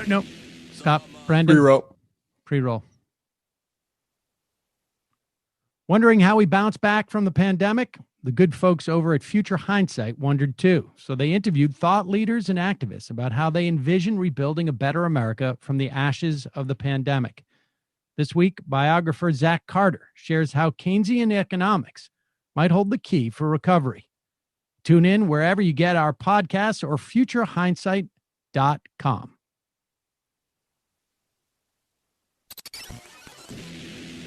No. Stop, Brendan. Pre-roll. Pre-roll. Wondering how we bounce back from the pandemic? The good folks over at Future Hindsight wondered too. So they interviewed thought leaders and activists about how they envision rebuilding a better America from the ashes of the pandemic. This week, biographer Zack Carter shares how Keynesian economics might hold the key for recovery. Tune in wherever you get our podcasts or futurehindsight.com.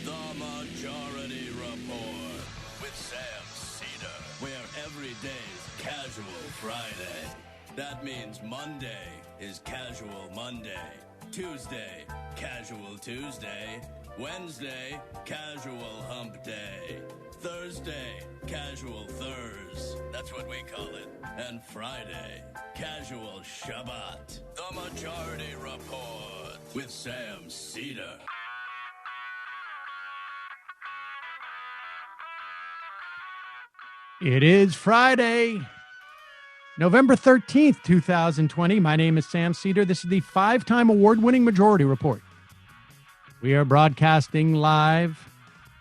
The Majority Report with Sam Seder, where every day's Casual Friday. That means Monday is Casual Monday, Tuesday, Casual Tuesday, Wednesday, Casual Hump Day, Thursday, Casual Thurs, that's what we call it, and Friday, Casual Shabbat. The Majority Report with Sam Seder. It is Friday, November 13th, 2020. My name is Sam Seder. This is the 5-time award-winning Majority Report. We are broadcasting live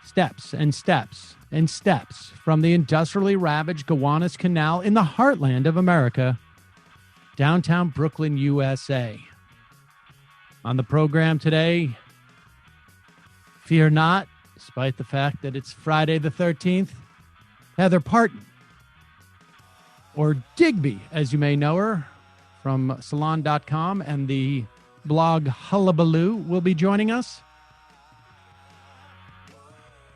steps and steps and steps from the industrially ravaged Gowanus Canal in the heartland of America, downtown Brooklyn, USA. On the program today, fear not, despite the fact that it's Friday the 13th, Heather Parton, or Digby, as you may know her, from salon.com and the blog Hullabaloo, will be joining us.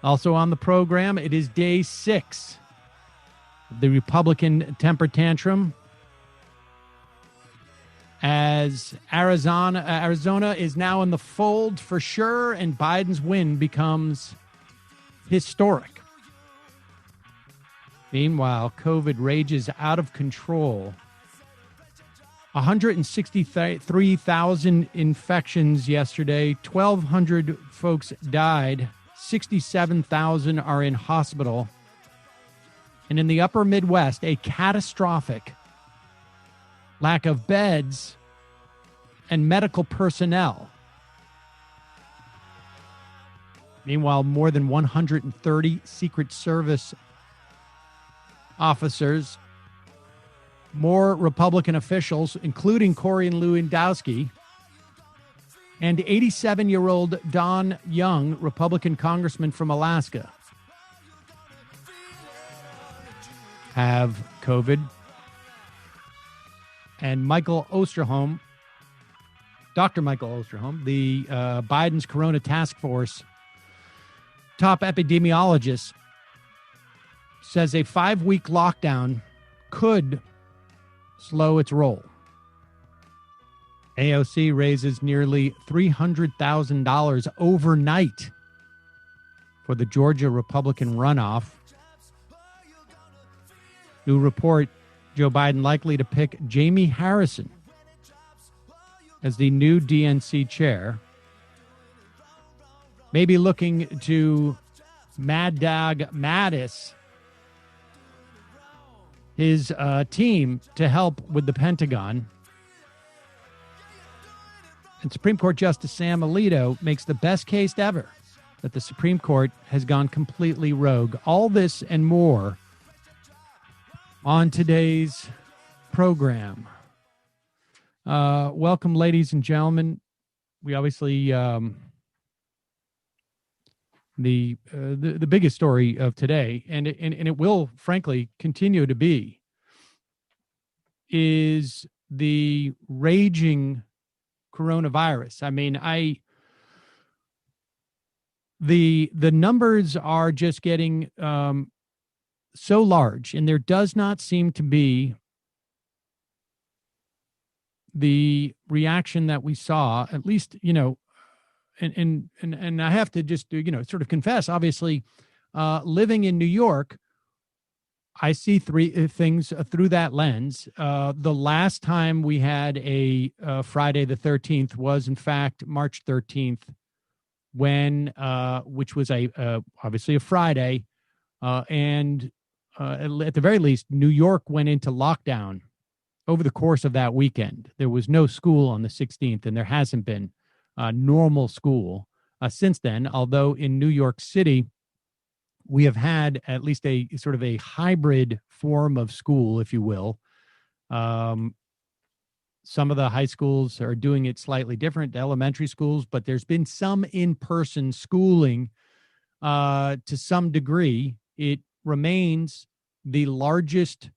Also on the program, it is day 6 of the Republican temper tantrum, as Arizona is now in the fold for sure, and Biden's win becomes historic. Meanwhile, COVID rages out of control. 163,000 infections yesterday. 1,200 folks died. 67,000 are in hospital. And in the upper Midwest, a catastrophic lack of beds and medical personnel. Meanwhile, more than 130 Secret Service officers, more Republican officials, including Corey and Lewandowski, and 87-year-old Don Young, Republican congressman from Alaska, have COVID. And Michael Osterholm, Dr. Michael Osterholm, the Biden's Corona Task Force top epidemiologist, says a 5-week lockdown could slow its roll. AOC raises nearly $300,000 overnight for the Georgia Republican runoff. New report, Joe Biden likely to pick Jamie Harrison as the new DNC chair. Maybe looking to Mad Dog Mattis, his team, to help with the Pentagon. And Supreme Court Justice Sam Alito makes the best case ever that the Supreme Court has gone completely rogue. All this and more on today's program. Welcome, ladies and gentlemen. We obviously the biggest story of today, and it will frankly continue to be, is the raging coronavirus. I mean, the numbers are just getting so large, and there does not seem to be the reaction that we saw, at least, and I have to just, sort of confess, obviously, living in New York, I see three things through that lens. The last time we had a Friday the 13th was, in fact, March 13th, when, which was obviously a Friday, and at the very least, New York went into lockdown over the course of that weekend. There was no school on the 16th, and there hasn't been normal school since then, although in New York City, we have had at least a sort of a hybrid form of school, if you will. Some of the high schools are doing it slightly different, elementary schools, but there's been some in-person schooling to some degree. It remains the largest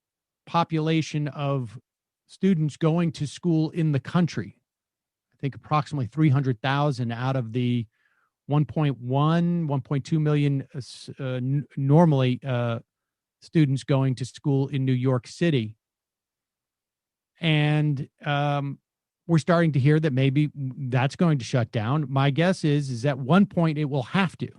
population of students going to school in the country. I think approximately 300,000 out of the 1.2 million normally students going to school in New York City. And we're starting to hear that maybe that's going to shut down. My guess is at one point it will have to.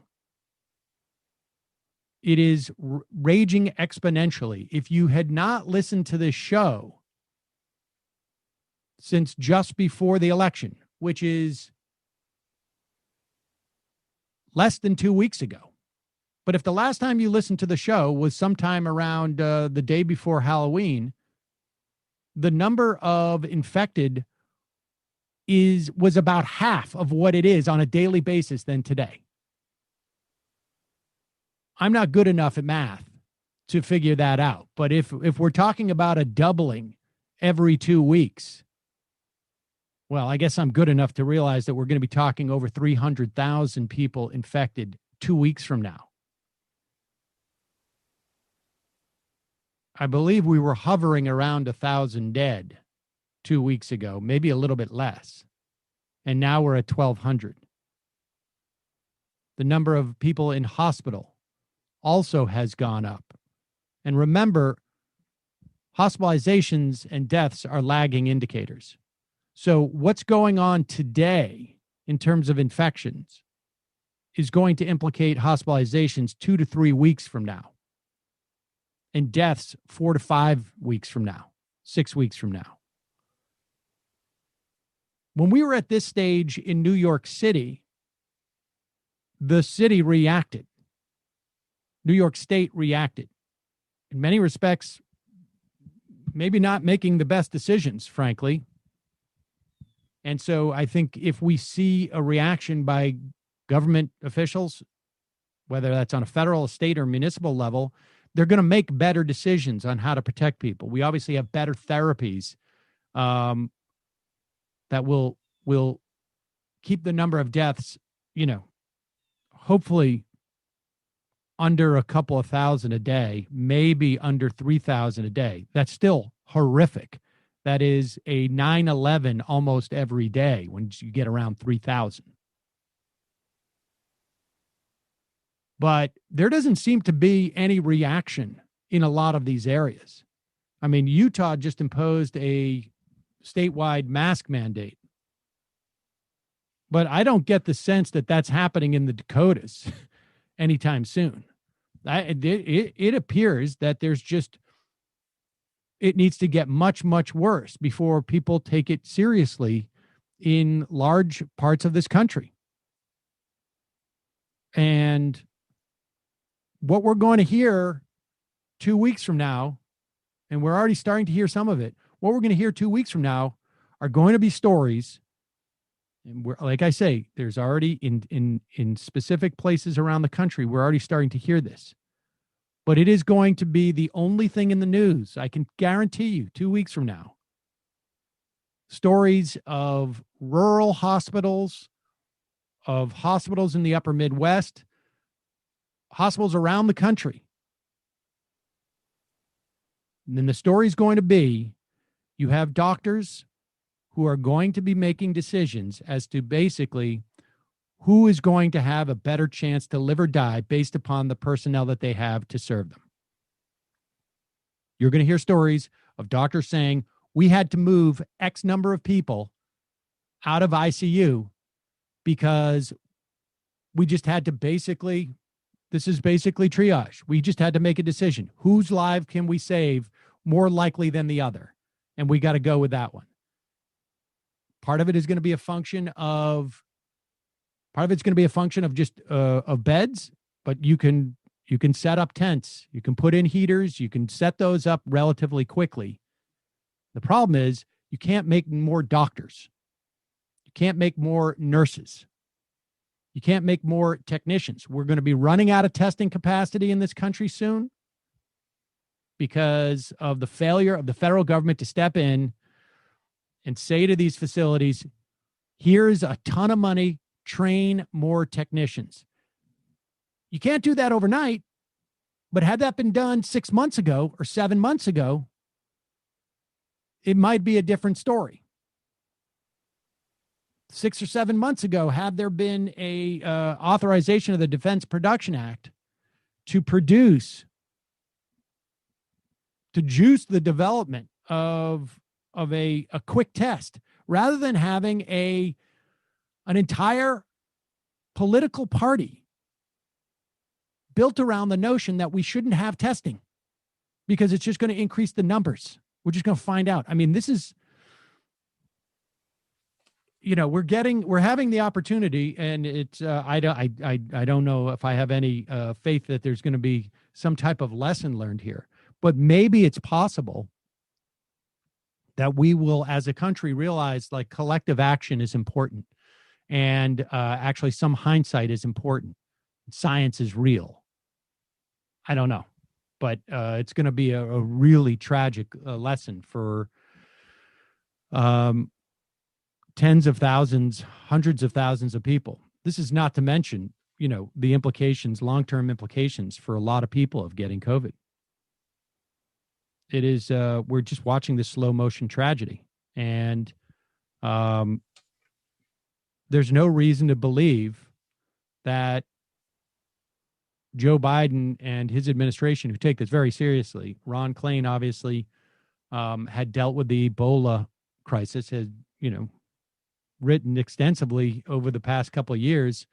It is raging exponentially. If you had not listened to this show since just before the election, which is less than 2 weeks ago, but if the last time you listened to the show was sometime around the day before Halloween, the number of infected was about half of what it is on a daily basis than today. I'm not good enough at math to figure that out. But if we're talking about a doubling every 2 weeks, well, I guess I'm good enough to realize that we're going to be talking over 300,000 people infected 2 weeks from now. I believe we were hovering around 1,000 dead 2 weeks ago, maybe a little bit less. And now we're at 1,200. The number of people in hospital also has gone up. And remember, hospitalizations and deaths are lagging indicators. So what's going on today in terms of infections is going to implicate hospitalizations 2 to 3 weeks from now, and deaths 4 to 5 weeks from now, 6 weeks from now. When we were at this stage in New York City, the city reacted. New York State reacted. In many respects, maybe not making the best decisions, frankly. And so I think if we see a reaction by government officials, whether that's on a federal, state, or municipal level, they're going to make better decisions on how to protect people. We obviously have better therapies that will keep the number of deaths, hopefully under a couple of thousand a day, maybe under 3,000 a day. That's still horrific. That is a 9/11 almost every day when you get around 3,000. But there doesn't seem to be any reaction in a lot of these areas. I mean, Utah just imposed a statewide mask mandate. But I don't get the sense that that's happening in the Dakotas anytime soon. It appears that it needs to get much, much worse before people take it seriously in large parts of this country. And what we're going to hear 2 weeks from now, and we're already starting to hear some of it, what we're going to hear 2 weeks from now are going to be stories. And we're, like I say, there's already in specific places around the country, we're already starting to hear this. But it is going to be the only thing in the news, I can guarantee you, 2 weeks from now. Stories of rural hospitals, of hospitals in the upper Midwest, hospitals around the country. And then the story is going to be, you have doctors who are going to be making decisions as to basically who is going to have a better chance to live or die based upon the personnel that they have to serve them. You're going to hear stories of doctors saying, we had to move X number of people out of ICU because we just had to this is basically triage. We just had to make a decision. Whose life can we save more likely than the other? And we got to go with that one. Part of it is going to be a function of just of beds, but you can set up tents, you can put in heaters, you can set those up relatively quickly. The problem is you can't make more doctors. You can't make more nurses. You can't make more technicians. We're going to be running out of testing capacity in this country soon because of the failure of the federal government to step in and say to these facilities, here's a ton of money, train more technicians. You can't do that overnight, but had that been done 6 months ago or 7 months ago, it might be a different story. 6 or 7 months ago, had there been a authorization of the Defense Production Act to produce, to juice the development of a quick test, rather than having an entire political party built around the notion that we shouldn't have testing because it's just going to increase the numbers. We're just going to find out. I mean, this is, we're having the opportunity, and it's I don't know if I have any faith that there's going to be some type of lesson learned here, but maybe it's possible that we will, as a country, realize like collective action is important, and actually some hindsight is important. Science is real. I don't know, but it's going to be a really tragic lesson for tens of thousands, hundreds of thousands of people. This is not to mention, the implications, long-term implications for a lot of people of getting COVID. It is, we're just watching this slow motion tragedy. And there's no reason to believe that Joe Biden and his administration, who take this very seriously, Ron Klain obviously had dealt with the Ebola crisis, has, written extensively over the past couple of years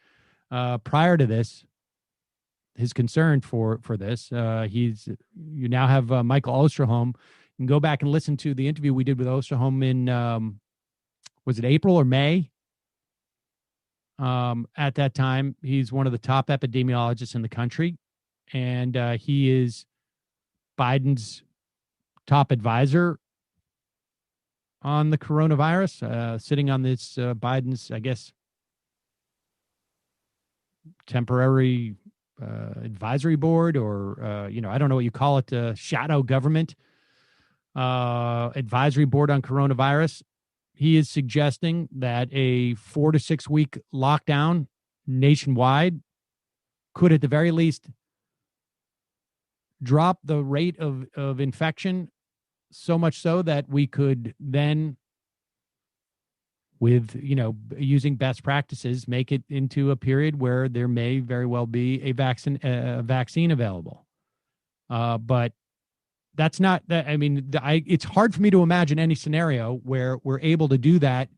prior to this, his concern for this. You now have Michael Osterholm. You can go back and listen to the interview we did with Osterholm in, was it April or May? At that time, he's one of the top epidemiologists in the country, and he is Biden's top advisor on the coronavirus, sitting on this Biden's, I guess, temporary advisory board, or, I don't know what you call it, shadow government advisory board on coronavirus. He is suggesting that a 4 to 6 week lockdown nationwide could, at the very least, drop the rate of infection so much so that we could then, with, using best practices, make it into a period where there may very well be a vaccine available. But that's not that. I mean, it's hard for me to imagine any scenario where we're able to do that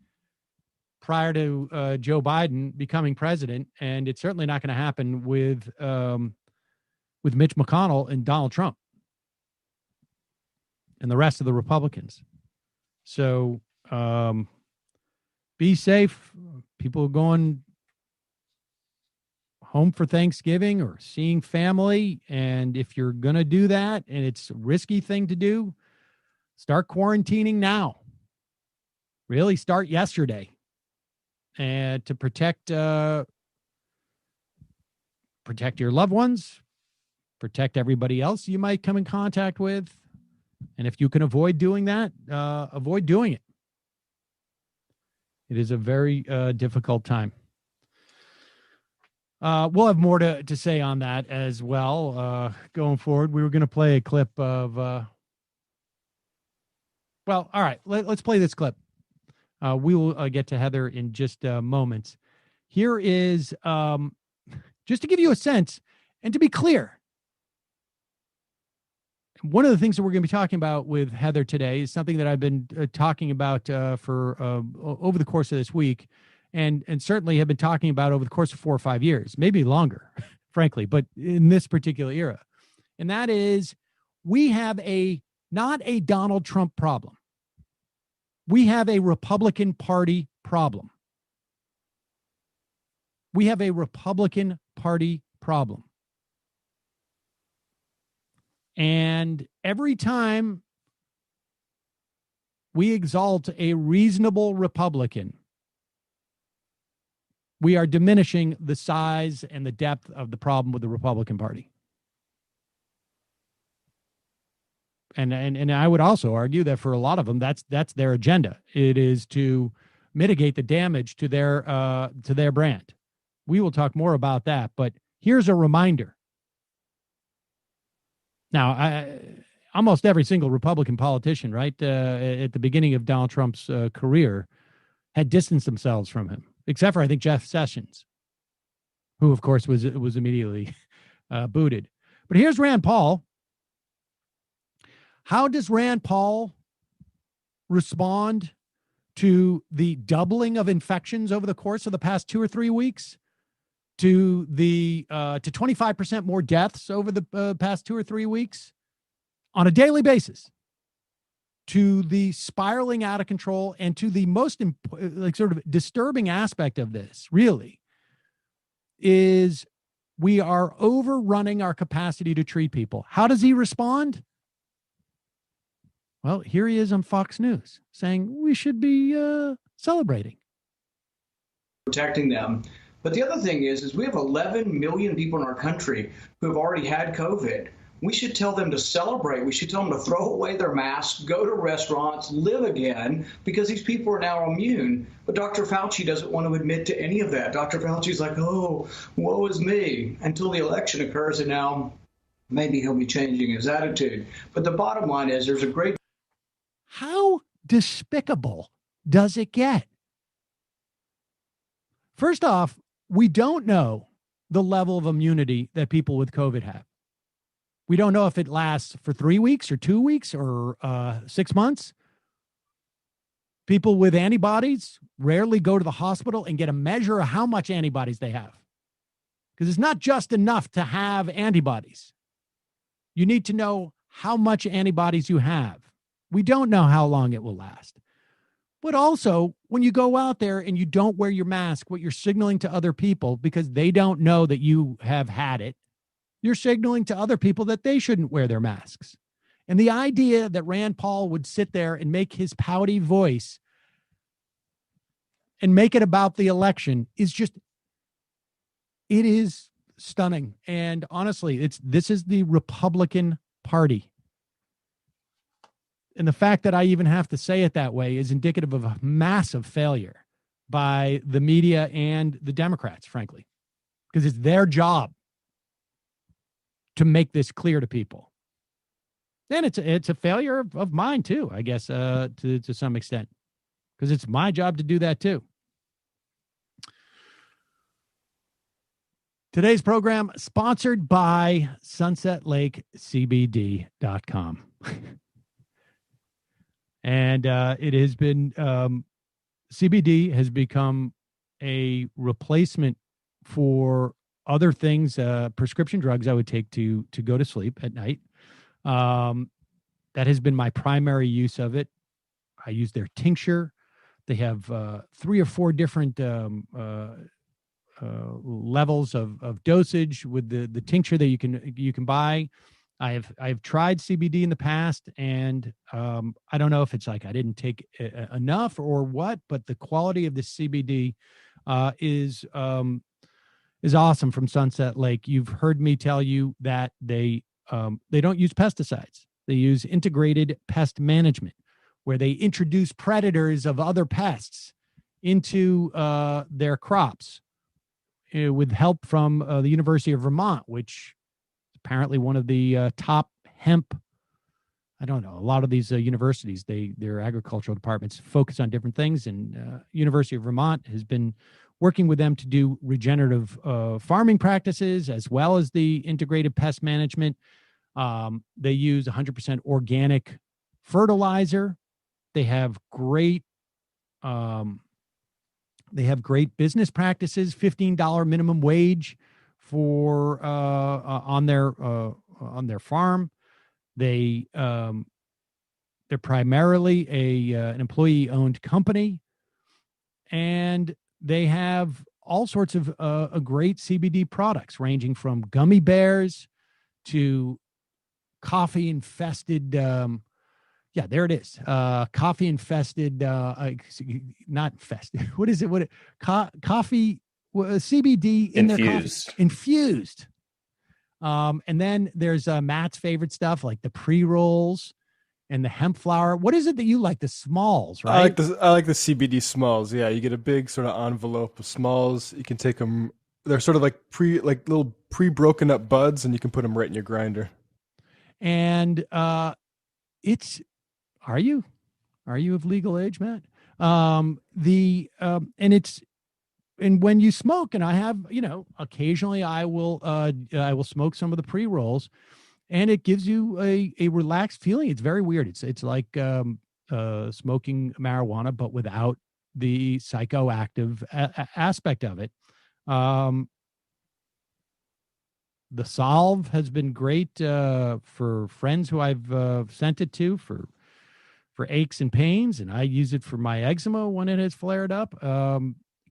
prior to Joe Biden becoming president, and it's certainly not going to happen with Mitch McConnell and Donald Trump and the rest of the Republicans. So be safe. People going home for Thanksgiving or seeing family. And if you're going to do that, and it's a risky thing to do, start quarantining now. Really start yesterday. And to protect your loved ones, protect everybody else you might come in contact with. And if you can avoid doing that, avoid doing it. It is a very difficult time. We'll have more to say on that as well going forward. We were going to play a clip of, all right, let's play this clip. We will get to Heather in just moments. Here is, just to give you a sense and to be clear, one of the things that we're going to be talking about with Heather today is something that I've been talking about for over the course of this week, and certainly have been talking about over the course of 4 or 5 years, maybe longer, frankly, but in this particular era. And that is, we have not a Donald Trump problem. We have a Republican Party problem. We have a Republican Party problem. And every time we exalt a reasonable Republican, we are diminishing the size and the depth of the problem with the Republican Party. And I would also argue that for a lot of them, that's their agenda. It is to mitigate the damage to their brand. We will talk more about that, but here's a reminder. Now, almost every single Republican politician, right, at the beginning of Donald Trump's career, had distanced themselves from him, except for, I think, Jeff Sessions, who, of course, was immediately booted. But here's Rand Paul. How does Rand Paul respond to the doubling of infections over the course of the past 2 or 3 weeks, to 25% more deaths over the past 2 or 3 weeks on a daily basis, to the spiraling out of control, and to the most sort of disturbing aspect of this, really, is we are overrunning our capacity to treat people. How does he respond? Well, here he is on Fox News saying we should be celebrating. Protecting them. But the other thing is we have 11 million people in our country who have already had COVID. We should tell them to celebrate. We should tell them to throw away their masks, go to restaurants, live again, because these people are now immune. But Dr. Fauci doesn't want to admit to any of that. Dr. Fauci's like, oh, woe is me, until the election occurs, and now maybe he'll be changing his attitude. But the bottom line is there's a great... How despicable does it get? First off, we don't know the level of immunity that people with COVID have. We don't know if it lasts for 3 weeks or 2 weeks or 6 months. People with antibodies rarely go to the hospital and get a measure of how much antibodies they have. Because it's not just enough to have antibodies. You need to know how much antibodies you have. We don't know how long it will last. But also, when you go out there and you don't wear your mask, what you're signaling to other people, because they don't know that you have had it, you're signaling to other people that they shouldn't wear their masks. And the idea that Rand Paul would sit there and make his pouty voice and make it about the election is just, it is stunning. And honestly, this is the Republican Party. And the fact that I even have to say it that way is indicative of a massive failure by the media and the Democrats, frankly, because it's their job to make this clear to people. And it's a failure of mine too, I guess, to some extent, because it's my job to do that too. Today's program sponsored by SunsetLakeCBD.com. And it has been, CBD has become a replacement for other things, prescription drugs I would take to go to sleep at night. That has been my primary use of it. I use their tincture. They have 3 or 4 different levels of dosage with the tincture that you can buy. I've tried CBD in the past, and I don't know if it's like I didn't take enough or what, but the quality of the CBD is awesome from Sunset Lake. You've heard me tell you that they don't use pesticides. They use integrated pest management, where they introduce predators of other pests into their crops with help from the University of Vermont, which apparently one of the top hemp, I don't know, a lot of these universities, their agricultural departments focus on different things, and University of Vermont has been working with them to do regenerative farming practices as well as the integrated pest management. They use 100% organic fertilizer. They have great business practices, $15 minimum wage for on their farm. They're primarily an employee-owned company, and they have all sorts of great CBD products, ranging from gummy bears to coffee-infested Yeah, there it is. Coffee infested, not infested. What is it? Coffee CBD in their coffee. Infused. And then there's Matt's favorite stuff like the pre-rolls and the hemp flower. What is it that you like? The smalls, right? I like the CBD smalls. Yeah, you get a big sort of envelope of smalls. You can take them. They're sort of like little pre-broken up buds, and you can put them right in your grinder. And it's are you of legal age, Matt? And when you smoke, and I have, occasionally I will smoke some of the pre-rolls, and it gives you a relaxed feeling. It's very weird. It's like smoking marijuana, but without the psychoactive aspect of it. The Solve has been great for friends who I've sent it to for aches and pains, and I use it for my eczema when it has flared up.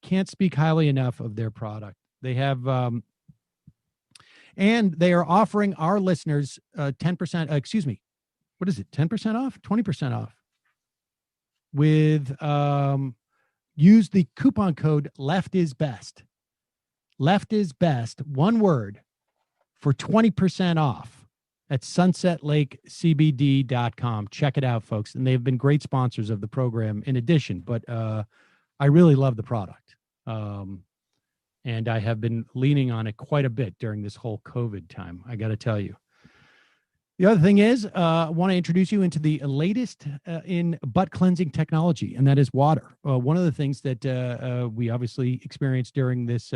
Can't speak highly enough of their product. They have, and they are offering our listeners 10%. Excuse me, what is it? 10% off? 20% off with use the coupon code LEFTISBEST. Left is best, one word, for 20% off at sunsetlakecbd.com. Check it out, folks. And they've been great sponsors of the program in addition, but I really love the product. And I have been leaning on it quite a bit during this whole COVID time, I got to tell you. The other thing is, I want to introduce you into the latest in butt cleansing technology, and that is water. One of the things that we obviously experienced during this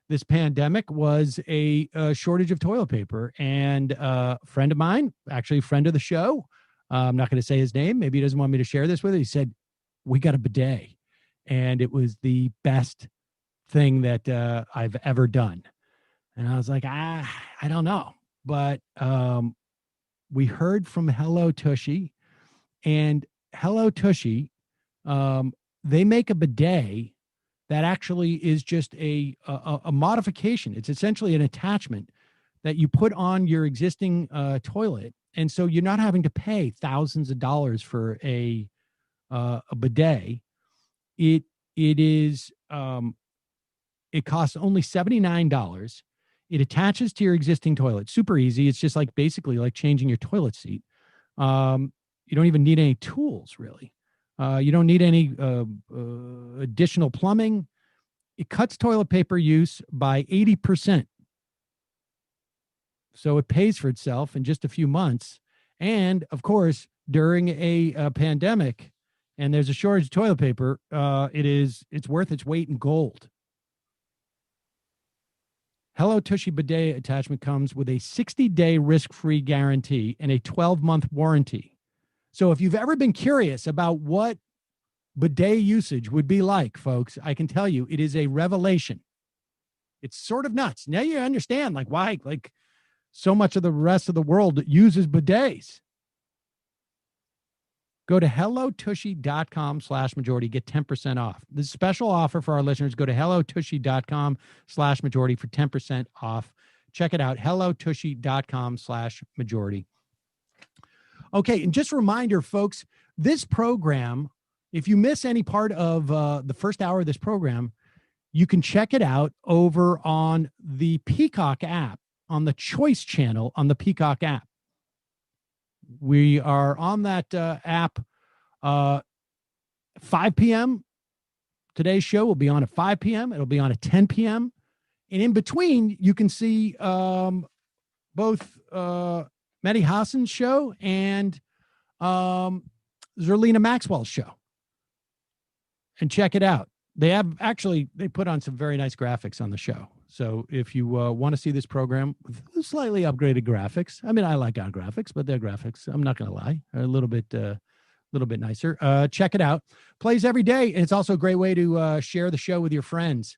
this pandemic was a shortage of toilet paper. And a friend of mine, actually a friend of the show, I'm not going to say his name. Maybe he doesn't want me to share this with him. He said, we got a bidet. And it was the best thing that I've ever done. And I was like, I don't know. But we heard from Hello Tushy. And Hello Tushy, they make a bidet that actually is just a modification. It's essentially an attachment that you put on your existing toilet. And so you're not having to pay thousands of dollars for a bidet. It costs only $79. It attaches to your existing toilet. Super easy. It's just like basically like changing your toilet seat. You don't even need any tools, really. You don't need any additional plumbing. It cuts toilet paper use by 80%. So it pays for itself in just a few months. And of course, during a pandemic and there's a shortage of toilet paper, it's worth its weight in gold. Hello Tushy bidet attachment comes with a 60-day risk-free guarantee and a 12-month warranty. So if you've ever been curious about what bidet usage would be like, folks, I can tell you it is a revelation. It's sort of nuts. Now you understand like why like so much of the rest of the world uses bidets. Go to hellotushy.com/majority, get 10% off. This is a special offer for our listeners. Go to hellotushy.com/majority for 10% off. Check it out, hellotushy.com/majority. Okay, and just a reminder, folks, this program, if you miss any part of the first hour of this program, you can check it out over on the Peacock app, on the Choice channel on the Peacock app. We are on that app 5 p.m. Today's show will be on at 5 p.m. It'll be on at 10 p.m. And in between, you can see both Mehdi Hassan's show and Zerlina Maxwell's show. And check it out. They put on some very nice graphics on the show. So if you want to see this program with slightly upgraded graphics, I mean, I like our graphics, but their graphics, I'm not going to lie, are a little bit nicer. Check it out. Plays every day. And it's also a great way to share the show with your friends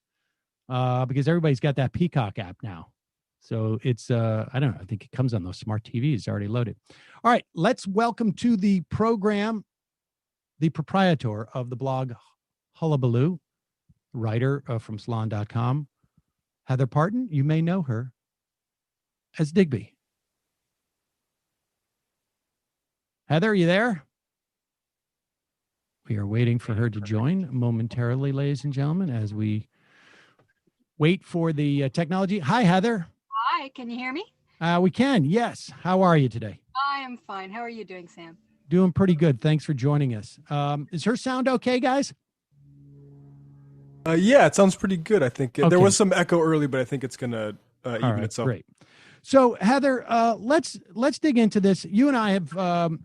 because everybody's got that Peacock app now. So it's, I don't know, I think it comes on those smart TVs already loaded. All right, let's welcome to the program the proprietor of the blog Hullabaloo, writer from salon.com, Heather Parton. You may know her as Digby. Heather, are you there? We are waiting for her to join momentarily, ladies and gentlemen, as we wait for the technology. Hi, Heather. Hi, can you hear me? We can, yes. How are you today? I am fine. How are you doing, Sam? Doing pretty good. Thanks for joining us. Is her sound okay, guys? Yeah, it sounds pretty good. I think Okay. there was some echo early, but I think it's gonna even itself. Great. So, Heather, let's dig into this. You and I have,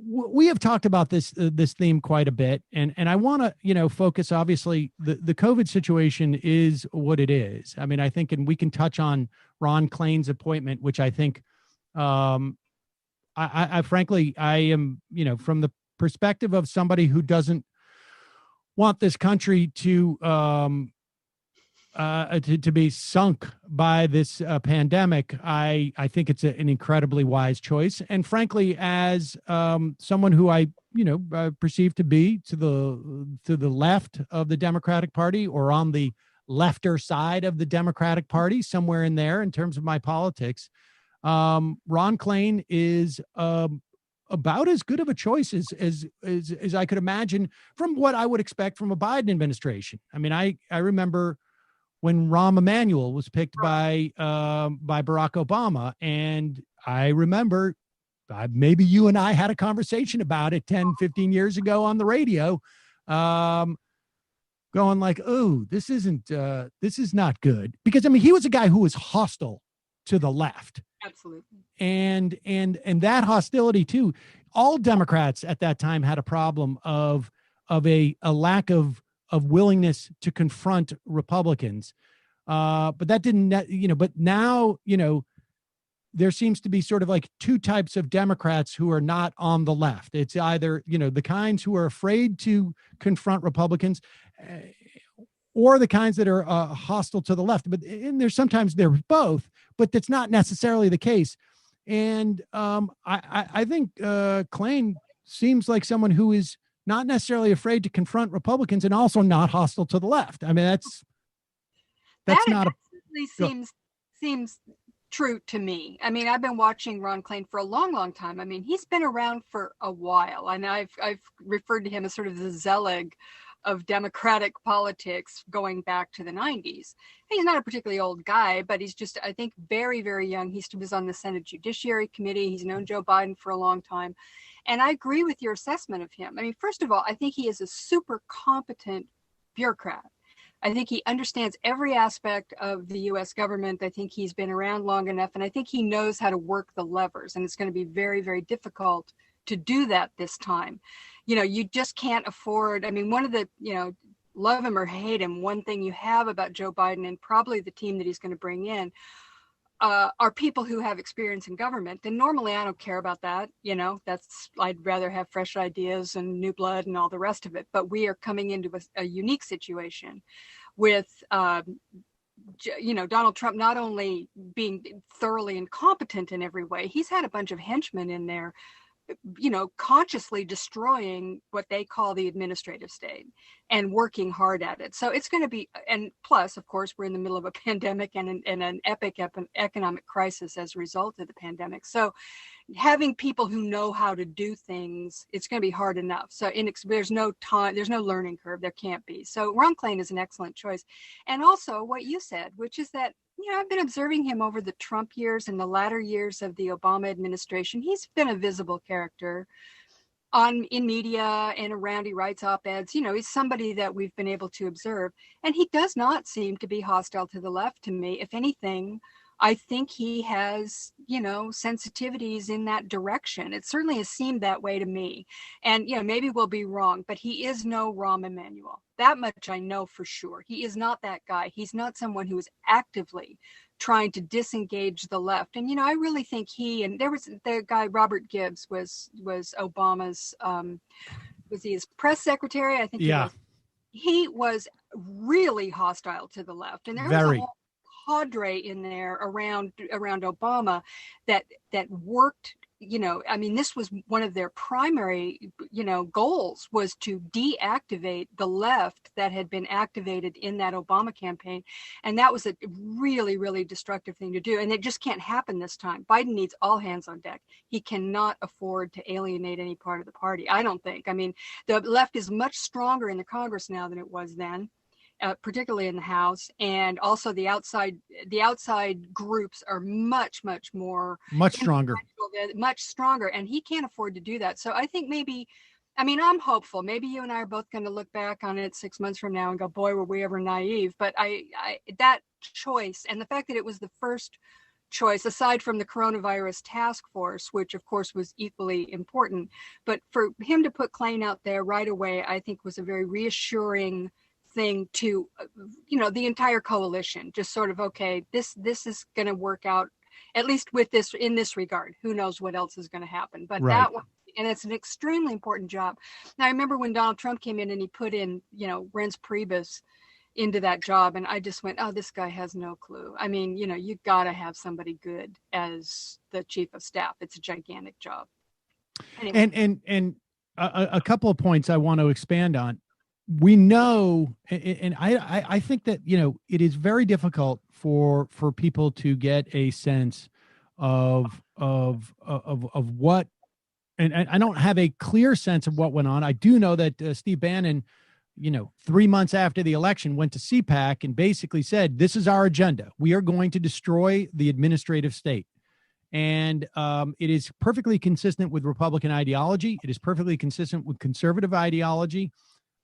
we have talked about this theme quite a bit, and I want to focus. Obviously, the COVID situation is what it is. I mean, I think, and we can touch on Ron Klain's appointment, which I think, I frankly, I am, from the perspective of somebody who doesn't want this country to be sunk by this pandemic, I think it's an incredibly wise choice. And frankly, as someone who I perceive to be to the left of the Democratic Party, or on the lefter side of the Democratic Party, somewhere in there in terms of my politics, Ron Klain is about as good of a choice as I could imagine from what I would expect from a Biden administration. I mean, I remember when Rahm Emanuel was picked by Barack Obama, and I remember maybe you and I had a conversation about it 10, 15 years ago on the radio, going like, oh, this is not good. Because I mean, he was a guy who was hostile to the left. Absolutely. And that hostility too, all Democrats at that time had a problem of a lack of willingness to confront Republicans. But that didn't, but now, there seems to be sort of like two types of Democrats who are not on the left. It's either, the kinds who are afraid to confront Republicans, or the kinds that are hostile to the left. And there's sometimes they're both, but that's not necessarily the case. And I think Klain seems like someone who is not necessarily afraid to confront Republicans, and also not hostile to the left. I mean, that's not seems true to me. I mean, I've been watching Ron Klain for a long, long time. I mean, he's been around for a while, and I've referred to him as sort of the Zelig of Democratic politics going back to the 90s. He's not a particularly old guy, but he's just, I think, very, very young. He was on the Senate Judiciary Committee. He's known Joe Biden for a long time. And I agree with your assessment of him. I mean, first of all, I think he is a super competent bureaucrat. I think he understands every aspect of the U.S. government. I think he's been around long enough, and I think he knows how to work the levers. And it's going to be very, very difficult to do that this time. You just can't afford, I mean, one of the, love him or hate him, one thing you have about Joe Biden, and probably the team that he's going to bring in, are people who have experience in government. And normally I don't care about that. I'd rather have fresh ideas and new blood and all the rest of it. But we are coming into a unique situation with, Donald Trump not only being thoroughly incompetent in every way, he's had a bunch of henchmen in there, consciously destroying what they call the administrative state and working hard at it. So it's going to be, and plus, of course, we're in the middle of a pandemic and an epic economic crisis as a result of the pandemic. So having people who know how to do things, it's going to be hard enough. So there's no time, there's no learning curve. There can't be. So Ron Klain is an excellent choice. And also what you said, which is that, I've been observing him over the Trump years and the latter years of the Obama administration. He's been a visible character in media and around. He writes op-eds. He's somebody that we've been able to observe. And he does not seem to be hostile to the left to me. If anything, I think he has, sensitivities in that direction. It certainly has seemed that way to me. And, maybe we'll be wrong, but he is no Rahm Emanuel. That much I know for sure. He is not that guy. He's not someone who is actively trying to disengage the left. And, I really think and there was the guy, Robert Gibbs, was Obama's, was he his press secretary? I think he was really hostile to the left. And there was a whole cadre in there around Obama that worked I mean, this was one of their primary, goals, was to deactivate the left that had been activated in that Obama campaign. And that was a really, really destructive thing to do. And it just can't happen this time. Biden needs all hands on deck. He cannot afford to alienate any part of the party, I don't think. I mean, the left is much stronger in the Congress now than it was then. Particularly in the House, and also the outside groups are much more stronger, and he can't afford to do that. So I think I'm hopeful. Maybe you and I are both going to look back on it 6 months from now and go, boy, were we ever naive. But I that choice, and the fact that it was the first choice aside from the coronavirus task force, which of course was equally important, but for him to put Klain out there right away, I think was a very reassuring thing to the entire coalition. Just sort of, okay, this is going to work out, at least with this, in this regard. Who knows what else is going to happen, but right. That one, and it's an extremely important job. Now I remember when Donald Trump came in and he put in Reince Priebus into that job, and I just went, oh, this guy has no clue. I mean, you got to have somebody good as the chief of staff. It's a gigantic job. Anyway. And a couple of points I want to expand on. We know, and I think that, it is very difficult for people to get a sense of what, and I don't have a clear sense of what went on. I do know that Steve Bannon, 3 months after the election, went to CPAC and basically said, this is our agenda. We are going to destroy the administrative state. And it is perfectly consistent with Republican ideology. It is perfectly consistent with conservative ideology.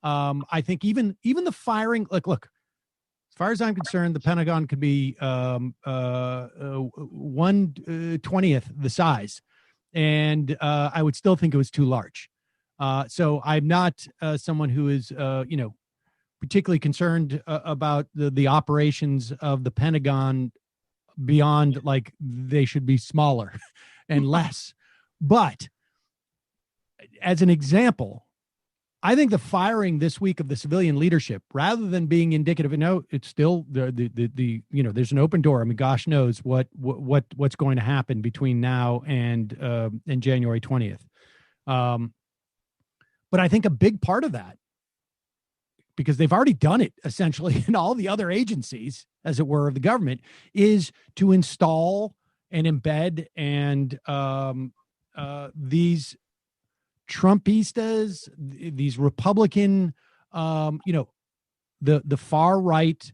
I think even the firing, look, as far as I'm concerned, the Pentagon could be 1/20th the size, and I would still think it was too large. So I'm not someone who is, particularly concerned about the operations of the Pentagon beyond like they should be smaller and less. But as an example, I think the firing this week of the civilian leadership, rather than being indicative, it's still there's an open door. I mean, gosh knows what's going to happen between now and January 20th. But I think a big part of that, because they've already done it essentially in all the other agencies, as it were, of the government, is to install and embed and these Trumpistas, these Republican, the far right,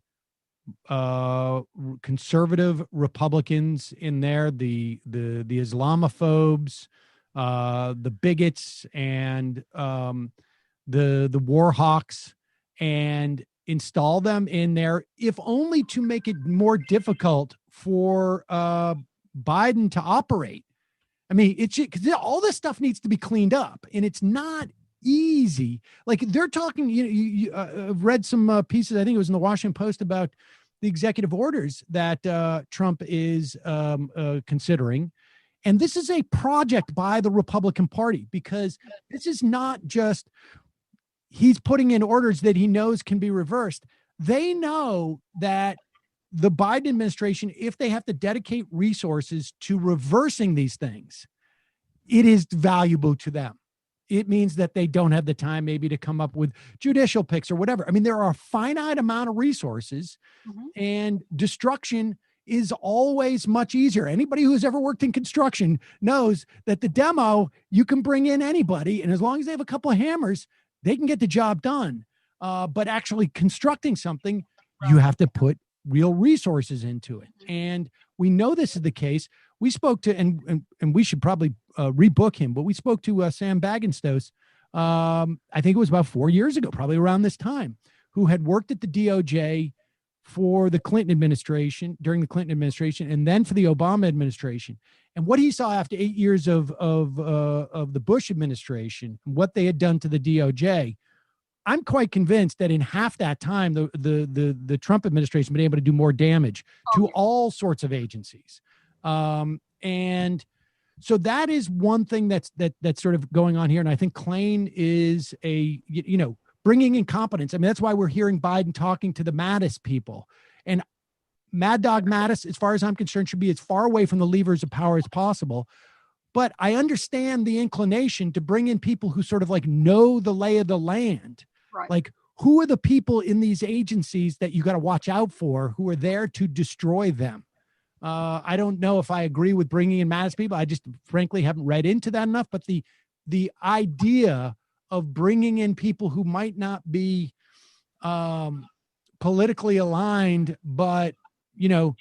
conservative Republicans in there, the Islamophobes, the bigots, and the war hawks, and install them in there, if only to make it more difficult for Biden to operate. I mean, it's because all this stuff needs to be cleaned up, and it's not easy. Like they're talking, you read some pieces, I think it was in the Washington Post, about the executive orders that Trump is considering. And this is a project by the Republican Party, because this is not just he's putting in orders that he knows can be reversed. They know that the Biden administration, if they have to dedicate resources to reversing these things, it is valuable to them. It means that they don't have the time maybe to come up with judicial picks or whatever. I mean, there are a finite amount of resources, and destruction is always much easier. Anybody who's ever worked in construction knows that the demo, you can bring in anybody, and as long as they have a couple of hammers, they can get the job done. But actually constructing something, you have to put real resources into it. And we know this is the case. We spoke to, and we should probably rebook him, but we spoke to Sam Bagenstos, I think it was about 4 years ago, probably around this time, who had worked at the DOJ for the Clinton administration, during the Clinton administration, and then for the Obama administration. And what he saw after 8 years of the Bush administration, what they had done to the DOJ, I'm quite convinced that in half that time, the Trump administration been able to do more damage to all sorts of agencies. And so that is one thing that's sort of going on here. And I think Klain is bringing in competence. I mean, that's why we're hearing Biden talking to the Mattis people. And Mad Dog Mattis, as far as I'm concerned, should be as far away from the levers of power as possible. But I understand the inclination to bring in people who sort of like know the lay of the land. Right. Like, who are the people in these agencies that you got to watch out for who are there to destroy them? I don't know if I agree with bringing in mass people. I just frankly haven't read into that enough. But the idea of bringing in people who might not be politically aligned, but, you know,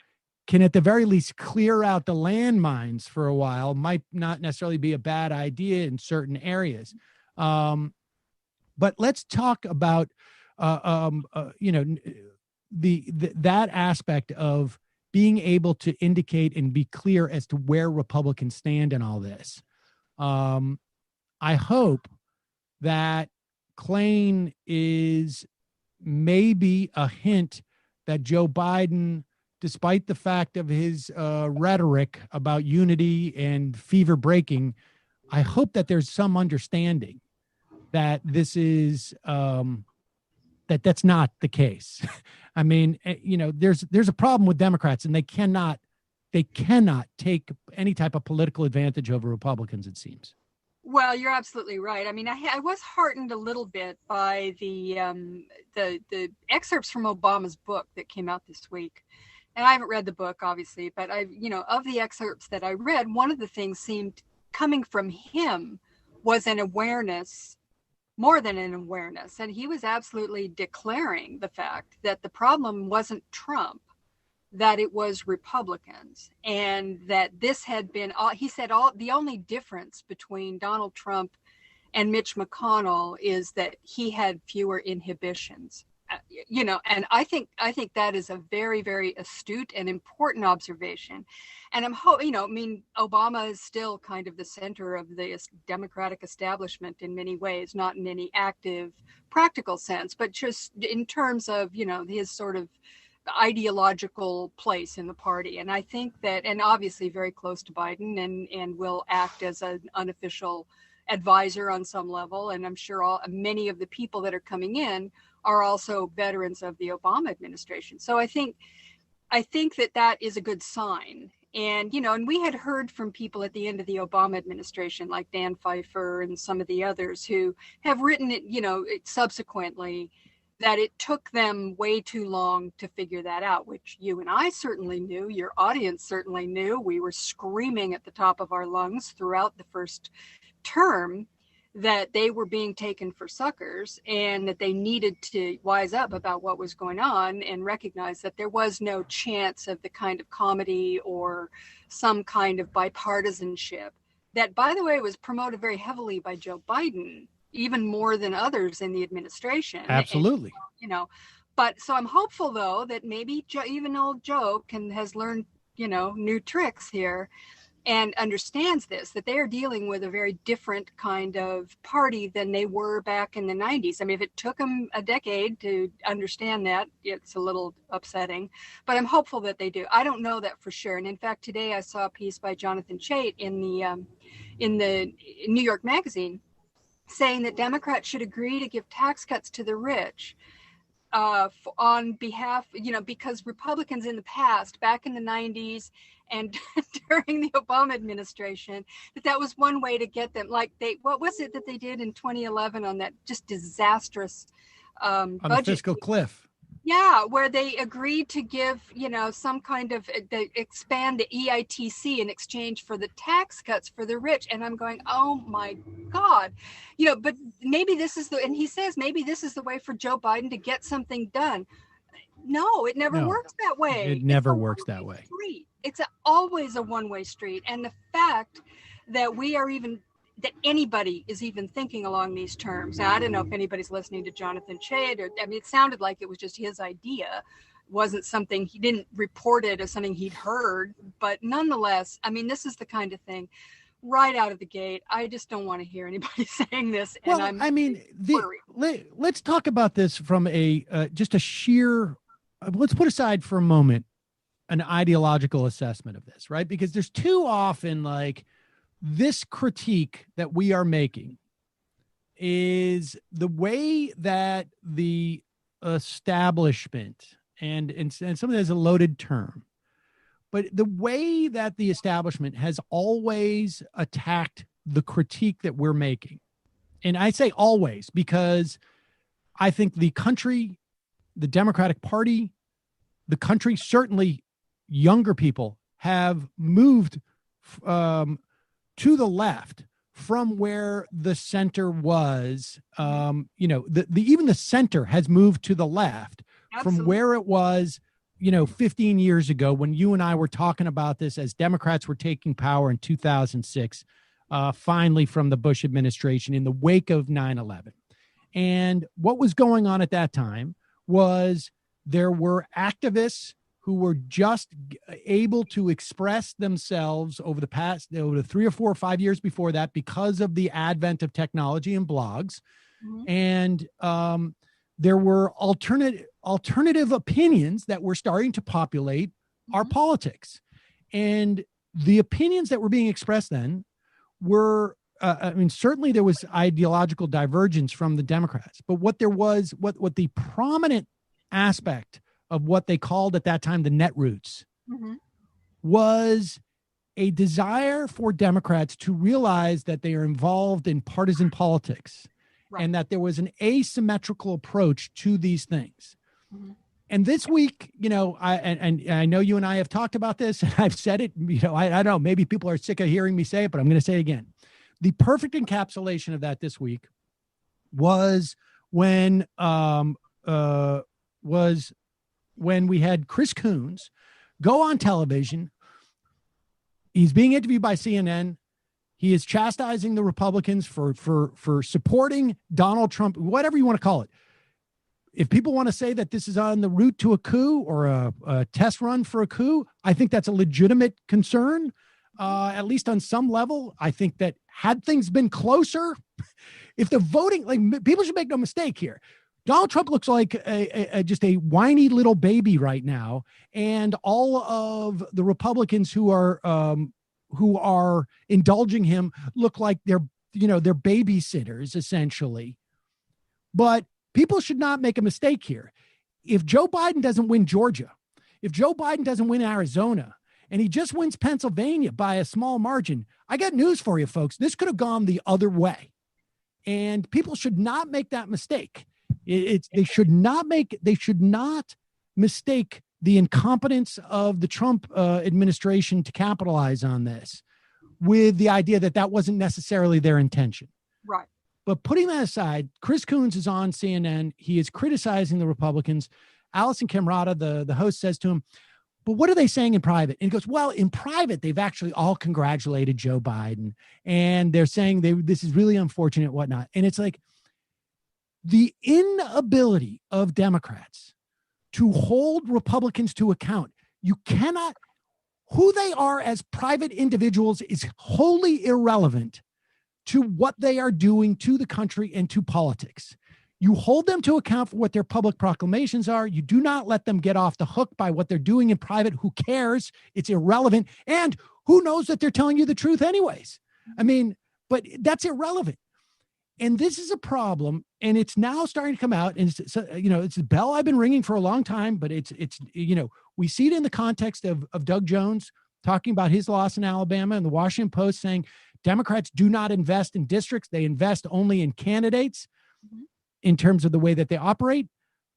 can at the very least clear out the landmines for a while might not necessarily be a bad idea in certain areas. But let's talk about, you know, that aspect of being able to indicate and be clear as to where Republicans stand in all this. I hope that Klain is maybe a hint that Joe Biden, despite the fact of his rhetoric about unity and fever breaking, I hope that there's some understanding that this is that's not the case. I mean, you know, there's a problem with Democrats, and they cannot take any type of political advantage over Republicans, it seems. Well, you're absolutely right. I mean, I was heartened a little bit by the excerpts from Obama's book that came out this week. And I haven't read the book, obviously, but of the excerpts that I read, one of the things seemed coming from him was an awareness, more than an awareness. And he was absolutely declaring the fact that the problem wasn't Trump, that it was Republicans, and that this had been, he said, the only difference between Donald Trump and Mitch McConnell is that he had fewer inhibitions. You know, and I think that is a very, very astute and important observation. And I'm hoping, you know, I mean, Obama is still kind of the center of the Democratic establishment in many ways, not in any active, practical sense, but just in terms of, you know, his sort of ideological place in the party. And I think that, and obviously very close to Biden, and will act as an unofficial advisor on some level. And I'm sure many of the people that are coming in are also veterans of the Obama administration. So I think that is a good sign. And, you know, and we had heard from people at the end of the Obama administration, like Dan Pfeiffer and some of the others who have written it, you know, subsequently, that it took them way too long to figure that out, which you and I certainly knew, your audience certainly knew. We were screaming at the top of our lungs throughout the first term that they were being taken for suckers, and that they needed to wise up about what was going on and recognize that there was no chance of the kind of comedy or some kind of bipartisanship that, by the way, was promoted very heavily by Joe Biden, even more than others in the administration. Absolutely. And, you know, but so I'm hopeful, though, that maybe even old Joe has learned, you know, new tricks here and understands this, that they are dealing with a very different kind of party than they were back in the 90s. I mean, if it took them a decade to understand that, it's a little upsetting, but I'm hopeful that they do. I don't know that for sure. And in fact, today I saw a piece by Jonathan Chait in the New York Magazine saying that Democrats should agree to give tax cuts to the rich on behalf, you know, because Republicans in the past, back in the 90s and during the Obama administration, that was one way to get them. Like what was it that they did in 2011 on that just disastrous on budget? the fiscal cliff. Yeah, where they agreed to give, you know, some kind of expand the EITC in exchange for the tax cuts for the rich. And I'm going, oh my God, you know, but maybe this is and he says maybe this is the way for Joe Biden to get something done. No, it never works that way. It never works that way. It's always a one-way street. And the fact that that anybody is even thinking along these terms. Now, I don't know if anybody's listening to Jonathan Chait, it sounded like it was just his idea. It wasn't something, he didn't report it as something he'd heard, but nonetheless, I mean, this is the kind of thing right out of the gate. I just don't want to hear anybody saying this. And let's talk about this from just a sheer, let's put aside for a moment an ideological assessment of this, right? Because there's too often like, this critique that we are making is the way that the establishment and some of that is a loaded term, But the way that the establishment has always attacked the critique that we're making, and I say always because I think the country, the Democratic Party, the country, certainly younger people have moved to the left from where the center was. Even the center has moved to the left. Absolutely. From where it was, 15 years ago when you and I were talking about this as Democrats were taking power in 2006, finally from the Bush administration in the wake of 9/11. And what was going on at that time was there were activists who were just able to express themselves over the 3 or 4 or 5 years before that because of the advent of technology and blogs. Mm-hmm. And there were alternative opinions that were starting to populate our politics. And the opinions that were being expressed then were, certainly there was ideological divergence from the Democrats, but what there was, what the prominent aspect of what they called at that time the netroots was a desire for Democrats to realize that they are involved in partisan politics, right, and that there was an asymmetrical approach to these things. Mm-hmm. And this week, I know you and I have talked about this, and I've said it, I don't know, maybe people are sick of hearing me say it, but I'm going to say it again. The perfect encapsulation of that this week was when we had Chris Coons go on television. He's being interviewed by CNN. He is chastising the Republicans for supporting Donald Trump, whatever you want to call it. If people want to say that this is on the route to a coup or a test run for a coup, I think that's a legitimate concern, at least on some level. I think that had things been closer, if the voting, people should make no mistake here. Donald Trump looks like just a whiny little baby right now, and all of the Republicans who are indulging him look like they're babysitters essentially. But people should not make a mistake here. If Joe Biden doesn't win Georgia, if Joe Biden doesn't win Arizona, and he just wins Pennsylvania by a small margin, I got news for you, folks. This could have gone the other way, and people should not make that mistake. They should not mistake the incompetence of the Trump administration to capitalize on this with the idea that wasn't necessarily their intention. Right. But putting that aside, Chris Coons is on CNN. He is criticizing the Republicans. Allison Camerata, the host, says to him, but what are they saying in private? And he goes, well, in private, they've actually all congratulated Joe Biden. And they're saying this is really unfortunate, whatnot. And it's like, the inability of Democrats to hold Republicans to account. You cannot, who they are as private individuals is wholly irrelevant to what they are doing to the country and to politics. You hold them to account for what their public proclamations are. You do not let them get off the hook by what they're doing in private. Who cares? It's irrelevant. And who knows that they're telling you the truth anyways? But that's irrelevant. And this is a problem, and it's now starting to come out. And it's a bell I've been ringing for a long time, but it's we see it in the context of Doug Jones talking about his loss in Alabama, and the Washington Post saying Democrats do not invest in districts; they invest only in candidates in terms of the way that they operate.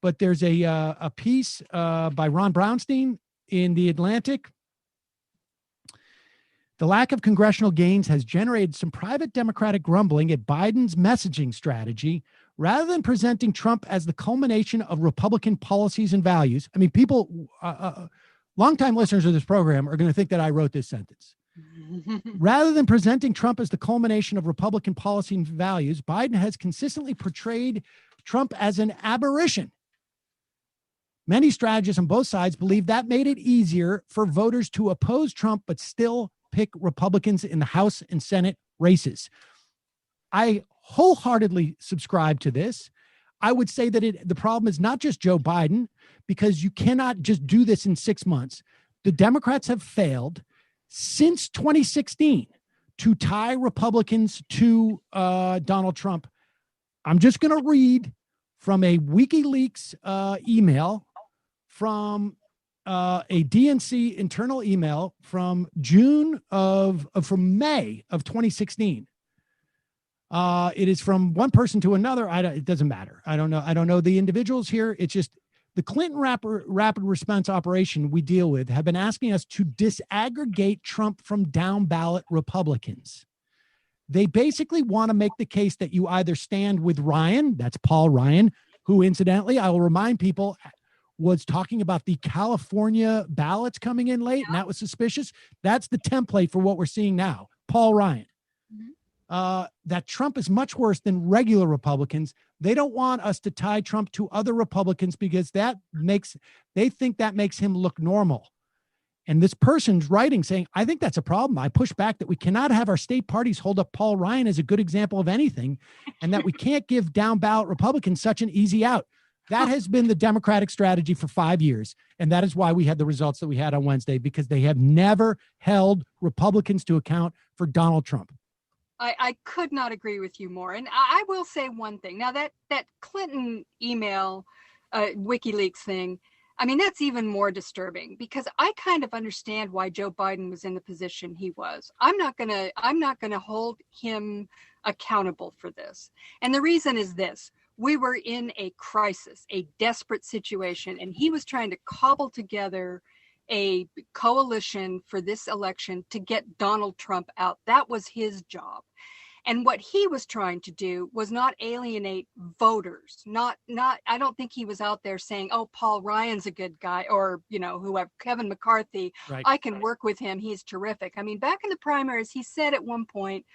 But there's a piece by Ron Brownstein in The Atlantic. The lack of congressional gains has generated some private Democratic grumbling at Biden's messaging strategy. Rather than presenting Trump as the culmination of Republican policies and values, people, longtime listeners of this program are going to think that I wrote this sentence. Rather than presenting Trump as the culmination of Republican policy and values, Biden has consistently portrayed Trump as an aberration. Many strategists on both sides believe that made it easier for voters to oppose Trump, but still pick Republicans in the House and Senate races. I wholeheartedly subscribe to this. I would say that the problem is not just Joe Biden, because you cannot just do this in 6 months. The Democrats have failed since 2016 to tie Republicans to Donald Trump. I'm just going to read from a WikiLeaks email from a DNC internal email from from May of 2016. It is from one person to another. It doesn't matter. I don't know the individuals here. It's just the Clinton rapid response operation we deal with have been asking us to disaggregate Trump from down ballot Republicans. They basically want to make the case that you either stand with Ryan, that's Paul Ryan, who incidentally, I will remind people, was talking about the California ballots coming in late, and that was suspicious. That's the template for what we're seeing now. Paul Ryan. That Trump is much worse than regular Republicans. They don't want us to tie Trump to other Republicans because they think that makes him look normal. And this person's writing saying, I think that's a problem. I push back that we cannot have our state parties hold up Paul Ryan as a good example of anything, and that we can't give down ballot Republicans such an easy out. That has been the Democratic strategy for 5 years. And that is why we had the results that we had on Wednesday, because they have never held Republicans to account for Donald Trump. I could not agree with you more. And I will say one thing. Now, that Clinton email, WikiLeaks thing, I mean, that's even more disturbing, because I kind of understand why Joe Biden was in the position he was. I'm not gonna hold him accountable for this. And the reason is this. We were in a crisis, a desperate situation, and he was trying to cobble together a coalition for this election to get Donald Trump out. That was his job. And what he was trying to do was not alienate voters. I don't think he was out there saying, oh, Paul Ryan's a good guy, or, whoever, Kevin McCarthy, right. I can work with him. He's terrific. I mean, back in the primaries, he said at one point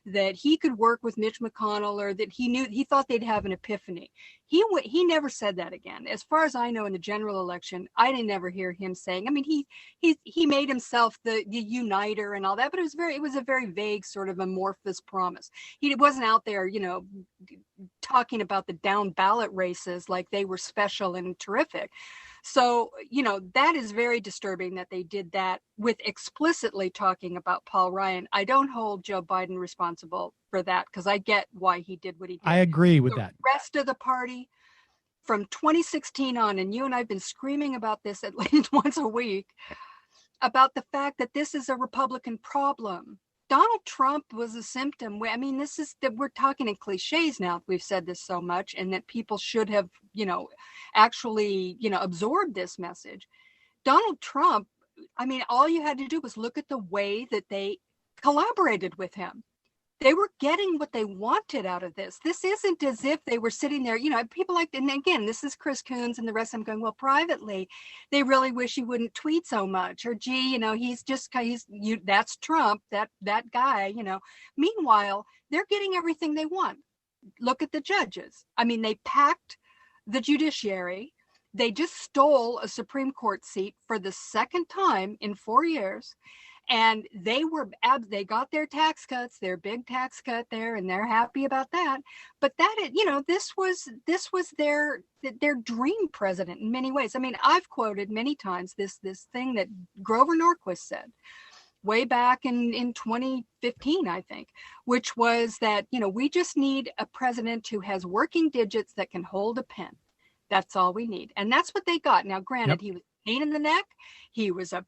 that he could work with Mitch McConnell, or that he thought they'd have an epiphany. He never said that again. As far as I know, in the general election, I didn't ever hear him saying, I mean, he made himself the uniter and all that, but it was a very vague sort of amorphous promise. He wasn't out there, talking about the down ballot races like they were special and terrific. So, that is very disturbing that they did that with explicitly talking about Paul Ryan. I don't hold Joe Biden responsible for that, because I get why he did what he did. I agree with that. The rest of the party from 2016 on, and you and I have been screaming about this at least once a week, about the fact that this is a Republican problem. Donald Trump was a symptom. I mean, this is that we're talking in cliches now. We've said this so much, and that people should have, actually, absorbed this message. Donald Trump, I mean, all you had to do was look at the way that they collaborated with him. They were getting what they wanted out of this. This isn't as if they were sitting there, people like, and again, this is Chris Coons and the rest of them going, well, privately, they really wish he wouldn't tweet so much, or gee, that's Trump, that guy, Meanwhile, they're getting everything they want. Look at the judges. I mean, they packed the judiciary. They just stole a Supreme Court seat for the second time in 4 years. And they got their tax cuts, their big tax cut there, and they're happy about that. But this was their dream president in many ways. I mean, I've quoted many times this thing that Grover Norquist said way back in 2015, I think, which was that, we just need a president who has working digits that can hold a pen. That's all we need. And that's what they got. Now, granted, He was pain in the neck.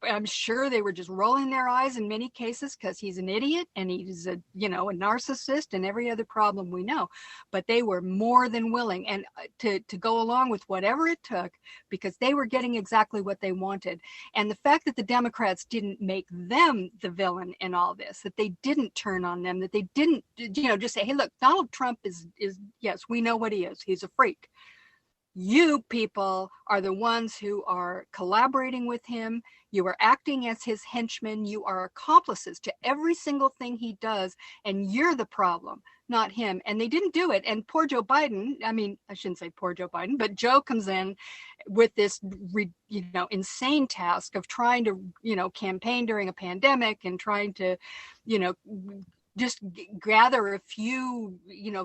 I'm sure they were just rolling their eyes in many cases, because he's an idiot and he's a narcissist and every other problem we know. But they were more than willing and to go along with whatever it took, because they were getting exactly what they wanted. And the fact that the Democrats didn't make them the villain in all this, that they didn't turn on them, that they didn't, just say, hey, look, Donald Trump is yes, we know what he is. He's a freak. You people are the ones who are collaborating with him. You are acting as his henchmen. You are accomplices to every single thing he does. And you're the problem, not him. And they didn't do it. And poor Joe Biden, I mean, I shouldn't say poor Joe Biden, but Joe comes in with this, insane task of trying to, campaign during a pandemic and trying to, just gather a few,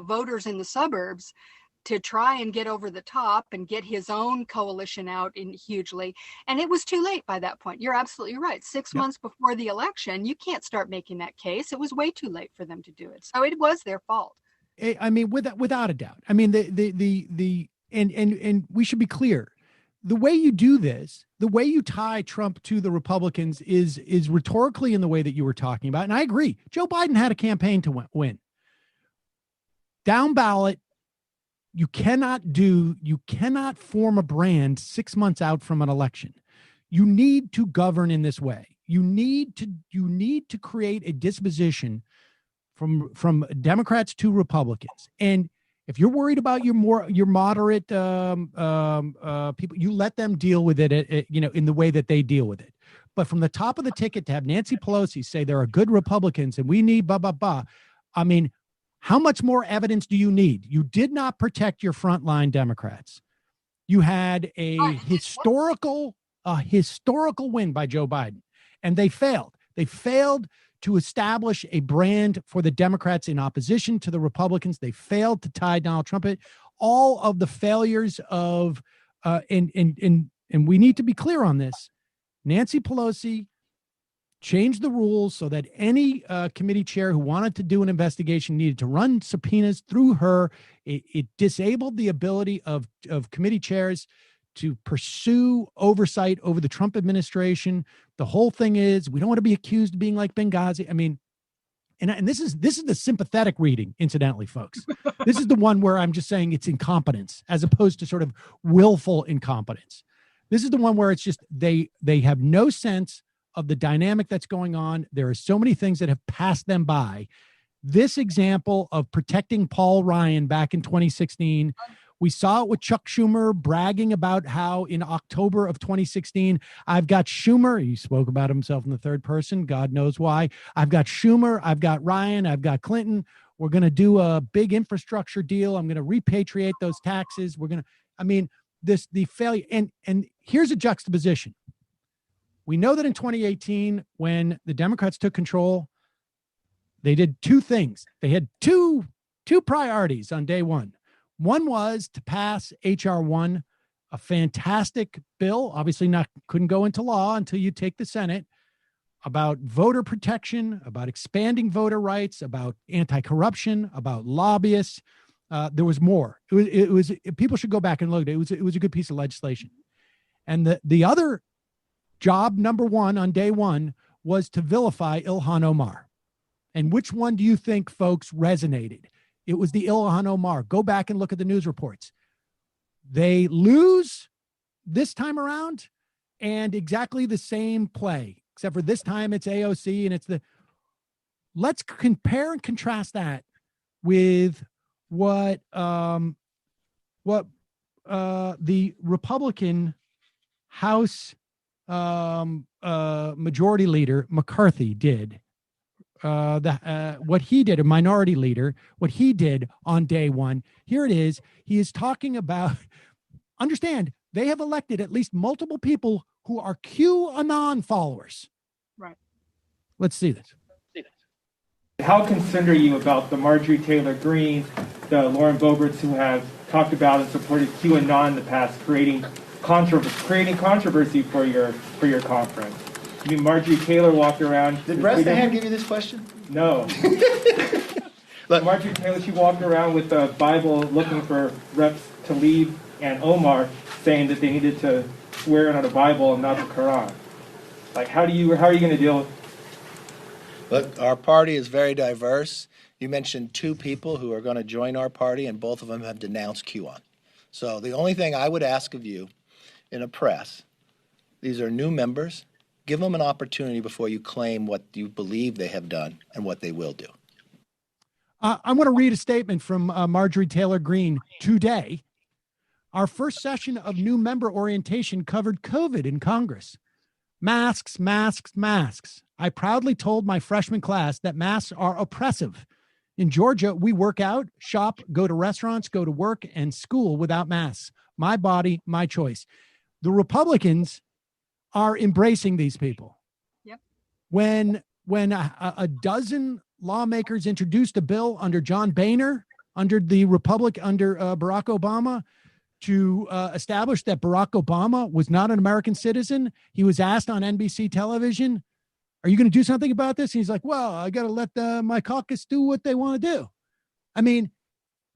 voters in the suburbs to try and get over the top and get his own coalition out hugely. And it was too late by that point. You're absolutely right. 6 months before the election, you can't start making that case. It was way too late for them to do it. So it was their fault. I mean, without a doubt. I mean, and we should be clear. the way you do this, the way you tie Trump to the Republicans is rhetorically in the way that you were talking about. And I agree. Joe Biden had a campaign to win. Down ballot, you cannot form a brand 6 months out from an election. You need to govern in this way. You need to create a disposition from Democrats to Republicans. And if you're worried about your moderate people, you let them deal with it, in the way that they deal with it. But from the top of the ticket to have Nancy Pelosi say there are good Republicans and we need blah, blah, blah. I mean, how much more evidence do you need? You did not protect your frontline Democrats. You had a historical win by Joe Biden, and they failed. They failed to establish a brand for the Democrats in opposition to the Republicans. They failed to tie Donald Trump. All of the failures of, and we need to be clear on this. Nancy Pelosi changed the rules so that any committee chair who wanted to do an investigation needed to run subpoenas through her. It disabled the ability of committee chairs to pursue oversight over the Trump administration. The whole thing is, we don't want to be accused of being like Benghazi. I mean, and this is the sympathetic reading, incidentally, folks. This is the one where I'm just saying it's incompetence as opposed to sort of willful incompetence. This is the one where it's just they have no sense of the dynamic that's going on. There are so many things that have passed them by. This example of protecting Paul Ryan back in 2016, we saw it with Chuck Schumer bragging about how in October of 2016, I've got Schumer. He spoke about himself in the third person. God knows why. I've got Schumer. I've got Ryan. I've got Clinton. We're going to do a big infrastructure deal. I'm going to repatriate those taxes. The failure. And here's a juxtaposition. We know that in 2018, when the Democrats took control, they did two things. They had two priorities on day one. One was to pass H.R. 1, a fantastic bill, obviously couldn't go into law until you take the Senate, about voter protection, about expanding voter rights, about anti-corruption, about lobbyists. There was more. It was people should go back and look at it. It was a good piece of legislation. And the other job, number one on day one, was to vilify Ilhan Omar. And which one do you think, folks, resonated? It was the Ilhan Omar. Go back and look at the news reports. They lose this time around, and exactly the same play, except for this time it's AOC, and let's compare and contrast that with what the Republican House majority leader McCarthy did. What he did, a minority leader, what he did on day one. Here it is. He is talking about, understand, they have elected at least multiple people who are QAnon followers. Right. Let's see this. How concerned are you about the Marjorie Taylor Greene, the Lauren Boeberts, who have talked about and supported QAnon in the past, creating controversy for your conference? I mean, Marjorie Taylor walked around. Did Bresnahan give you this question? No. Look, Marjorie Taylor, she walked around with the Bible looking for Reps Tlaib and Omar, saying that they needed to swear on the Bible and not the Quran. Like, how are you going to deal with? Look, our party is very diverse. You mentioned two people who are going to join our party, and both of them have denounced QAnon. So the only thing I would ask of you in a press, these are new members. Give them an opportunity before you claim what you believe they have done and what they will do. I want to read a statement from Marjorie Taylor Greene today. Our first session of new member orientation covered COVID in Congress. Masks, masks, masks. I proudly told my freshman class that masks are oppressive. In Georgia, we work out, shop, go to restaurants, go to work, and school without masks. My body, my choice. The Republicans are embracing these people. Yep. When a dozen lawmakers introduced a bill under John Boehner, under Barack Obama, to establish that Barack Obama was not an American citizen, he was asked on NBC television, "Are you going to do something about this?" And he's like, "Well, I got to let my caucus do what they want to do." I mean,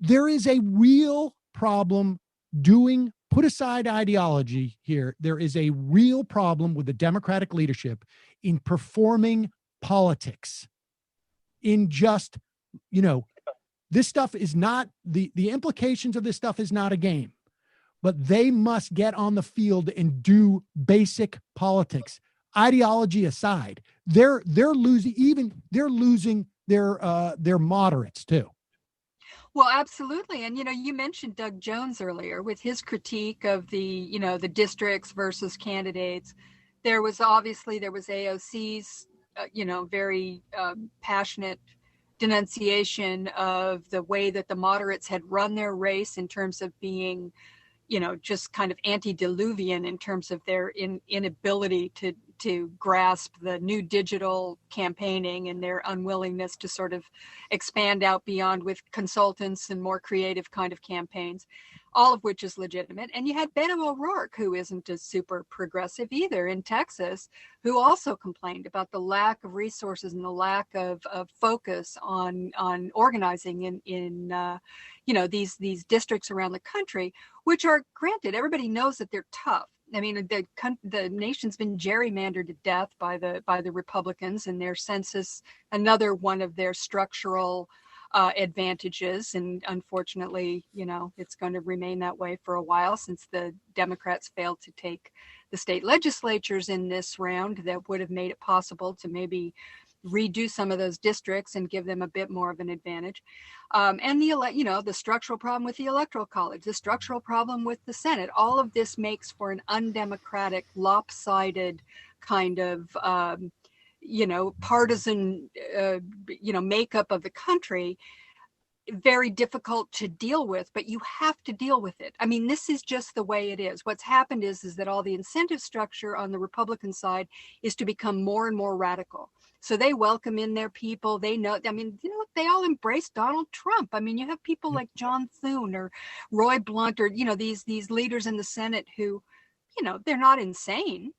there is a real problem doing put aside ideology here. There is a real problem with the Democratic leadership in performing politics, in just, this stuff is not, the implications of this stuff is not a game, but they must get on the field and do basic politics. Ideology aside, they're losing their moderates too. Well, absolutely. And, you mentioned Doug Jones earlier with his critique of the, the districts versus candidates. There was AOC's, very passionate denunciation of the way that the moderates had run their race in terms of being, just kind of antediluvian in terms of their inability to grasp the new digital campaigning and their unwillingness to sort of expand out beyond with consultants and more creative kind of campaigns, all of which is legitimate. And you had Beto O'Rourke, who isn't a super progressive either in Texas, who also complained about the lack of resources and the lack of focus on organizing in these districts around the country, which are, granted, everybody knows that they're tough. I mean, the nation's been gerrymandered to death by the Republicans and their census, another one of their structural advantages. And unfortunately, it's going to remain that way for a while since the Democrats failed to take the state legislatures in this round that would have made it possible to maybe redo some of those districts and give them a bit more of an advantage. And the structural problem with the Electoral College, the structural problem with the Senate, all of this makes for an undemocratic, lopsided kind of, partisan, makeup of the country. Very difficult to deal with, but you have to deal with it. I mean, this is just the way it is. What's happened is that all the incentive structure on the Republican side is to become more and more radical. So they welcome in their people. They know, they all embrace Donald Trump. I mean, you have people like John Thune or Roy Blunt or, these leaders in the Senate who, they're not insane.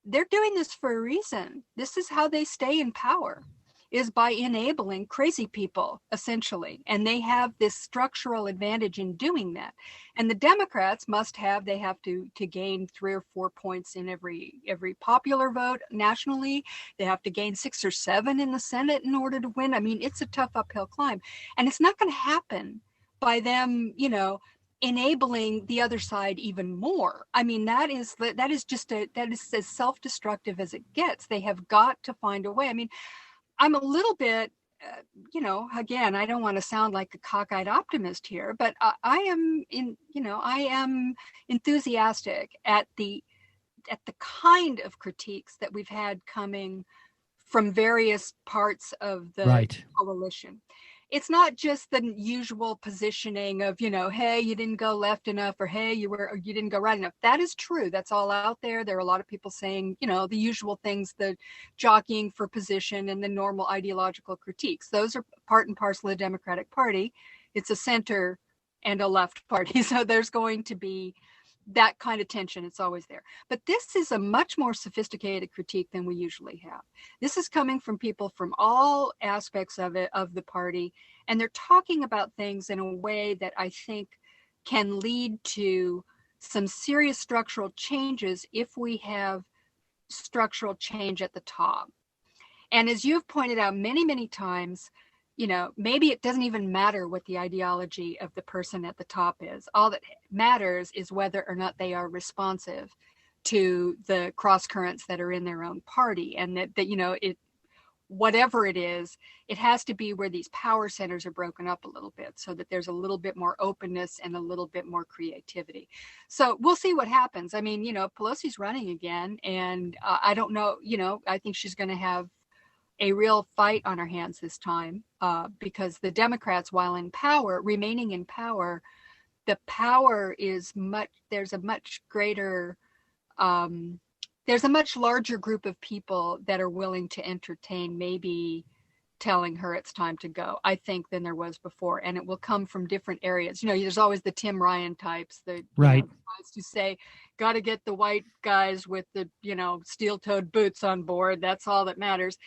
They're doing this for a reason. This is how they stay in power, is by enabling crazy people, essentially. And they have this structural advantage in doing that. And the Democrats they have to gain 3 or 4 points in every popular vote nationally. They have to gain 6 or 7 in the Senate in order to win. I mean, it's a tough uphill climb. And it's not going to happen by them, enabling the other side even more. I mean, that is as self-destructive as it gets. They have got to find a way. I mean, I'm a little bit, again, I don't want to sound like a cockeyed optimist here, but I am enthusiastic at the kind of critiques that we've had coming from various parts of the coalition. It's not just the usual positioning of, hey, you didn't go left enough, or hey, you didn't go right enough. That is true. That's all out there. There are a lot of people saying, the usual things, the jockeying for position and the normal ideological critiques. Those are part and parcel of the Democratic Party. It's a center and a left party. So there's going to be that kind of tension. It's always there. But this is a much more sophisticated critique than we usually have. This is coming from people from all aspects of the party, and they're talking about things in a way that I think can lead to some serious structural changes if we have structural change at the top. And as you've pointed out many, many times, maybe it doesn't even matter what the ideology of the person at the top is. All that matters is whether or not they are responsive to the cross currents that are in their own party. And that whatever it is, it has to be where these power centers are broken up a little bit so that there's a little bit more openness and a little bit more creativity. So we'll see what happens. I mean, Pelosi's running again, and I don't know, I think she's going to have a real fight on our hands this time, because the Democrats, while remaining in power, the power is there's a much larger group of people that are willing to entertain maybe telling her it's time to go, I think, than there was before. And it will come from different areas. There's always the Tim Ryan types, the guys who say, got to get the white guys with the, steel-toed boots on board. That's all that matters.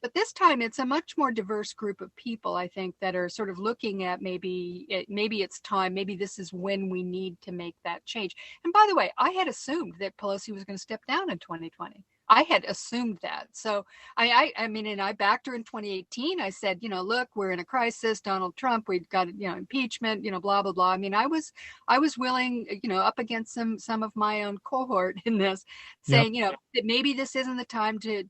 But this time it's a much more diverse group of people, I think, that are sort of looking at maybe it's time, maybe this is when we need to make that change. And by the way, I had assumed that Pelosi was going to step down in 2020. I had assumed that. So I mean, and I backed her in 2018. I said, look, we're in a crisis. Donald Trump, we've got, impeachment, blah, blah, blah. I mean, I was willing, up against some of my own cohort in this, saying, that maybe this isn't the time to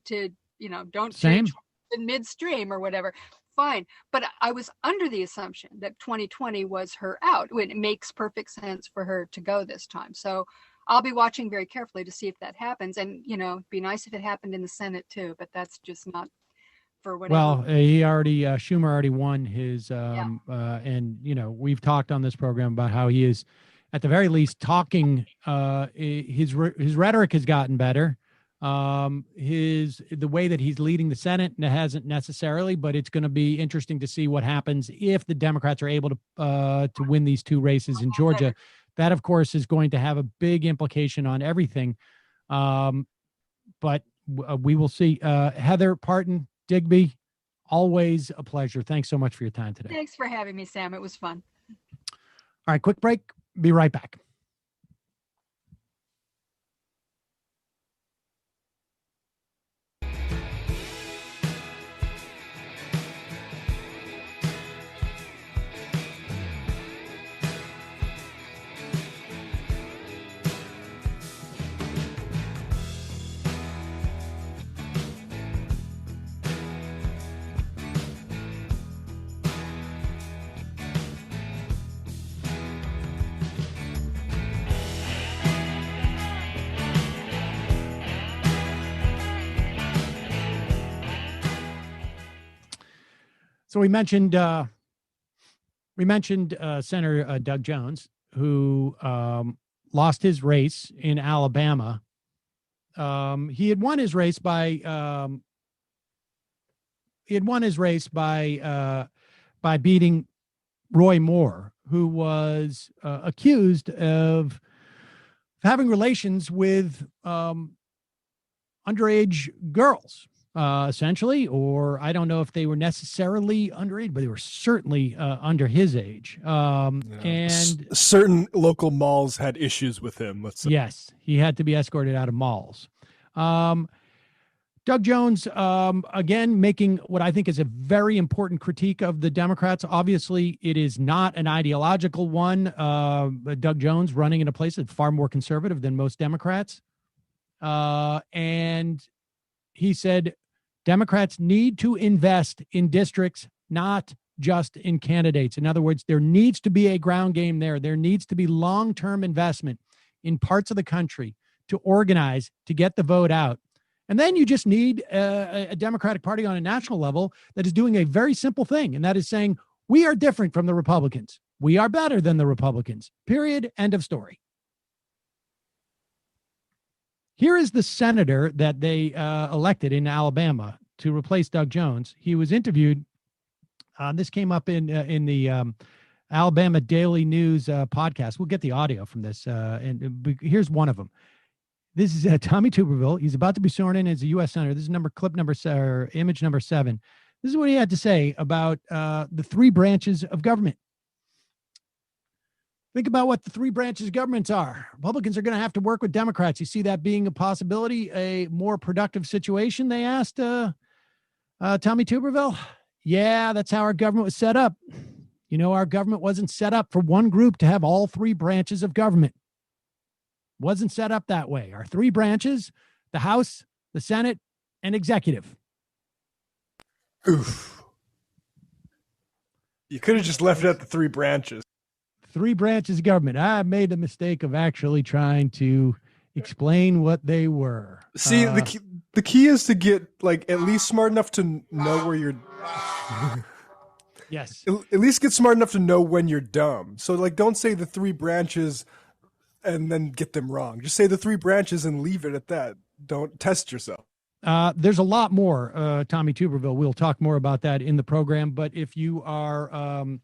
don't change in midstream or whatever. Fine. But I was under the assumption that 2020 was her out, when it makes perfect sense for her to go this time. So I'll be watching very carefully to see if that happens. And, it'd be nice if it happened in the Senate too, but that's just not for whatever. Well, Schumer already won his, and, we've talked on this program about how he is at the very least talking, his rhetoric has gotten better. The way that he's leading the Senate hasn't necessarily, but it's going to be interesting to see what happens if the Democrats are able to win these two races in Georgia. That, of course, is going to have a big implication on everything. But we will see. Heather, Parton, Digby, always a pleasure. Thanks so much for your time today. Thanks for having me, Sam. It was fun. All right, quick break. Be right back. So we mentioned Senator Doug Jones, who lost his race in Alabama. He had won his race by beating Roy Moore, who was accused of having relations with underage girls. Essentially, or I don't know if they were necessarily underage, but they were certainly under his age. And certain local malls had issues with him. Let's say. Yes, he had to be escorted out of malls. Doug Jones, again, making what I think is a very important critique of the Democrats. Obviously, it is not an ideological one. Doug Jones running in a place that's far more conservative than most Democrats. And he said, Democrats need to invest in districts, not just in candidates. In other words, there needs to be a ground game there. There needs to be long-term investment in parts of the country to organize, to get the vote out. And then you just need a Democratic Party on a national level that is doing a very simple thing, and that is saying, we are different from the Republicans. We are better than the Republicans. Period. End of story. Here is the senator that they elected in Alabama to replace Doug Jones. He was interviewed. This came up in the Alabama Daily News podcast. We'll get the audio from this. And here's one of them. This is Tommy Tuberville. He's about to be sworn in as a U.S. senator. This is image number 7. This is what he had to say about the three branches of government. Think about what the three branches of government are. Republicans are going to have to work with Democrats. You see that being a possibility, a more productive situation? They asked Tommy Tuberville. Yeah, that's how our government was set up. Our government wasn't set up for one group to have all three branches of government. Wasn't set up that way. Our three branches, the House, the Senate, and executive. Oof. You could have just left it at the three branches. Three branches of government. I made the mistake of actually trying to explain what they were. See, the key is to get at least smart enough to know where you're. Yes. At least get smart enough to know when you're dumb. So don't say the three branches and then get them wrong. Just say the three branches and leave it at that. Don't test yourself. There's a lot more, Tommy Tuberville. We'll talk more about that in the program. But if you are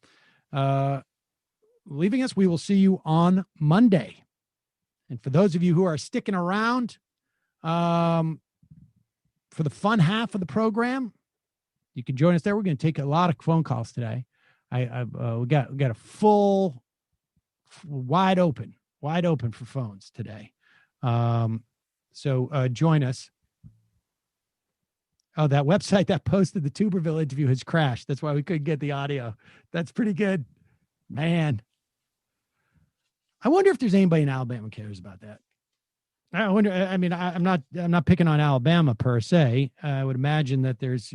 leaving us, we will see you on Monday. And for those of you who are sticking around for the fun half of the program, You can join us there. We're going to take a lot of phone calls today. We got a full, wide open for phones today. So join us. Oh, that website that posted the Tuberville interview has crashed. That's why we couldn't get the audio. That's pretty good, man. I wonder if there's anybody in Alabama who cares about that. I wonder. I mean, I'm not picking on Alabama per se. I would imagine that there's,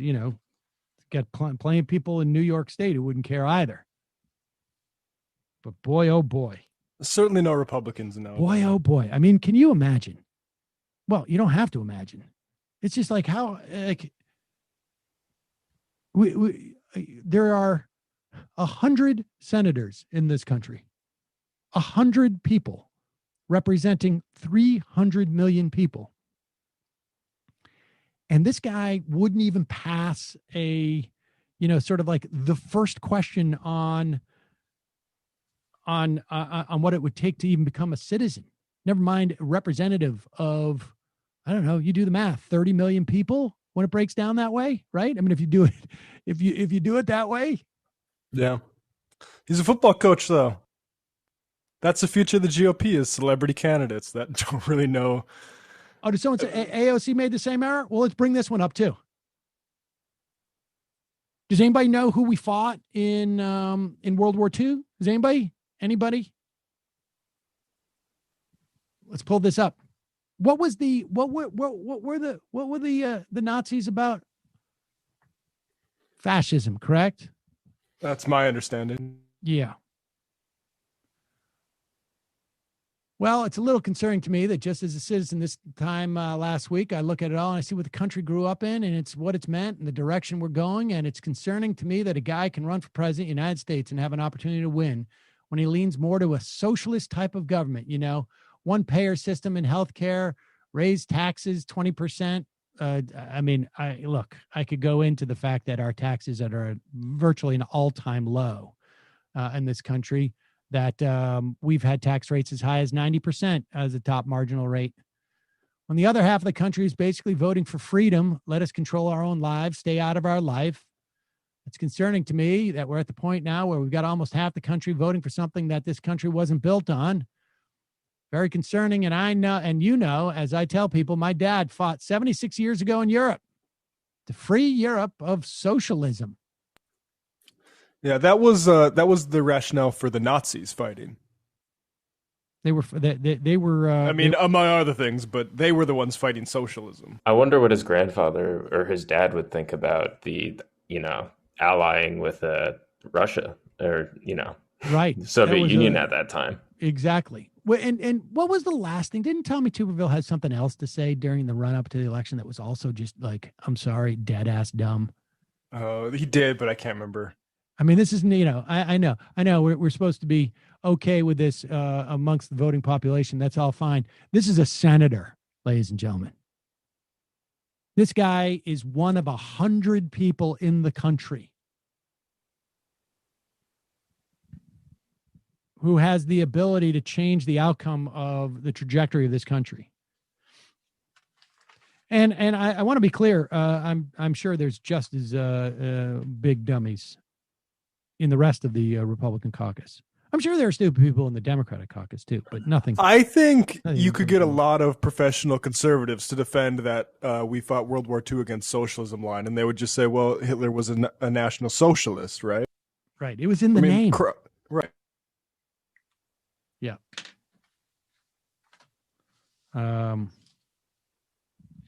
got plenty of people in New York State who wouldn't care either. But boy, oh boy. Certainly no Republicans in Alabama. Boy, oh boy. I mean, can you imagine? Well, you don't have to imagine. It's just like how, there are 100 senators in this country, 100 people representing 300 million people. And this guy wouldn't even pass sort of like the first question on what it would take to even become a citizen. Never mind a representative of, I don't know, you do the math, 30 million people when it breaks down that way, right? I mean, if you do it that way. Yeah. He's a football coach though. That's the future of the GOP, is celebrity candidates that don't really know. Oh, did someone say AOC made the same error? Well, let's bring this one up too. Does anybody know who we fought in World War II? Does anybody? Let's pull this up. What were the Nazis about? Fascism, correct? That's my understanding. Yeah. Well, it's a little concerning to me that just as a citizen this time last week, I look at it all and I see what the country grew up in and it's what it's meant and the direction we're going. And it's concerning to me that a guy can run for president of the United States and have an opportunity to win when he leans more to a socialist type of government, one payer system in healthcare, raise taxes 20%. I could go into the fact that our taxes are virtually an all-time low in this country, that we've had tax rates as high as 90% as a top marginal rate. When the other half of the country is basically voting for freedom, let us control our own lives, stay out of our life. It's concerning to me that we're at the point now where we've got almost half the country voting for something that this country wasn't built on. Very concerning. And I know, and as I tell people, my dad fought 76 years ago in Europe to free Europe of socialism. Yeah, that was the rationale for the Nazis fighting. They were among other things, but they were the ones fighting socialism. I wonder what his grandfather or his dad would think about the, allying with Russia or, right, Soviet Union at that time. Exactly. And what was the last thing? Didn't Tommy Tuberville have something else to say during the run up to the election that was also just like, I'm sorry, dead ass dumb? Oh, he did, but I can't remember. I mean, this isn't, I know we're supposed to be okay with this amongst the voting population. That's all fine. This is a senator, ladies and gentlemen. This guy is one of 100 people in the country who has the ability to change the outcome of the trajectory of this country. And I want to be clear. I'm sure there's just as big dummies in the rest of the Republican caucus. I'm sure there are stupid people in the Democratic caucus too, but nothing. I think you could get a lot of professional conservatives to defend that we fought World War II against socialism line, and they would just say, well, Hitler was a national socialist, right? Right. It was in the name. Right. Yeah.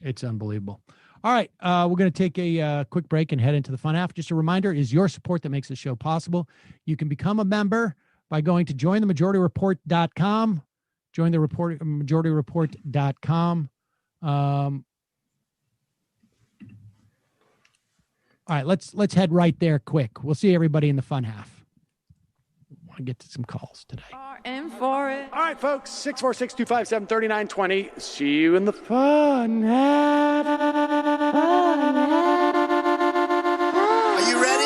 It's unbelievable. All right, we're going to take a quick break and head into the fun half. Just a reminder, is your support that makes this show possible. You can become a member by going to jointhemajorityreport.com, jointhemajorityreport.com. All right, let's head right there quick. We'll see everybody in the fun half. I want to get to some calls today. And for it. All right, folks, 646-257-3920. See you in the fun half. Are you ready?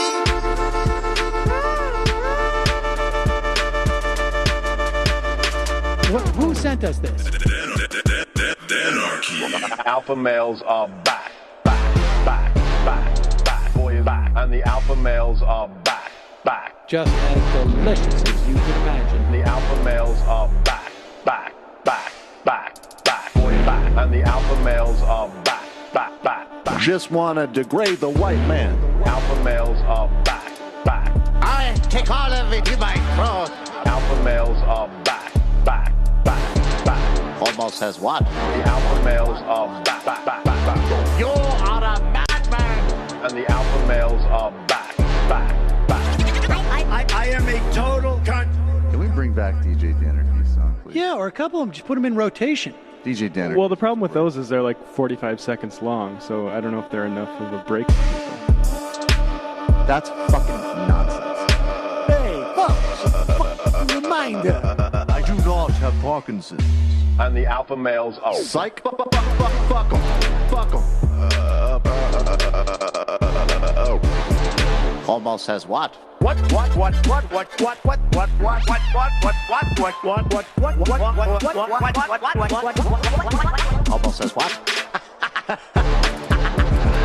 Who sent us this? Alpha males are back. Boy is back. And the alpha males are back. Just as delicious as you can imagine. The alpha males are back. And the alpha males are back. Just want to degrade the white man. Alpha males are back. I take all of it in my throat. Alpha males are back. Almost has what? The alpha males are back. You are a madman. And the alpha males are back. I am a total cunt. Can we bring back DJ Dannerky's song, please? Yeah, or a couple of them. Just put them in rotation. DJ Danner. Well, the problem with those is they're like 45 seconds long, so I don't know if they're enough of a break. That's fucking nonsense. Hey, folks, reminder. I do not have Parkinson's. And the alpha males are Psych. Fuck them. Almost has what? Almost has what?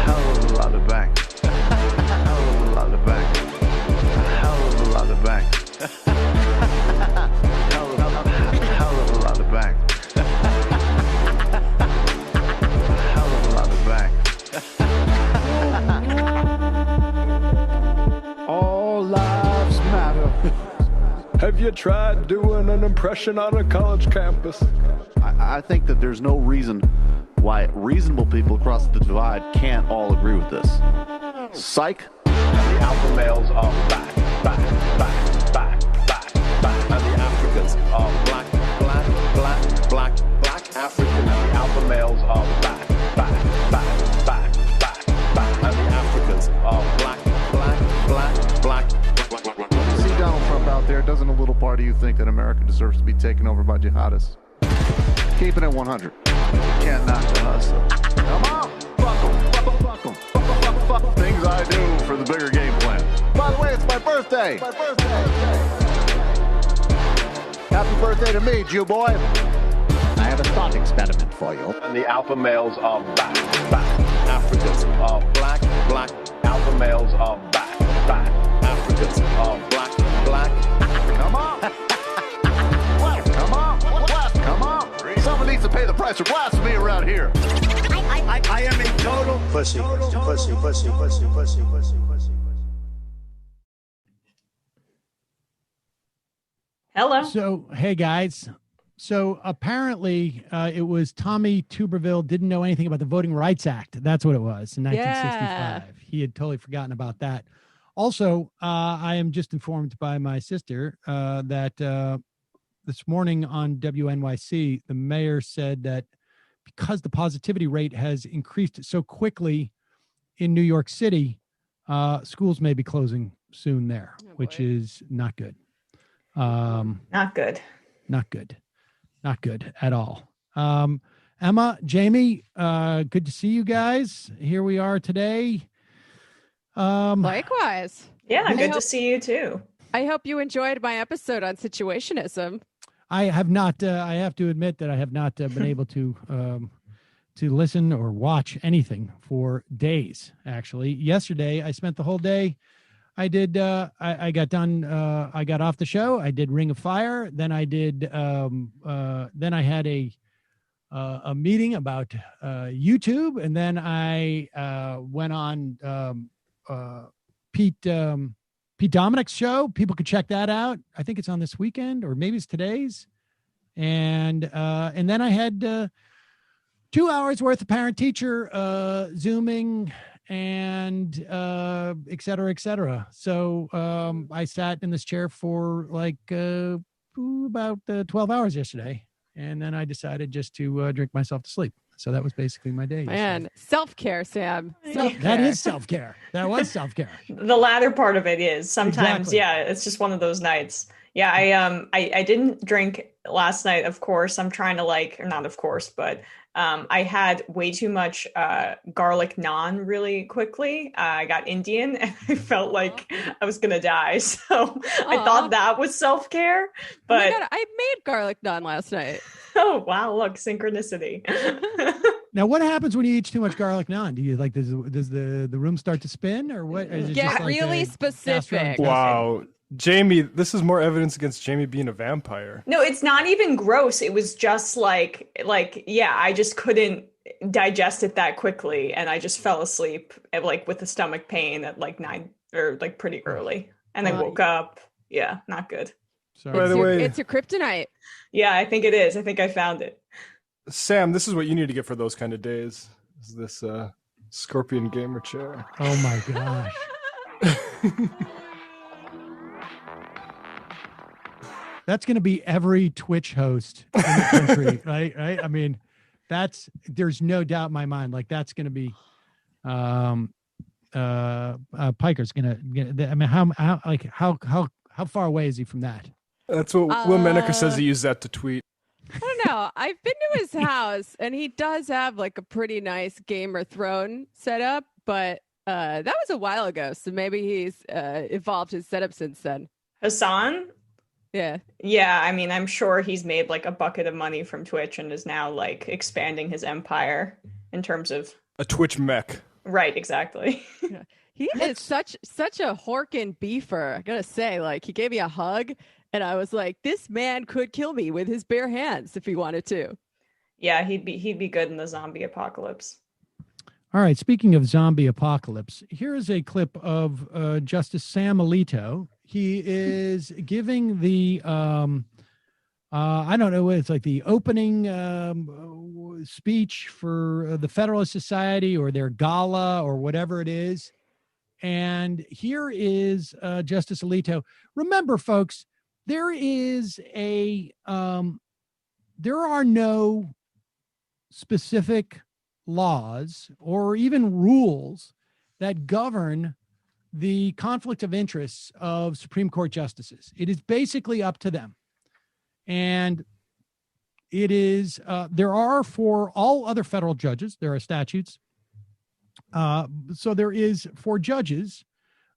Hell of a lot of bank. Hell of a lot of bank. Hell of a lot of bank. Hell of a lot of bank. Hell of a lot of bank. All lives matter. Have you tried doing an impression on a college campus? I think that there's no reason why reasonable people across the divide can't all agree with this. Psych. And the alpha males are back. And the Africans are black. African. And the alpha males are back. And the Africans are black. You see Donald Trump out there, doesn't a little part of you think that America deserves to be taken over by jihadists? Keeping it 100. Can't knock the hustle. Come on! Fuck them. Fuck things I do for the bigger game plan. By the way, it's my birthday! Happy birthday to me, Jew boy! I have a thought experiment for you. And the alpha males are back. Africans are black. Alpha males are back. Africans are black. Come on! Come on! Someone needs to pay the price for blasphemy around here. I am a total pussy. Hello. So, hey guys. So apparently it was Tommy Tuberville didn't know anything about the Voting Rights Act. That's what it was in 1965. He had totally forgotten about that. Also, I am just informed by my sister that this morning on WNYC, the mayor said that because the positivity rate has increased so quickly in New York City, schools may be closing soon there, which is not good. Not good. Not good at all. Emma, Jamie, good to see you guys. Here we are today. Likewise. Yeah, good to see you too. I hope you enjoyed my episode on situationism. I have not. I have to admit that I have not been able to listen or watch anything for days. Actually, yesterday I spent the whole day. I did. I got done. I got off the show. I did Ring of Fire. Then I did. Then I had a meeting about YouTube, and then I went on Pete Dominic's show. People could check that out. I think it's on this weekend, or maybe it's today's. And then I had 2 hours worth of parent-teacher Zooming and et cetera. So I sat in this chair for like about 12 hours yesterday, and then I decided just to drink myself to sleep. So that was basically my day. Man, self-care, Sam. Self-care. That is self-care. That was self-care. The latter part of it is sometimes, Exactly. Yeah, it's just one of those nights. Yeah, I didn't drink last night, of course. I'm trying to or not of course, but I had way too much garlic naan really quickly. I got Indian and I felt like I was going to die. So I thought that was self-care. But oh my God, I made garlic naan last night. Oh, wow. Look, synchronicity. Now, what happens when you eat too much garlic naan? Do you like does the room start to spin or what? Is it Get just like really a specific. Wow. Jamie, this is more evidence against Jamie being a vampire. No, it's not even gross. It was just like yeah, I just couldn't digest it that quickly, and I just fell asleep like with the stomach pain at like 9 or like pretty early, and I woke up. Yeah, not good. Sorry. By the way, It's your kryptonite. Yeah, I think it is. I think I found it. Sam, this is what you need to get for those kind of days. Is this Scorpion gamer chair? Oh my gosh. That's going to be every Twitch host in the country, right? I mean, there's no doubt in my mind. Like that's going to be, Piker's going to. I mean, how far away is he from that? That's what Will Menaker says. He used that to tweet. I don't know. I've been to his house, and he does have like a pretty nice gamer throne set up, but that was a while ago, so maybe he's evolved his setup since then. Hassan? Yeah. Yeah, I mean, I'm sure he's made like a bucket of money from Twitch and is now like expanding his empire in terms of a Twitch mech. Right, exactly. Yeah. He is such a Horkin beefer. I gotta say, like he gave me a hug, and I was like, this man could kill me with his bare hands if he wanted to. Yeah, he'd be good in the zombie apocalypse. All right. Speaking of zombie apocalypse, here is a clip of Justice Sam Alito. He is giving the, I don't know, it's like the opening speech for the Federalist Society or their gala or whatever it is. And here is Justice Alito. Remember, folks, there are no specific laws or even rules that govern the conflict of interests of Supreme Court justices. It is basically up to them. And it is, there are for all other federal judges, there are statutes. So there is for judges,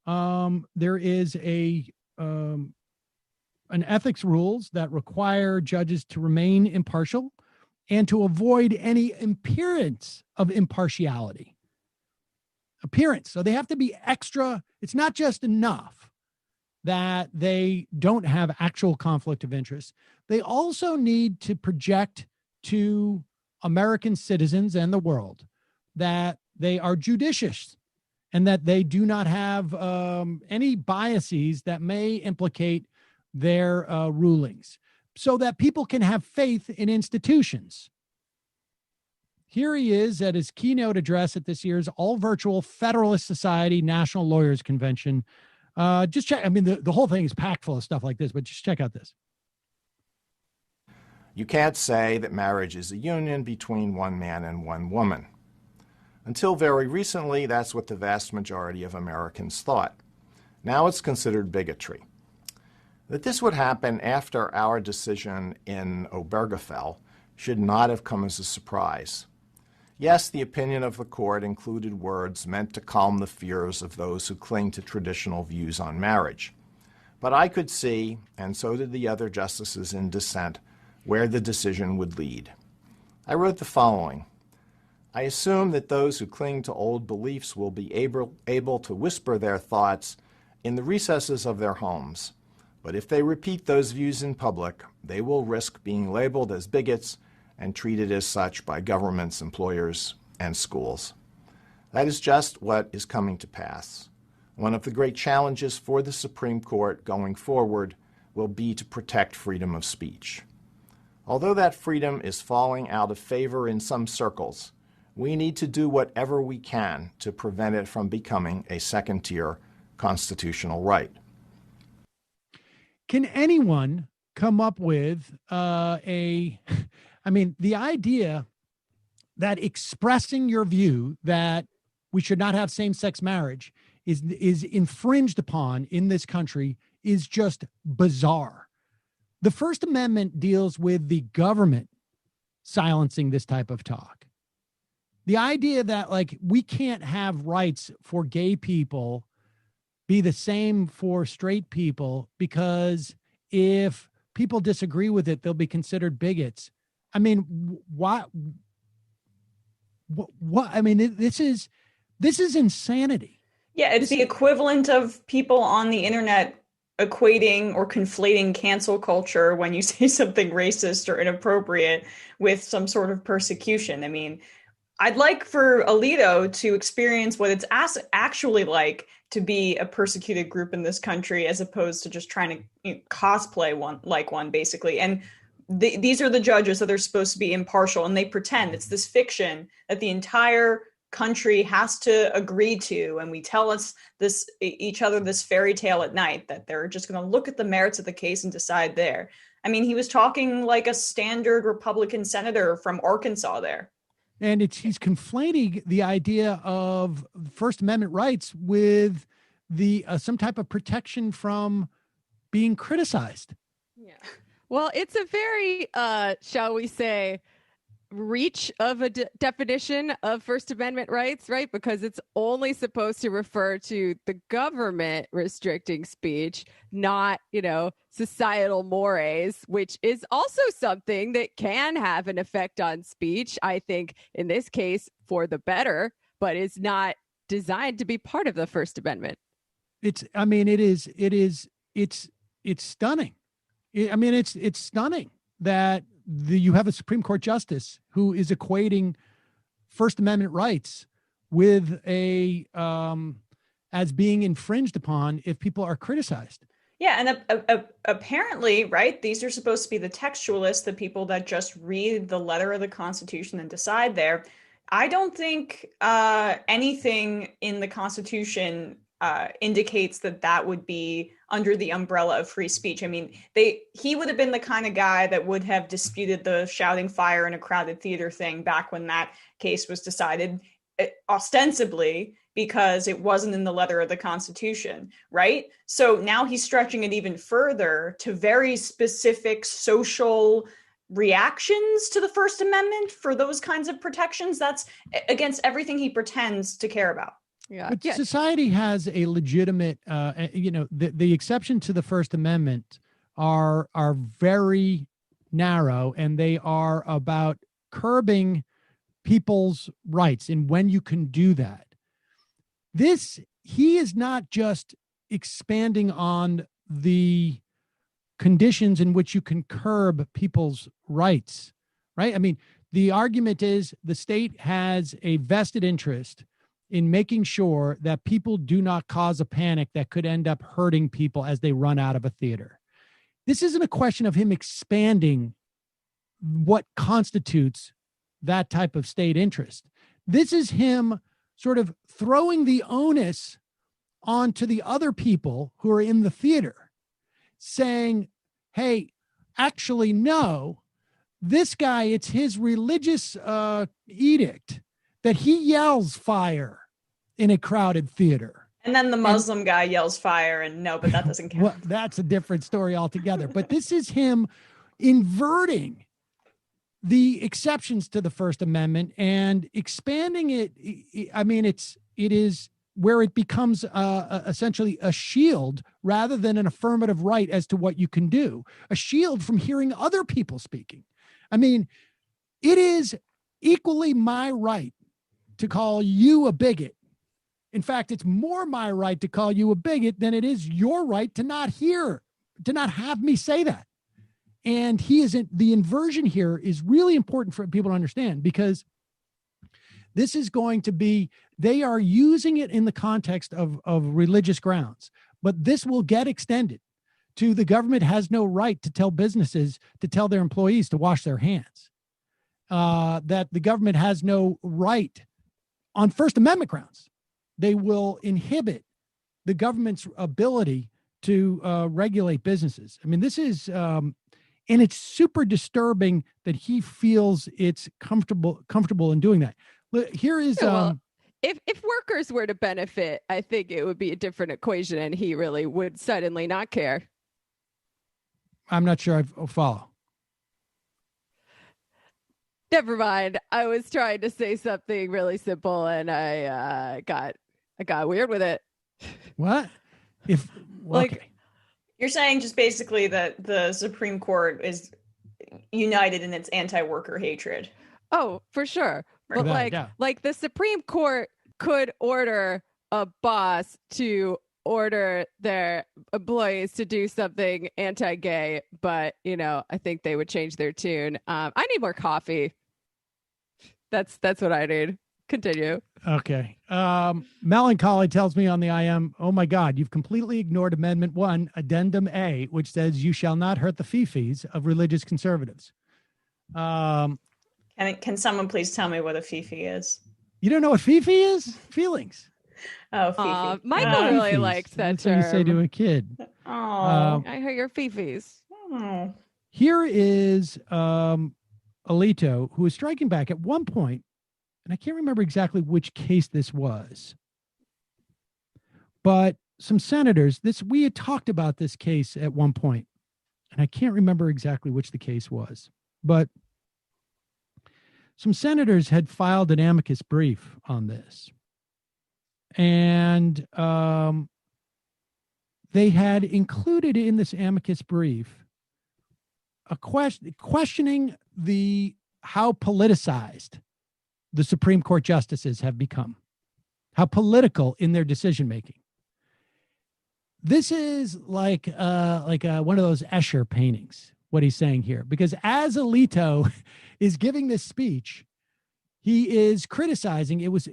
there is an ethics rules that require judges to remain impartial and to avoid any appearance of impartiality. Appearance. So they have to be extra. It's not just enough that they don't have actual conflict of interest. They also need to project to American citizens and the world that they are judicious and that they do not have any biases that may implicate their rulings, so that people can have faith in institutions. Here he is at his keynote address at this year's all-virtual Federalist Society National Lawyers Convention. Just check. I mean, the whole thing is packed full of stuff like this, but just check out this. You can't say that marriage is a union between one man and one woman. Until very recently, that's what the vast majority of Americans thought. Now it's considered bigotry. That this would happen after our decision in Obergefell should not have come as a surprise. Yes, the opinion of the court included words meant to calm the fears of those who cling to traditional views on marriage. But I could see, and so did the other justices in dissent, where the decision would lead. I wrote the following. I assume that those who cling to old beliefs will be able to whisper their thoughts in the recesses of their homes. But if they repeat those views in public, they will risk being labeled as bigots and treated as such by governments, employers, and schools. That is just what is coming to pass. One of the great challenges for the Supreme Court going forward will be to protect freedom of speech. Although that freedom is falling out of favor in some circles, we need to do whatever we can to prevent it from becoming a second-tier constitutional right. Can anyone come up with the idea that expressing your view that we should not have same-sex marriage is infringed upon in this country is just bizarre. The First Amendment deals with the government silencing this type of talk. The idea that like we can't have rights for gay people be the same for straight people because if people disagree with it, they'll be considered bigots. I mean, why? what I mean, this is insanity. Yeah, it's the equivalent of people on the internet equating or conflating cancel culture when you say something racist or inappropriate with some sort of persecution. I mean, I'd like for Alito to experience what it's actually like to be a persecuted group in this country, as opposed to just trying to cosplay one, basically. And these are the judges that are supposed to be impartial, and they pretend it's this fiction that the entire country has to agree to, and we tell each other this fairy tale at night that they're just going to look at the merits of the case and decide there. I mean, he was talking like a standard Republican senator from Arkansas there. And he's conflating the idea of First Amendment rights with the some type of protection from being criticized. Yeah. Well, it's a very, shall we say, reach of a definition of First Amendment rights, right? Because it's only supposed to refer to the government restricting speech, not, societal mores, which is also something that can have an effect on speech, I think, in this case, for the better, but is not designed to be part of the First Amendment. It's stunning. It's stunning that you have a Supreme Court justice who is equating First Amendment rights with as being infringed upon if people are criticized. Yeah, and apparently, right, these are supposed to be the textualists, the people that just read the letter of the Constitution and decide there. I don't think anything in the Constitution indicates that would be under the umbrella of free speech. I mean, he would have been the kind of guy that would have disputed the shouting fire in a crowded theater thing back when that case was decided, ostensibly because it wasn't in the letter of the Constitution, right? So now he's stretching it even further to very specific social reactions to the First Amendment for those kinds of protections. That's against everything he pretends to care about. Yeah. But society has a legitimate, the exception to the First Amendment are very narrow, and they are about curbing people's rights and when you can do that. He is not just expanding on the conditions in which you can curb people's rights, right? I mean, the argument is the state has a vested interest in making sure that people do not cause a panic that could end up hurting people as they run out of a theater. This isn't a question of him expanding what constitutes that type of state interest. This is him sort of throwing the onus onto the other people who are in the theater, saying, hey, actually, no, this guy, it's his religious edict that he yells fire in a crowded theater. And then the Muslim guy yells fire, and no, but that doesn't count. Well, that's a different story altogether. But this is him inverting the exceptions to the First Amendment and expanding it. I mean, it is where it becomes essentially a shield rather than an affirmative right as to what you can do, a shield from hearing other people speaking. I mean, it is equally my right to call you a bigot. In fact, it's more my right to call you a bigot than it is your right to not have me say that. And the inversion here is really important for people to understand, because this is going to be, they are using it in the context of religious grounds, but this will get extended to the government has no right to tell businesses to tell their employees to wash their hands, that the government has no right on First Amendment grounds. They will inhibit the government's ability to regulate businesses. I mean, this is, and it's super disturbing that he feels it's comfortable in doing that. Here is, if workers were to benefit, I think it would be a different equation, and he really would suddenly not care. I'm not sure I follow. Never mind. I was trying to say something really simple, and I got weird with it. What? Okay. You're saying just basically that the Supreme Court is united in its anti-worker hatred. Oh, for sure. But like the Supreme Court could order a boss to order their employees to do something anti-gay, but I think they would change their tune. I need more coffee. That's what I need. Continue. Okay. Melancholy tells me on the IM, oh my God, you've completely ignored Amendment 1, Addendum A, which says you shall not hurt the fifis of religious conservatives. Can someone please tell me what a fifi is? You don't know what fifi is? Feelings. Oh, fifi. Michael really Fifis. liked that That's term. what you say to a kid. Oh, I heard your fifis. Oh. Here is Alito, who is striking back at one point, and I can't remember exactly which case this was, but some senators, we had talked about this case at one point, and I can't remember exactly which the case was, but some senators had filed an amicus brief on this. And they had included in this amicus brief a questioning how politicized the Supreme Court justices have become, how political in their decision making. This is like one of those Escher paintings, what he's saying here, because as Alito is giving this speech, he is criticizing. It was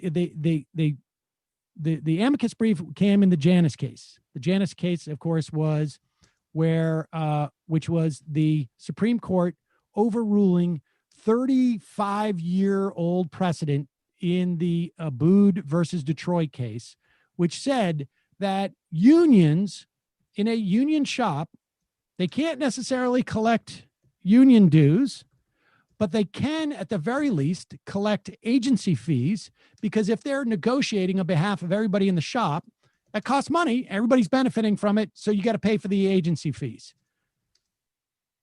the amicus brief came in the Janus case. The Janus case, of course, was which was the Supreme Court overruling 35-year-old precedent in the Abood versus Detroit case, which said that unions in a union shop, they can't necessarily collect union dues, but they can, at the very least, collect agency fees, because if they're negotiating on behalf of everybody in the shop, that costs money. Everybody's benefiting from it, so you got to pay for the agency fees.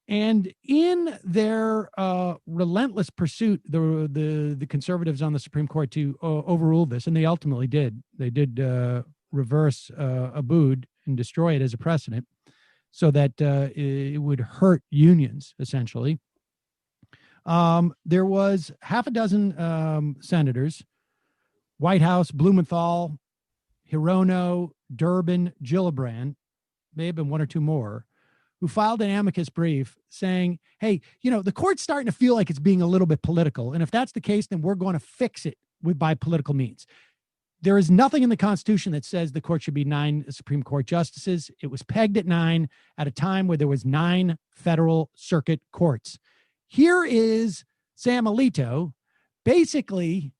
And in their relentless pursuit, the conservatives on the Supreme Court to overrule this, and they ultimately did. They did reverse Abood and destroy it as a precedent, so that it would hurt unions, essentially. There was half a dozen senators, Whitehouse, Blumenthal, Hirono, Durbin, Gillibrand, may have been one or two more, who filed an amicus brief saying, hey, the court's starting to feel like it's being a little bit political. And if that's the case, then we're going to fix it by political means. There is nothing in the Constitution that says the court should be 9 Supreme Court justices. It was pegged at 9 at a time where there was 9 federal circuit courts. Here is Sam Alito basically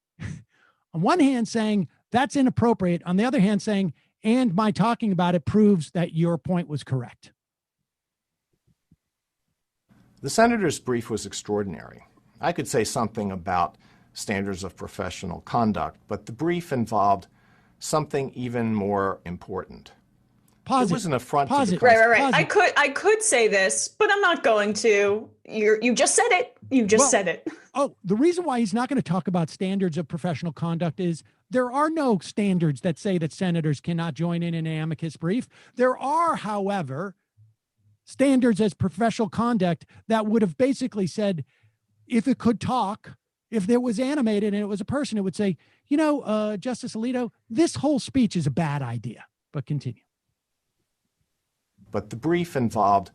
on one hand saying that's inappropriate, on the other hand saying, and my talking about it proves that your point was correct. The senator's brief was extraordinary. I could say something about standards of professional conduct, but the brief involved something even more important. It was an affront to the Right. I could say this, but I'm not going to. You just said it. You just said it. Oh, the reason why he's not going to talk about standards of professional conduct is there are no standards that say that senators cannot join in an amicus brief. There are, however, standards as professional conduct that would have basically said, if it could talk, if there was animated and it was a person, it would say, Justice Alito, this whole speech is a bad idea. But continue. But the brief involved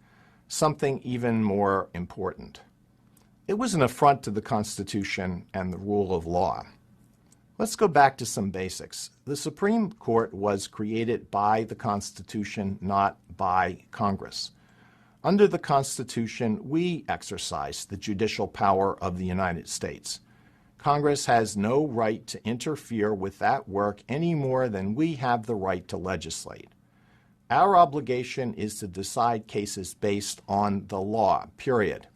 something even more important. It was an affront to the Constitution and the rule of law. Let's go back to some basics. The Supreme Court was created by the Constitution, not by Congress. Under the Constitution, we exercise the judicial power of the United States. Congress has no right to interfere with that work any more than we have the right to legislate. Our obligation is to decide cases based on the law, period.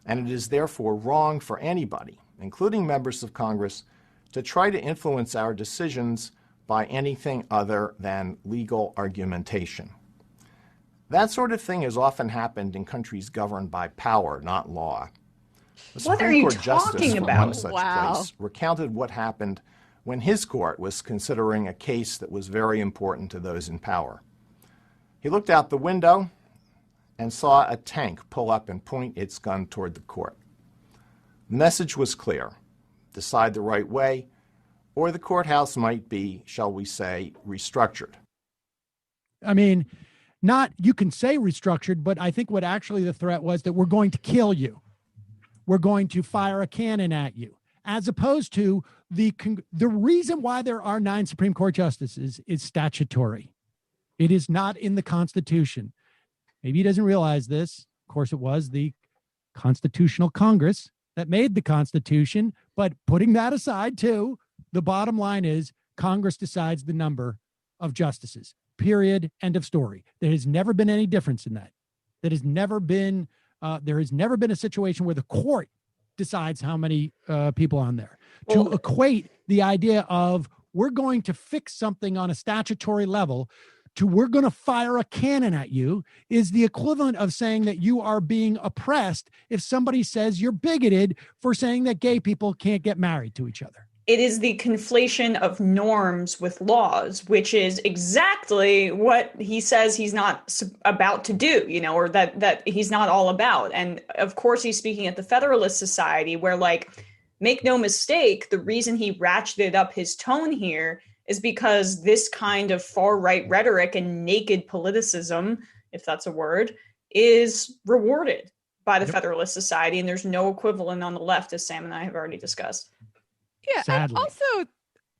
And it is therefore wrong for anybody, including members of Congress, to try to influence our decisions by anything other than legal argumentation. That sort of thing has often happened in countries governed by power, not law. What are you talking about? One such place recounted what happened when his court was considering a case that was very important to those in power. He looked out the window and saw a tank pull up and point its gun toward the court. The message was clear. decide the right way, or the courthouse might be, shall we say, restructured. I mean, not, you can say restructured, but I think what actually the threat was that we're going to kill you. We're going to fire a cannon at you, as opposed to the reason why there are 9 Supreme Court justices is statutory. It is not in the Constitution. Maybe he doesn't realize this. Of course, it was the Constitutional Congress that made the Constitution, but putting that aside too, the bottom line is Congress decides the number of justices, period, end of story. There has never been any difference in that. There has never been a situation where the court decides how many people on there. To equate the idea of we're going to fix something on a statutory level to we're going to fire a cannon at you is the equivalent of saying that you are being oppressed if somebody says you're bigoted for saying that gay people can't get married to each other. It is the conflation of norms with laws, which is exactly what he says he's not about to do, or that he's not all about. And of course, he's speaking at the Federalist Society, where, like, make no mistake, the reason he ratcheted up his tone here is because this kind of far-right rhetoric and naked politicism, if that's a word, is rewarded by the Federalist Society, and there's no equivalent on the left, as Sam and I have already discussed. Yeah, and also,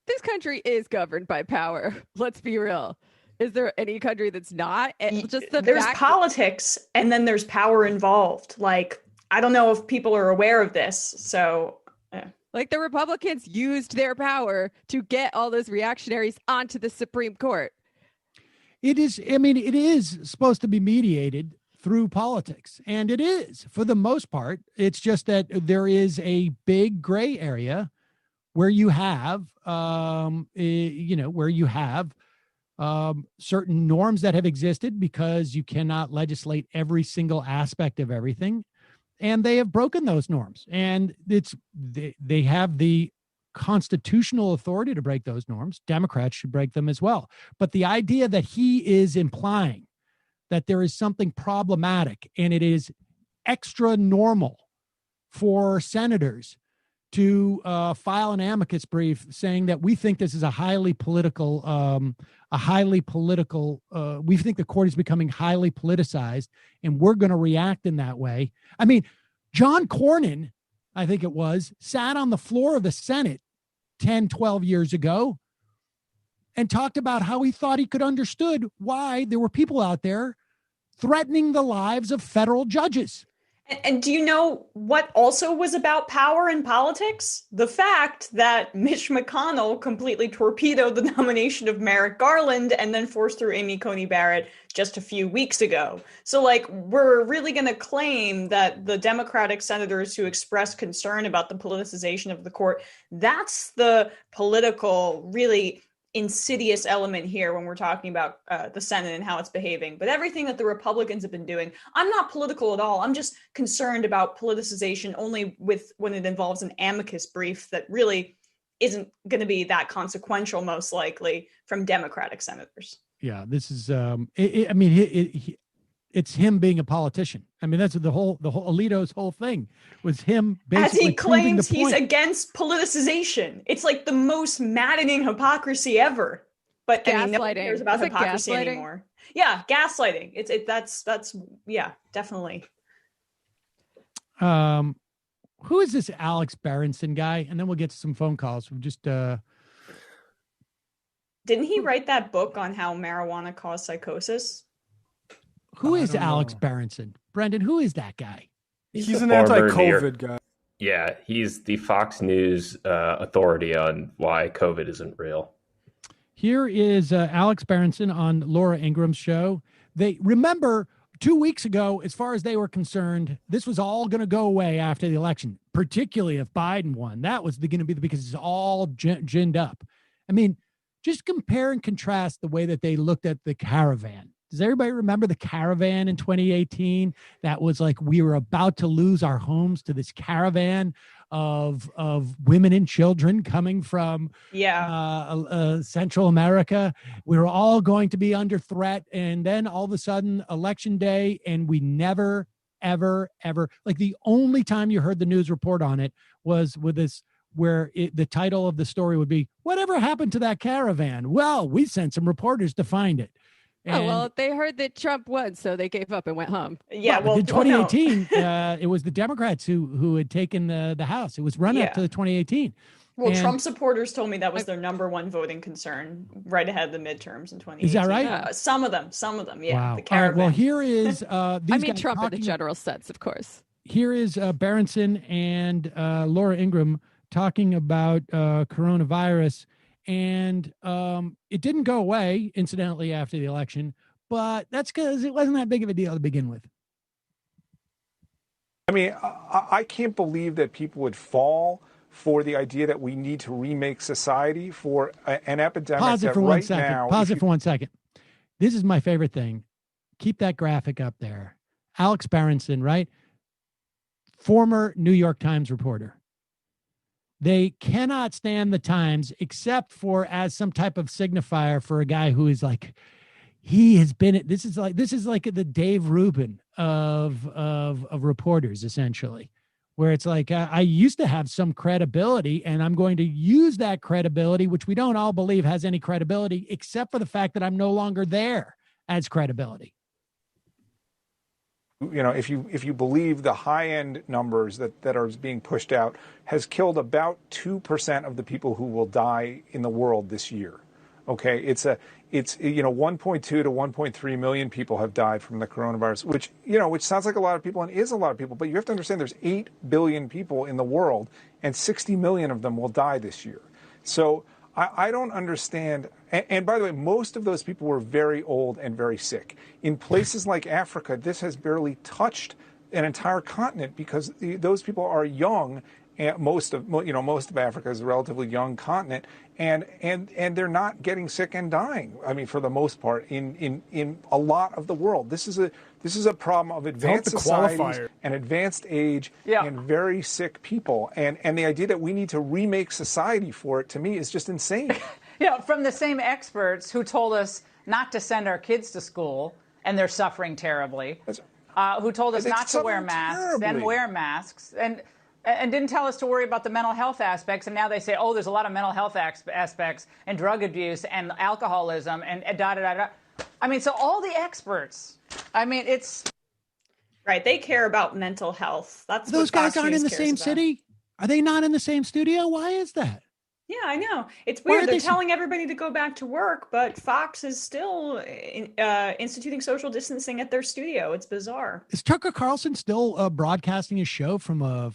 this country is governed by power. Let's be real. Is there any country that's not? There's politics, and then there's power involved. Like, I don't know if people are aware of this, so... Like, the Republicans used their power to get all those reactionaries onto the Supreme Court. It is supposed to be mediated through politics, and it is for the most part. It's just that there is a big gray area where you have, certain norms that have existed because you cannot legislate every single aspect of everything. And they have broken those norms, and they have the constitutional authority to break those norms. Democrats should break them as well. But the idea that he is implying that there is something problematic and it is extra normal for senators to file an amicus brief saying that we think this is we think the court is becoming highly politicized and we're going to react in that way. I mean, John Cornyn, I think it was, sat on the floor of the Senate 10, 12 years ago and talked about how he thought he could understood why there were people out there threatening the lives of federal judges. And do you know what also was about power and politics? The fact that Mitch McConnell completely torpedoed the nomination of Merrick Garland and then forced through Amy Coney Barrett just a few weeks ago. So, like, we're really going to claim that the Democratic senators who expressed concern about the politicization of the court, that's the political, really insidious element here when we're talking about the Senate and how it's behaving. But everything that the Republicans have been doing, I'm not political at all. I'm just concerned about politicization only when it involves an amicus brief that really isn't going to be that consequential, most likely, from Democratic senators. Yeah, this is, it's him being a politician. I mean, that's the whole Alito's whole thing was him basically as he claims he's against politicization. It's like the most maddening hypocrisy ever. But I mean, no one cares about hypocrisy anymore. Yeah, gaslighting. That's definitely. Who is this Alex Berenson guy? And then we'll get to some phone calls. We've just didn't he write that book on how marijuana caused psychosis? Who is Alex Berenson? Brendan, who is that guy? He's an anti-COVID guy. Yeah, he's the Fox News authority on why COVID isn't real. Here is Alex Berenson on Laura Ingram's show. They remember 2 weeks ago, as far as they were concerned, this was all going to go away after the election, particularly if Biden won. That was going to be because it's all ginned up. I mean, just compare and contrast the way that they looked at the caravan. Does everybody remember the caravan in 2018? That was like we were about to lose our homes to this caravan of women and children coming from Central America. We were all going to be under threat. And then all of a sudden, election day, and we never, ever, like the only time you heard the news report on it was with this where the title of the story would be, "Whatever happened to that caravan? Well, we sent some reporters to find it." Oh, well, they heard that Trump won, so they gave up and went home. Yeah, in 2018, it was the Democrats who had taken the House. It was run up to 2018. Well, And Trump supporters told me that was their number one voting concern right ahead of the midterms in 2018. Is that right? Some of them, yeah. Wow. The All right, well, caravan. here is these Trump in the talking- general sense, of course. Here is Berenson and Laura Ingraham talking about coronavirus, and it didn't go away, incidentally, after the election, but that's because it wasn't that big of a deal to begin with. I mean, I can't believe that people would fall for the idea that we need to remake society for an epidemic. Pause it that for right 1 second. now, Pause it for 1 second. This is my favorite thing. Keep that graphic up there. Alex Berenson, right? Former New York Times reporter. They cannot stand the Times except for as some type of signifier for a guy who is like, he has been, this is like the Dave Rubin of reporters, essentially, where it's like, I used to have some credibility and I'm going to use that credibility, which we don't all believe has any credibility, except for the fact that I'm no longer there as credibility. You know, if you believe the high-end numbers that are being pushed out, has killed about 2% of the people who will die in the world this year. Okay, it's 1.2 to 1.3 million people have died from the coronavirus, which sounds like a lot of people and is a lot of people, but you have to understand there's 8 billion people in the world and 60 million of them will die this year. So I don't understand. And by the way, most of those people were very old and very sick. In places like Africa, this has barely touched an entire continent because those people are young. And most of Africa is a relatively young continent, and they're not getting sick and dying. I mean, for the most part, in a lot of the world, this is a problem of advanced societies and advanced age and very sick people. And the idea that we need to remake society for it, to me, is just insane. From the same experts who told us not to send our kids to school, and they're suffering terribly, who told us not to wear masks, then wear masks, and didn't tell us to worry about the mental health aspects. And now they say, oh, there's a lot of mental health aspects and drug abuse and alcoholism and da-da-da-da. I mean, so all the experts, I mean, it's... Right, they care about mental health. That's Those what guys Fox aren't News in the cares same about. city? Are they not in the same studio? Why is that? Yeah, I know. It's Why weird. are They're they telling everybody to go back to work, but Fox is still instituting social distancing at their studio. It's bizarre. Is Tucker Carlson still broadcasting his show from a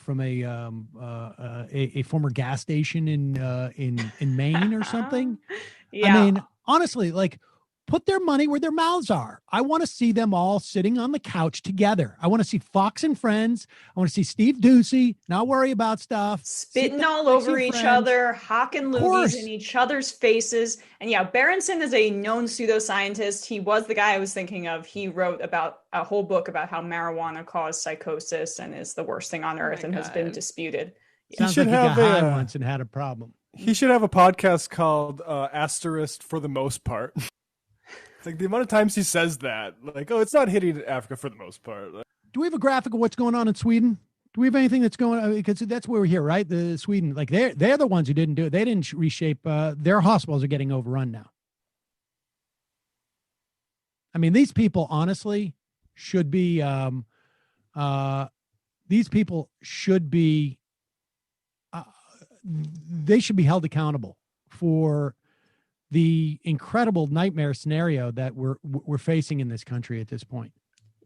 former gas station in Maine or something? Yeah. I mean, honestly, like, put their money where their mouths are. I want to see them all sitting on the couch together. I want to see Fox and Friends. I want to see Steve Ducey not worry about stuff. Spitting all over each other, hawking loogies in each other's faces. And yeah, Berenson is a known pseudoscientist. He was the guy I was thinking of. He wrote about a whole book about how marijuana caused psychosis and is the worst thing on earth and has been disputed. Sounds like he got high once and had a problem. He should have a podcast called Asterisk for the most part. It's like the amount of times he says that, like, oh, it's not hitting Africa for the most part. Do we have a graphic of what's going on in Sweden? Do we have anything that's going on? Because that's where we're here, right? The Sweden, like they're the ones who didn't do it. They didn't reshape. Their hospitals are getting overrun now. I mean, these people honestly should be. These people should be. They should be held accountable for the incredible nightmare scenario that we're facing in this country at this point.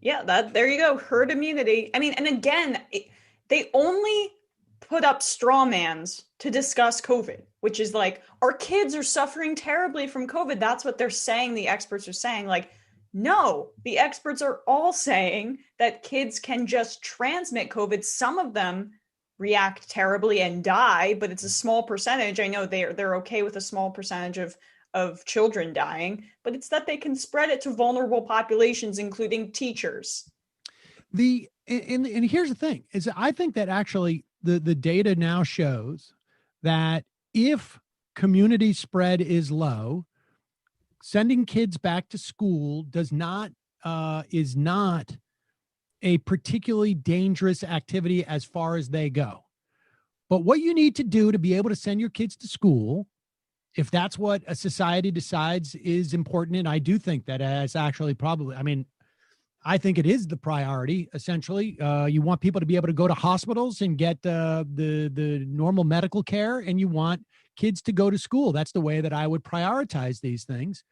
Yeah, there you go. Herd immunity. I mean, and again, they only put up straw mans to discuss COVID, which is like, our kids are suffering terribly from COVID. That's what they're saying. The experts are saying, like, no, the experts are all saying that kids can just transmit COVID. Some of them react terribly and die, but it's a small percentage. I know they're okay with a small percentage of children dying, but it's that they can spread it to vulnerable populations, including teachers. And here's the thing is I think that actually the data now shows that if community spread is low, sending kids back to school is not a particularly dangerous activity as far as they go. But what you need to do to be able to send your kids to school, if that's what a society decides is important, and I do think that as actually probably, I mean, I think it is the priority, essentially. You want people to be able to go to hospitals and get the normal medical care, and you want kids to go to school. That's the way that I would prioritize these things.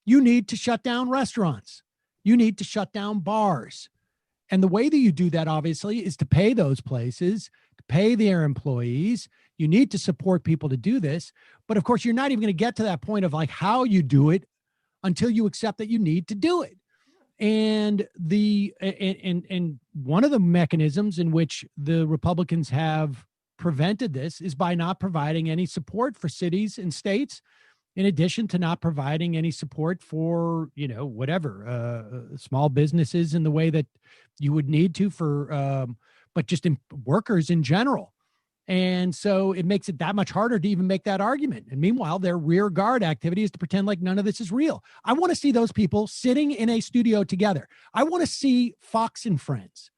You need to shut down restaurants. You need to shut down bars. And the way that you do that, obviously, is to pay those places, to pay their employees. You need to support people to do this. But of course, you're not even going to get to that point of like how you do it until you accept that you need to do it. And one of the mechanisms in which the Republicans have prevented this is by not providing any support for cities and states, in addition to not providing any support for, small businesses in the way that you would need to for, but just workers in general. And so it makes it that much harder to even make that argument. And meanwhile, their rear guard activity is to pretend like none of this is real. I want to see those people sitting in a studio together. I want to see Fox and Friends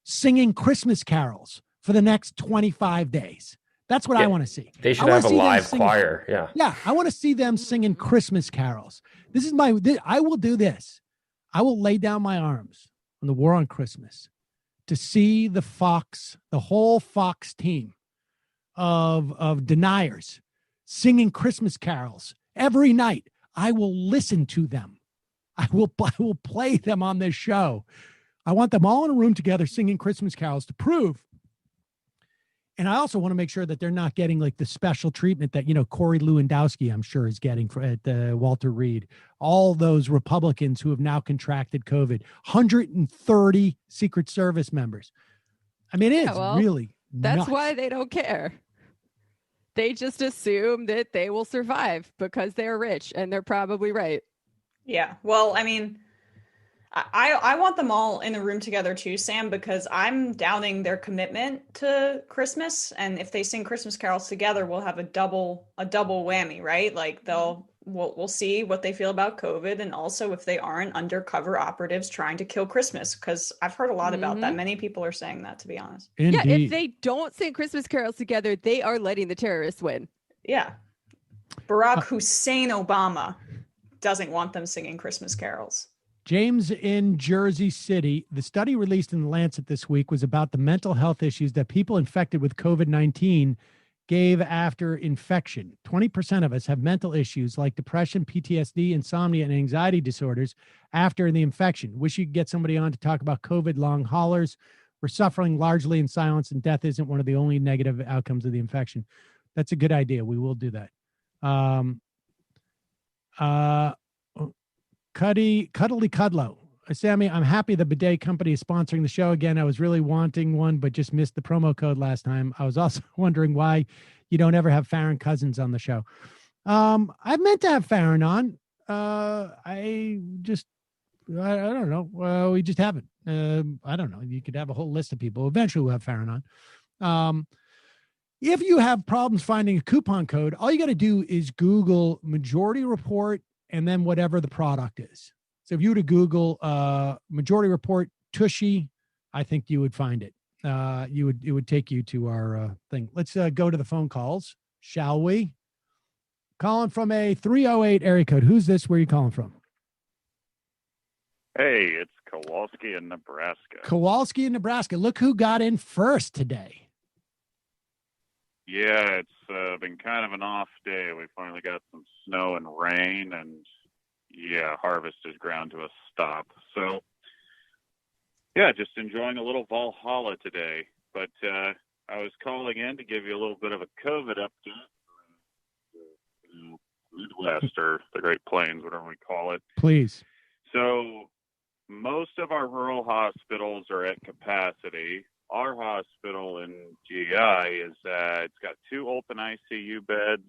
singing Christmas carols for the next 25 days. That's what I want to see. They should have a live choir. Yeah. Yeah. I want to see them singing Christmas carols. I will do this. I will lay down my arms on the war on Christmas to see the whole Fox team of deniers singing Christmas carols every night. I will listen to them. I will play them on this show. I want them all in a room together singing Christmas carols to prove. And I also want to make sure that they're not getting like the special treatment that, Corey Lewandowski, I'm sure, is getting at Walter Reed. All those Republicans who have now contracted COVID, 130 Secret Service members. I mean, it's really That's nuts. why they don't care. They just assume that they will survive because they're rich, and they're probably right. Yeah. Well, I mean, I want them all in the room together too, Sam, because I'm doubting their commitment to Christmas. And if they sing Christmas carols together, we'll have a double whammy, right? Like we'll see what they feel about COVID, and also if they aren't undercover operatives trying to kill Christmas, because I've heard a lot about that. Many people are saying that, to be honest. Indeed. Yeah, if they don't sing Christmas carols together, they are letting the terrorists win. Yeah. Barack Hussein Obama doesn't want them singing Christmas carols. James in Jersey City, the study released in The Lancet this week was about the mental health issues that people infected with COVID-19 gave after infection. 20% of us have mental issues like depression, PTSD, insomnia, and anxiety disorders after the infection. Wish you could get somebody on to talk about COVID long haulers. We're suffering largely in silence, and death isn't one of the only negative outcomes of the infection. That's a good idea. We will do that. Cuddly Cudlow. Sammy, I'm happy the bidet company is sponsoring the show again. I was really wanting one, but just missed the promo code last time. I was also wondering why you don't ever have Farron Cousins on the show. I meant to have Farron on. I don't know. We just haven't. I don't know. You could have a whole list of people. Eventually we'll have Farron on. If you have problems finding a coupon code, all you got to do is Google Majority Report and then whatever the product is. So if you were to Google Majority Report Tushy, I think you would find it. It would take you to our thing. Let's go to the phone calls, shall we? Calling from a 308 area code. Who's this? Where are you calling from? Hey, it's Kowalski in Nebraska. Kowalski in Nebraska. Look who got in first today. Yeah, it's been kind of an off day. We finally got some snow and rain, and yeah, harvest is ground to a stop. So, yeah, just enjoying a little Valhalla today. But I was calling in to give you a little bit of a COVID update. Midwest or the Great Plains, whatever we call it. Please. So most of our rural hospitals are at capacity. Our hospital in GI is it's got 2 open ICU beds.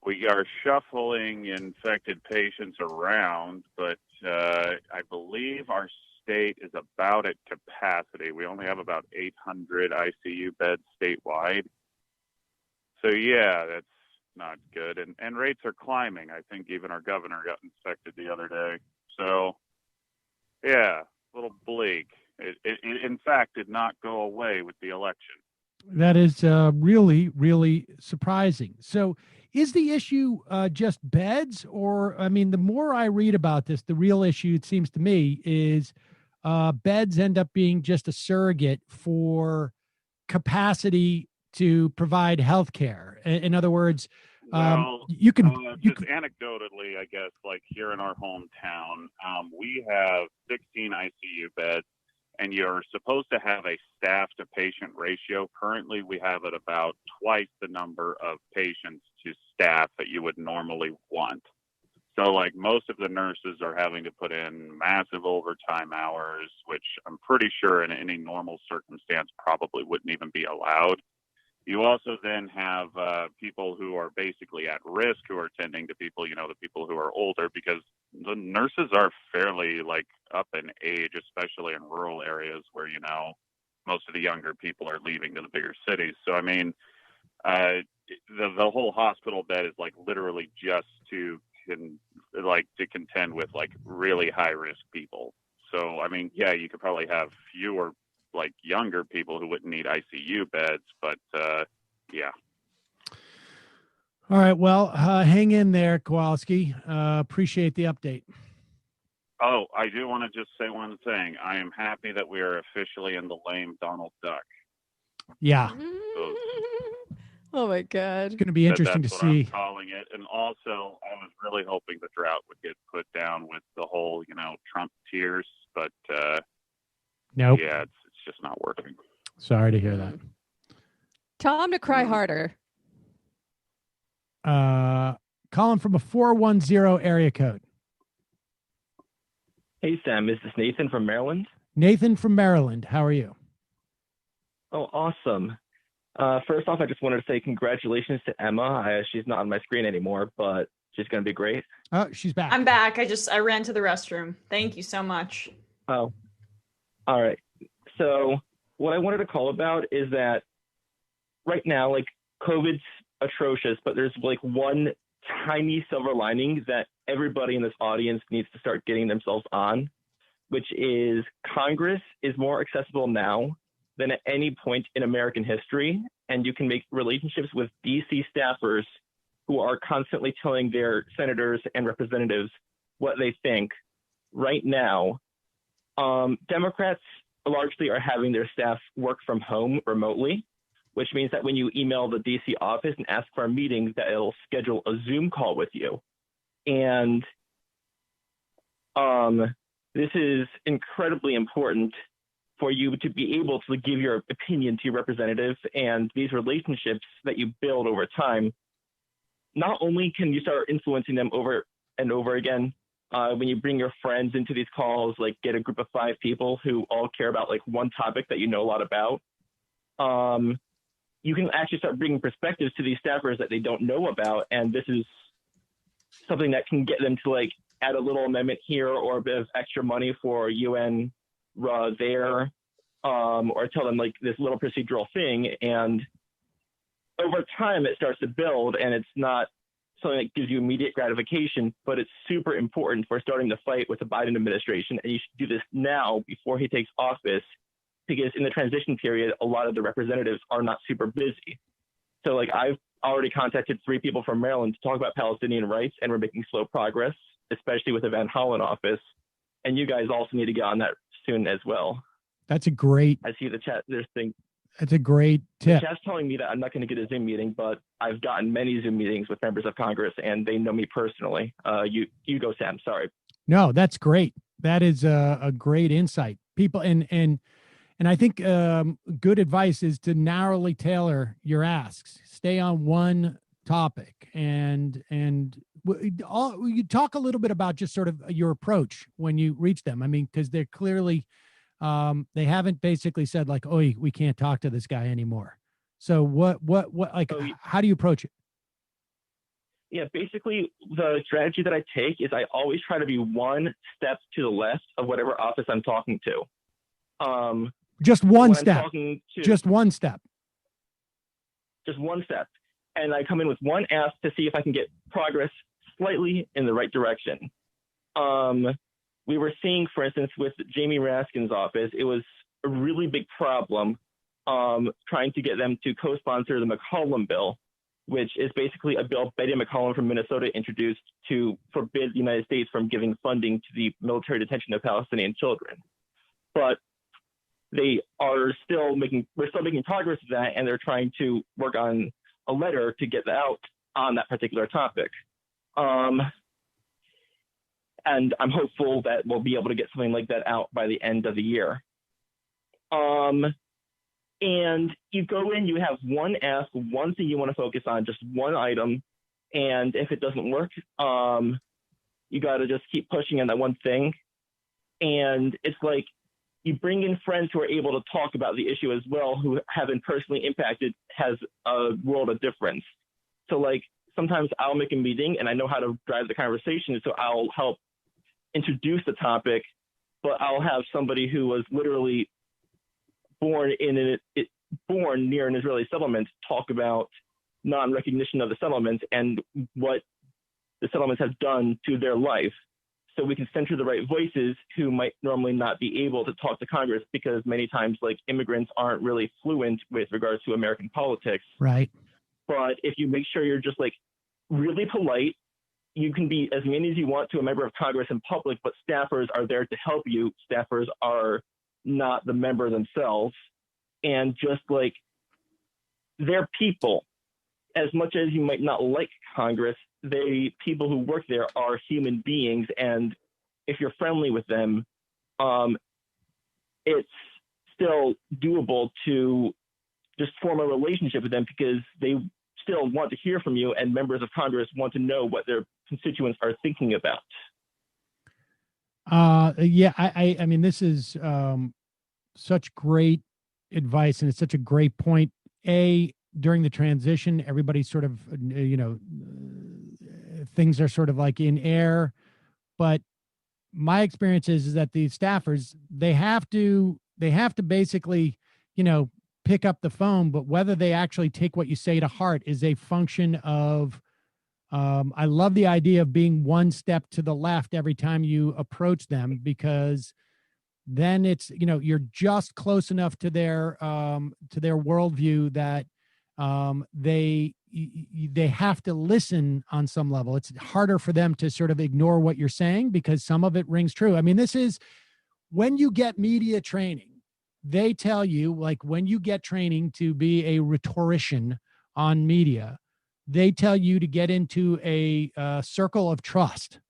We are shuffling infected patients around, but I believe our state is about at capacity. We only have about 800 ICU beds statewide. So, yeah, that's not good. And rates are climbing. I think even our governor got infected the other day. So, yeah, a little bleak. It in fact, did not go away with the election. That is really, really surprising. So, is the issue just beds, or I mean, the more I read about this, the real issue, it seems to me, is beds end up being just a surrogate for capacity to provide health care. In other words, you can just anecdotally, I guess, like here in our hometown, we have 16 ICU beds, and you're supposed to have a staff to patient ratio. Currently, we have it about twice the number of patients to staff that you would normally want. So, like, most of the nurses are having to put in massive overtime hours, which I'm pretty sure in any normal circumstance probably wouldn't even be allowed. You also then have people who are basically at risk who are tending to people, the people who are older, because the nurses are fairly, like, up in age, especially in rural areas where, most of the younger people are leaving to the bigger cities. So, I mean, the whole hospital bed is, like, literally just to contend with, like, really high-risk people. So, I mean, yeah, you could probably have fewer, like, younger people who wouldn't need ICU beds, but yeah. All right. Well, hang in there, Kowalski. Appreciate the update. Oh, I do want to just say one thing. I am happy that we are officially in the lame Donald Duck. Yeah. Oh my God. It's going to be interesting to That's see. what I'm calling it. And also, I was really hoping the drought would get put down with the whole, Trump tears, but Nope. yeah, it's just not working. Sorry to hear that. Tell him to cry harder. Calling from a 410 area code. Hey, Sam, is this Nathan from Maryland? Nathan from Maryland. How are you? Oh, awesome. First off, I just wanted to say congratulations to Emma. She's not on my screen anymore, but she's going to be great. Oh, she's back. I'm back. I ran to the restroom. Thank you so much. Oh, all right. So what I wanted to call about is that right now, like, COVID's atrocious, but there's like one tiny silver lining that everybody in this audience needs to start getting themselves on, which is Congress is more accessible now than at any point in American history. And you can make relationships with DC staffers who are constantly telling their senators and representatives what they think right now. Democrats largely are having their staff work from home remotely, which means that when you email the DC office and ask for a meeting, that it'll schedule a Zoom call with you. And this is incredibly important for you to be able to give your opinion to your representative, and these relationships that you build over time. Not only can you start influencing them over and over again, when you bring your friends into these calls, like get a group of 5 people who all care about like one topic that you know a lot about, you can actually start bringing perspectives to these staffers that they don't know about. And this is something that can get them to like add a little amendment here or a bit of extra money for UN there, or tell them like this little procedural thing. And over time, it starts to build, and it's not something that gives you immediate gratification, but it's super important for starting the fight with the Biden administration. And you should do this now before he takes office, because in the transition period, a lot of the representatives are not super busy. So like I've already contacted 3 people from Maryland to talk about Palestinian rights, and we're making slow progress, especially with the Van Hollen office. And you guys also need to get on that soon as well. That's a great. I see the chat. There's things. That's a great tip. The chat's telling me that I'm not going to get a Zoom meeting, but I've gotten many Zoom meetings with members of Congress, and they know me personally. You go, Sam. Sorry. No, that's great. That is a great insight. People and I think good advice is to narrowly tailor your asks. Stay on one topic, and you talk a little bit about just sort of your approach when you reach them. I mean, because they're clearly they haven't basically said like, "Oh, we can't talk to this guy anymore." So what like how do you approach it? Yeah, basically the strategy that I take is I always try to be one step to the left of whatever office I'm talking to. Just one step. Just one step. Just one step. And I come in with one ask to see if I can get progress slightly in the right direction. We were seeing, for instance, with Jamie Raskin's office, it was a really big problem trying to get them to co-sponsor the McCollum bill, which is basically a bill Betty McCollum from Minnesota introduced to forbid the United States from giving funding to the military detention of Palestinian children. But we're still making progress with that, and they're trying to work on a letter to get out on that particular topic. And I'm hopeful that we'll be able to get something like that out by the end of the year. And you go in, you have one ask, one thing you want to focus on, just one item. And if it doesn't work, you got to just keep pushing on that one thing. And it's like you bring in friends who are able to talk about the issue as well, who have been personally impacted, has a world of difference. So like sometimes I'll make a meeting and I know how to drive the conversation. So I'll help introduce the topic, but I'll have somebody who was literally born near an Israeli settlement talk about non-recognition of the settlement and what the settlements have done to their life, so we can center the right voices who might normally not be able to talk to Congress, because many times like immigrants aren't really fluent with regards to American politics. Right. But if you make sure you're just like really polite, you can be as mean as you want to a member of Congress in public, but staffers are there to help you. Staffers are not the member themselves. And just like they're people, as much as you might not like Congress, people who work there are human beings. And if you're friendly with them, it's still doable to just form a relationship with them, because they still want to hear from you, and members of Congress want to know what their constituents are thinking about. I mean, this is such great advice, and it's such a great point. During the transition, everybody's sort of, things are sort of like in air, but my experience is that the staffers, they have to basically, pick up the phone, but whether they actually take what you say to heart is a function of, I love the idea of being one step to the left every time you approach them, because then it's, you're just close enough to their worldview that they have to listen on some level. It's harder for them to sort of ignore what you're saying, because some of it rings true. I mean, this is when you get media training, they tell you, like when you get training to be a rhetorician on media, they tell you to get into a circle of trust.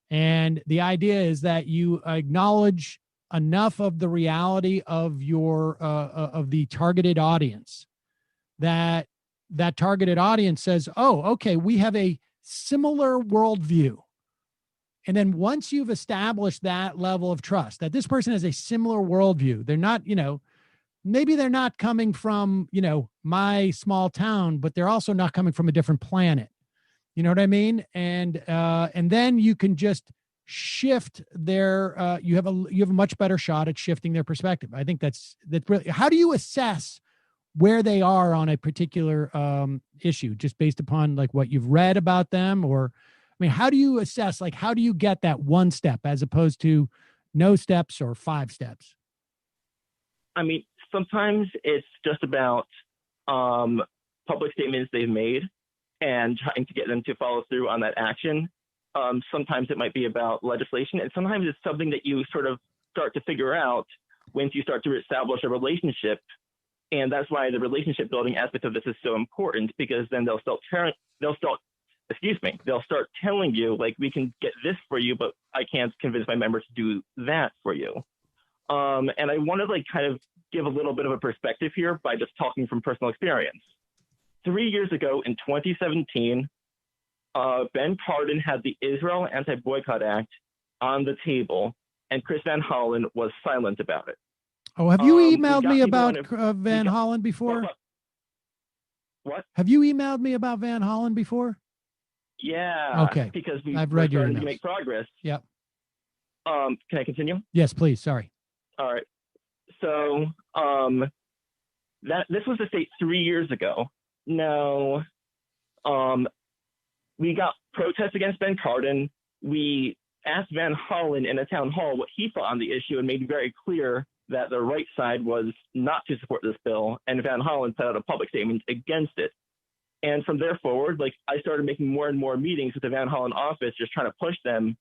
And the idea is that you acknowledge enough of the reality of your of the targeted audience that targeted audience says, oh, okay, we have a similar worldview. And then once you've established that level of trust, that this person has a similar worldview, they're not, maybe they're not coming from, my small town, but they're also not coming from a different planet. You know what I mean? And then you can just shift their, you have a much better shot at shifting their perspective. I think that's really, how do you assess where they are on a particular issue, just based upon like what you've read about them? Or, I mean, how do you assess, like, how do you get that one step as opposed to no steps or 5 steps? I mean, sometimes it's just about public statements they've made and trying to get them to follow through on that action. Sometimes it might be about legislation, and sometimes it's something that you sort of start to figure out once you start to establish a relationship. And that's why the relationship building aspect of this is so important, because then they'll start telling you, like, we can get this for you, but I can't convince my members to do that for you. And I want to like kind of give a little bit of a perspective here by just talking from personal experience. 3 years ago in 2017, Ben Parton had the Israel Anti-Boycott Act on the table, and Chris Van Hollen was silent about it. Oh, have you emailed me about Van Hollen before? What? Have you emailed me about Van Hollen before? Yeah. Okay. Because I've read your starting emails. to make progress. Yep. Can I continue? Yes, please. Sorry. All right. So this was the state 3 years ago. Now, we got protests against Ben Parton. We asked Van Hollen in a town hall what he thought on the issue, and made very clear that the right side was not to support this bill, and Van Hollen put out a public statement against it. And from there forward, like, I started making more and more meetings with the Van Hollen office, just trying to push them,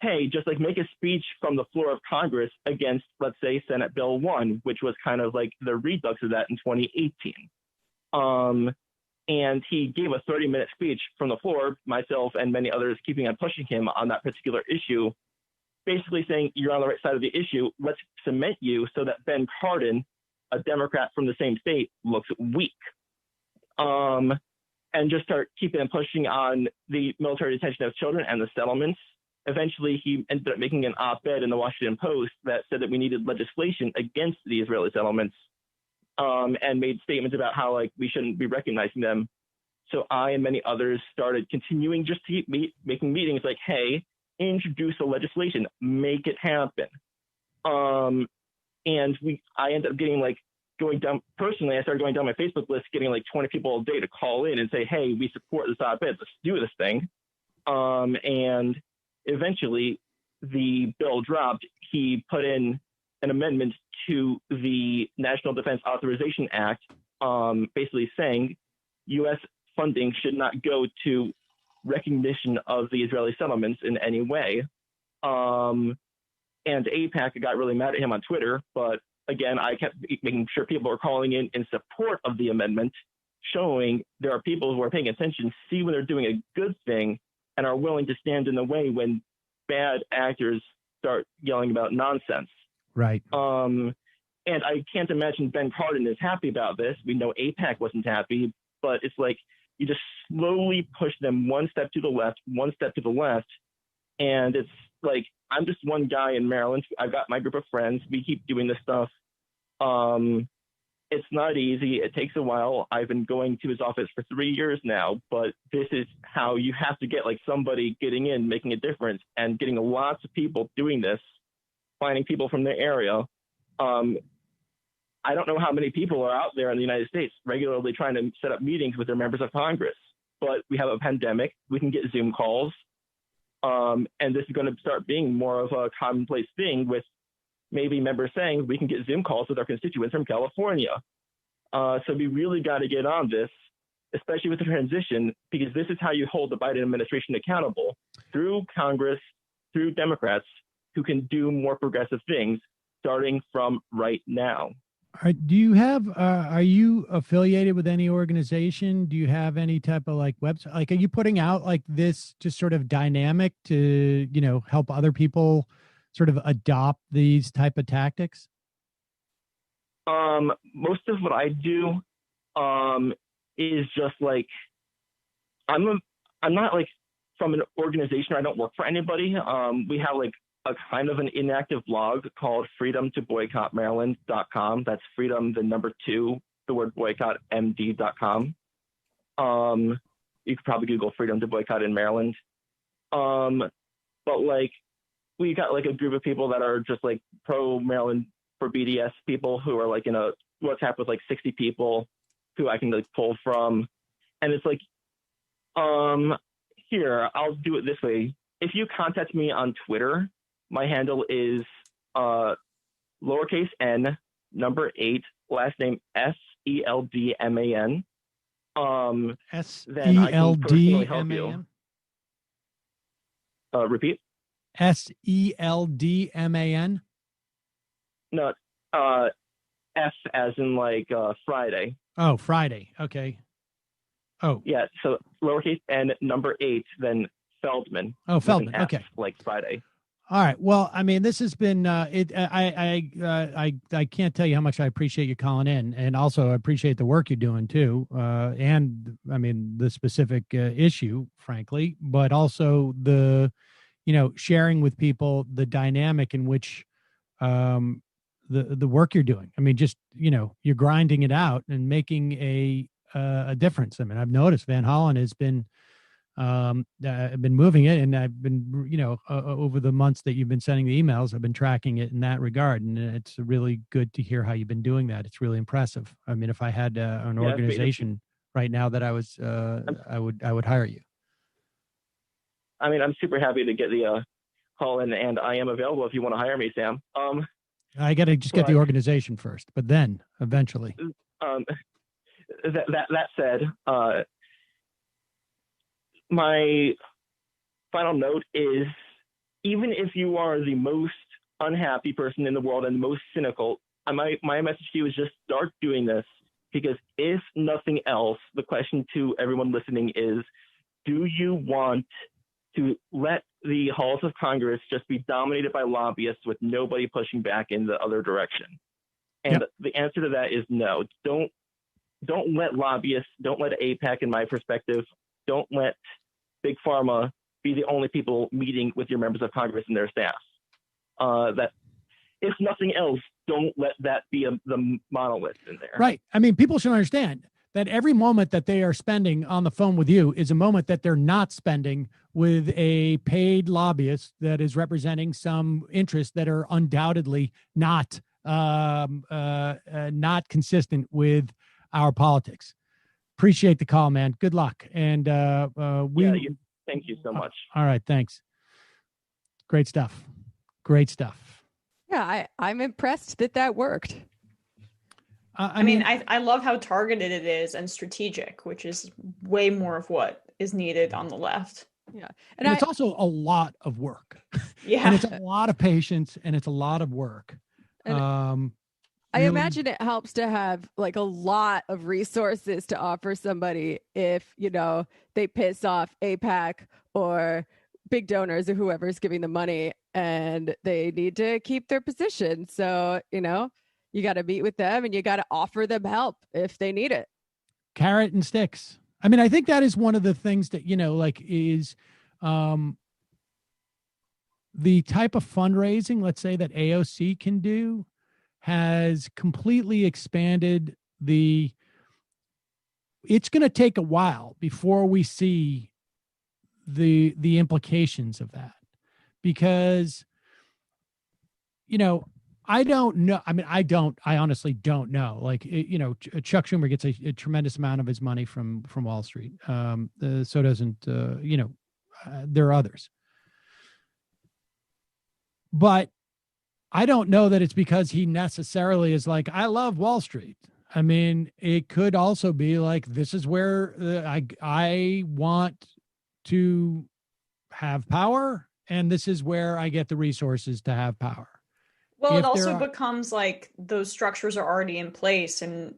hey, just like make a speech from the floor of Congress against, let's say, Senate Bill 1, which was kind of like the redux of that in 2018. And he gave a 30-minute speech from the floor, myself and many others keeping on pushing him on that particular issue, basically saying, you're on the right side of the issue. Let's cement you so that Ben Parton, a Democrat from the same state, looks weak. And just start keeping and pushing on the military detention of children and the settlements. Eventually, he ended up making an op-ed in the Washington Post that said that we needed legislation against the Israeli settlements, and made statements about how, like, we shouldn't be recognizing them. So I and many others started continuing just to keep making meetings like, hey, introduce the legislation, make it happen. And I ended up getting, like, going down personally, I started going down my Facebook list, getting like 20 people a day to call in and say, hey, we support this op-ed, let's do this thing. And eventually the bill dropped. He put in an amendment to the National Defense Authorization Act, basically saying U.S. funding should not go to recognition of the Israeli settlements in any way. And AIPAC got really mad at him on Twitter, but again, I kept making sure people are calling in support of the amendment, showing there are people who are paying attention, see when they're doing a good thing, and are willing to stand in the way when bad actors start yelling about nonsense. Right. And I can't imagine Ben Parton is happy about this. We know AIPAC wasn't happy, but it's like you just slowly push them one step to the left, one step to the left, and it's like, I'm just one guy in Maryland. I've got my group of friends. We keep doing this stuff. It's not easy. It takes a while. I've been going to his office for 3 years now, but this is how you have to get like somebody getting in, making a difference, and getting lots of people doing this, finding people from their area. I don't know how many people are out there in the United States regularly trying to set up meetings with their members of Congress, but we have a pandemic. We can get Zoom calls. And this is going to start being more of a commonplace thing, with maybe members saying we can get Zoom calls with our constituents from California. So we really got to get on this, especially with the transition, because this is how you hold the Biden administration accountable, through Congress, through Democrats who can do more progressive things, starting from right now. Do you have, are you affiliated with any organization? Do you have any type of like website? Like, are you putting out like this just sort of dynamic to, you know, help other people sort of adopt these type of tactics? Most of what I do is just like, I'm not like from an organization. I don't work for anybody. We have like a kind of an inactive blog called freedomtoboycottmaryland.com. That's freedom, the number 2, the word boycott, md.com. You could probably Google freedom to boycott in Maryland. But like, we got like a group of people that are just like pro Maryland for BDS people who are like in a WhatsApp with like 60 people who I can like pull from. And it's like, here, I'll do it this way. If you contact me on Twitter, my handle is lowercase n, number 8, last name SELDMAN. Then I can personally help you. Repeat. SELDMAN? No, F as in like Friday. Oh, Friday. Okay. Oh. Yeah, so lowercase n, number 8, then Feldman. Oh, Feldman. F, okay. Like Friday. All right. Well, I mean, this has been I can't tell you how much I appreciate you calling in, and also I appreciate the work you're doing too, and I mean the specific issue, frankly, but also the, you know, sharing with people the dynamic in which the work you're doing. I mean, just, you know, you're grinding it out and making a difference. I mean, I've noticed Van Hollen has been. I've been moving it, and I've been, you know, over the months that you've been sending the emails, I've been tracking it in that regard, and it's really good to hear how you've been doing that. It's really impressive. I mean, if I had an organization right now that I was, I would hire you. I mean, I'm super happy to get the call in, and I am available if you want to hire me, Sam. I got to just get the organization first, but then eventually. That said, my final note is, even if you are the most unhappy person in the world and the most cynical, my message to you is just start doing this, because if nothing else, the question to everyone listening is, do you want to let the halls of Congress just be dominated by lobbyists with nobody pushing back in the other direction? And the answer to that is no. Don't let lobbyists, don't let AIPAC, in my perspective, don't let Big Pharma be the only people meeting with your members of Congress and their staff. That, if nothing else, don't let that be the monolith in there. Right. I mean, people should understand that every moment that they are spending on the phone with you is a moment that they're not spending with a paid lobbyist that is representing some interests that are undoubtedly not consistent with our politics. Appreciate the call, man. Good luck. And thank you so much. All right. Thanks. Great stuff. Great stuff. Yeah, I'm impressed that worked. I mean, I love how targeted it is and strategic, which is way more of what is needed on the left. Yeah. And it's also a lot of work. Yeah. And it's a lot of patience, and it's a lot of work. I imagine it helps to have like a lot of resources to offer somebody if, they piss off AIPAC or big donors or whoever's giving the money, and they need to keep their position. So, you got to meet with them and you got to offer them help if they need it. Carrot and sticks. I mean, I think that is one of the things that, is the type of fundraising, let's say, that AOC can do has completely expanded it's going to take a while before we see the implications of that, because, I don't know. I mean, I honestly don't know. Like, Chuck Schumer gets a tremendous amount of his money from Wall Street. So doesn't, there are others. But I don't know that it's because he necessarily is like, I love Wall Street. I mean, it could also be like, this is where I want to have power, and this is where I get the resources to have power. Well, it also becomes like those structures are already in place, and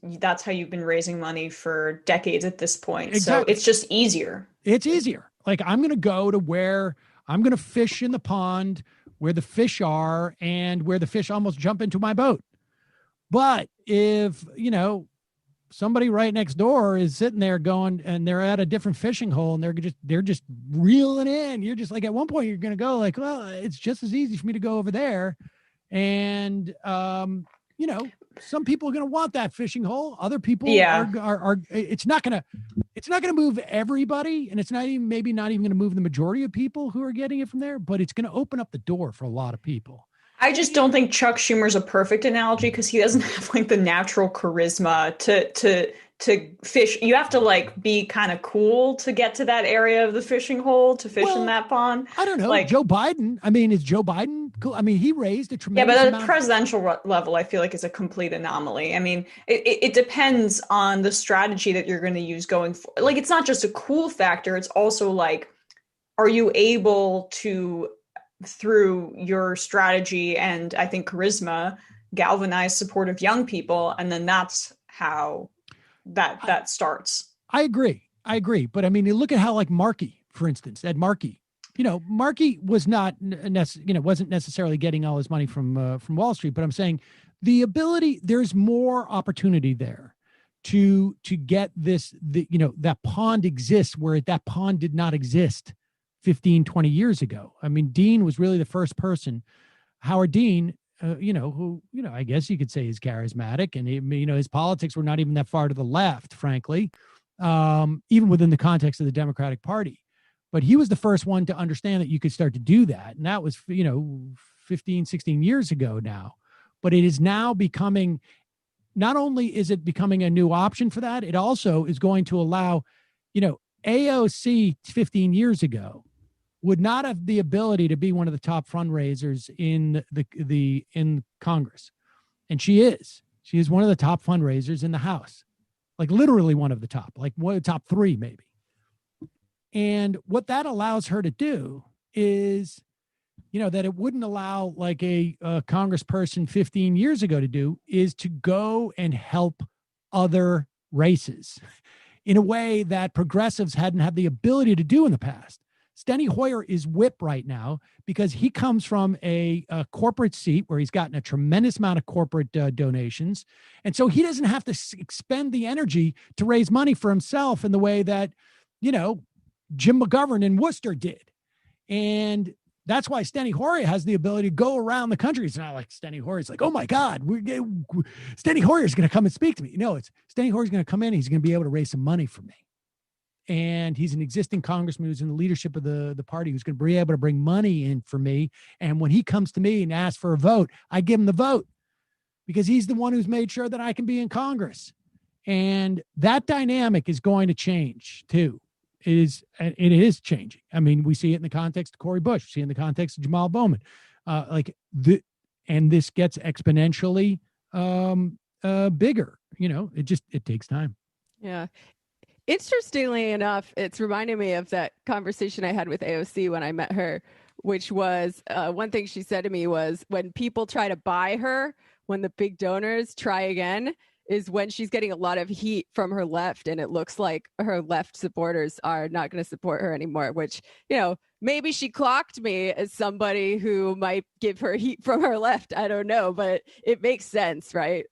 that's how you've been raising money for decades at this point. Exactly. So it's just easier. It's easier. Like, I'm going to go to where I'm going to fish in the pond where the fish are and where the fish almost jump into my boat. But if, somebody right next door is sitting there going, and they're at a different fishing hole, and they're just reeling in, you're just like, at one point you're going to go like, well, it's just as easy for me to go over there. And, some people are going to want that fishing hole. Other people are it's not going to move everybody. And it's maybe not even going to move the majority of people who are getting it from there, but it's going to open up the door for a lot of people. I just don't think Chuck Schumer's a perfect analogy, because he doesn't have like the natural charisma to fish. You have to like be kind of cool to get to that area of the fishing hole to fish in that pond. I don't know. Like Joe Biden. I mean, is Joe Biden cool? I mean, he raised a tremendous but at amount. the presidential level, I feel like is a complete anomaly. I mean, it depends on the strategy that you're going to use going forward. Like, it's not just a cool factor. It's also like, are you able to, through your strategy and I think charisma, galvanize support of young people? And then that's how that starts. I agree. But I mean, you look at how, like, Markey, for instance, Ed Markey, Markey was wasn't necessarily getting all his money from Wall Street, but I'm saying the ability, there's more opportunity there to get this, that pond exists where that pond did not exist 15, 20 years ago. I mean, Dean was really the first person, Howard Dean, who, I guess you could say is charismatic, and his politics were not even that far to the left, frankly, even within the context of the Democratic Party. But he was the first one to understand that you could start to do that. And that was, 15, 16 years ago now. But it is now becoming, not only is it becoming a new option for that, it also is going to allow, AOC 15 years ago would not have the ability to be one of the top fundraisers in in Congress. And she is. She is one of the top fundraisers in the House. Like literally one of the top, like one of the top 3 maybe. And what that allows her to do is, that it wouldn't allow like a congressperson 15 years ago to do, is to go and help other races in a way that progressives hadn't had the ability to do in the past. Steny Hoyer is whip right now because he comes from a corporate seat where he's gotten a tremendous amount of corporate donations. And so he doesn't have to expend the energy to raise money for himself in the way that, Jim McGovern in Worcester did. And that's why Steny Hoyer has the ability to go around the country. It's not like Steny Hoyer's like, oh my God, Steny Hoyer's going to come and speak to me. No, it's Steny Hoyer's going to come in. He's going to be able to raise some money for me. And he's an existing congressman who's in the leadership of the party who's going to be able to bring money in for me. And when he comes to me and asks for a vote, I give him the vote because he's the one who's made sure that I can be in Congress. And that dynamic is going to change too. It is changing. I mean, we see it in the context of Cori Bush, we see it in the context of Jamal Bowman, and this gets exponentially bigger. It takes time. Yeah. Interestingly enough, it's reminding me of that conversation I had with AOC when I met her, which was one thing she said to me was when people try to buy her, when the big donors try again, is when she's getting a lot of heat from her left, and it looks like her left supporters are not going to support her anymore, which, maybe she clocked me as somebody who might give her heat from her left. I don't know, but it makes sense, right?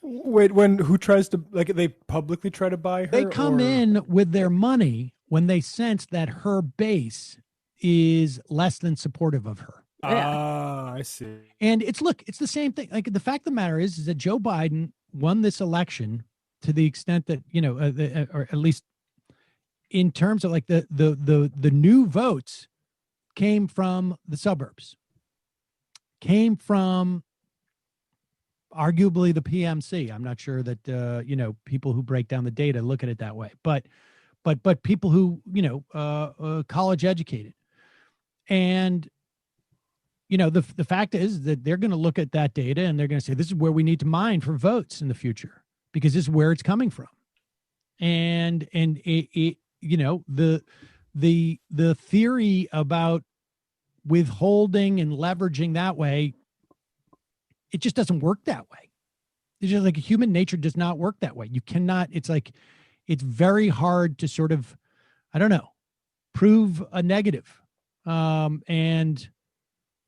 Wait, who tries to, they publicly try to buy her? They come in with their money when they sense that her base is less than supportive of her. I see. And it's the same thing. Like the fact of the matter is that Joe Biden won this election to the extent that, or at least in terms of like the new votes came from the suburbs, came from arguably the PMC. I'm not sure that, people who break down the data look at it that way, but people who, college educated. And, the fact is that they're going to look at that data and they're going to say, this is where we need to mine for votes in the future because this is where it's coming from. And the theory about withholding and leveraging that way, it just doesn't work that way. It's just like human nature does not work that way. You cannot, it's very hard to sort of, prove a negative. And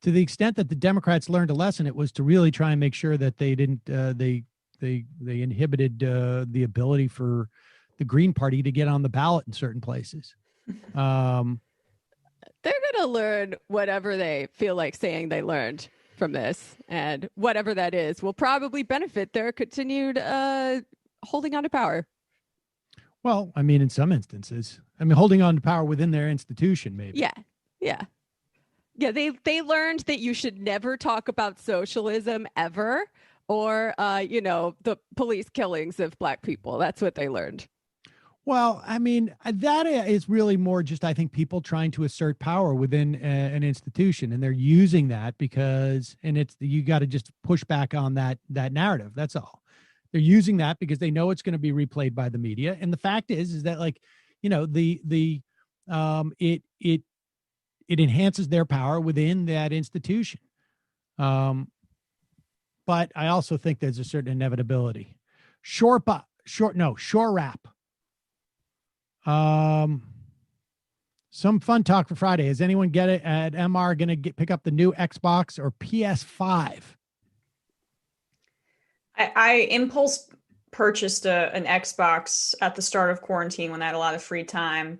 to the extent that the Democrats learned a lesson, it was to really try and make sure that they didn't, they inhibited the ability for the Green Party to get on the ballot in certain places. They're going to learn whatever they feel like saying they learned from this, and whatever that is will probably benefit their continued holding on to power. Well, I mean, in some instances, holding on to power within their institution, maybe. Yeah. They learned that you should never talk about socialism ever, or the police killings of Black people. That's what they learned. Well, that is really more just, I think, people trying to assert power within an institution, and they're using that because, you got to just push back on that narrative. That's all. They're using that because they know it's going to be replayed by the media. And the fact is that it enhances their power within that institution. But I also think there's a certain inevitability. Shore wrap. Some fun talk for Friday. Does anyone get it at MR going to pick up the new Xbox or PS5? I impulse purchased an Xbox at the start of quarantine when I had a lot of free time.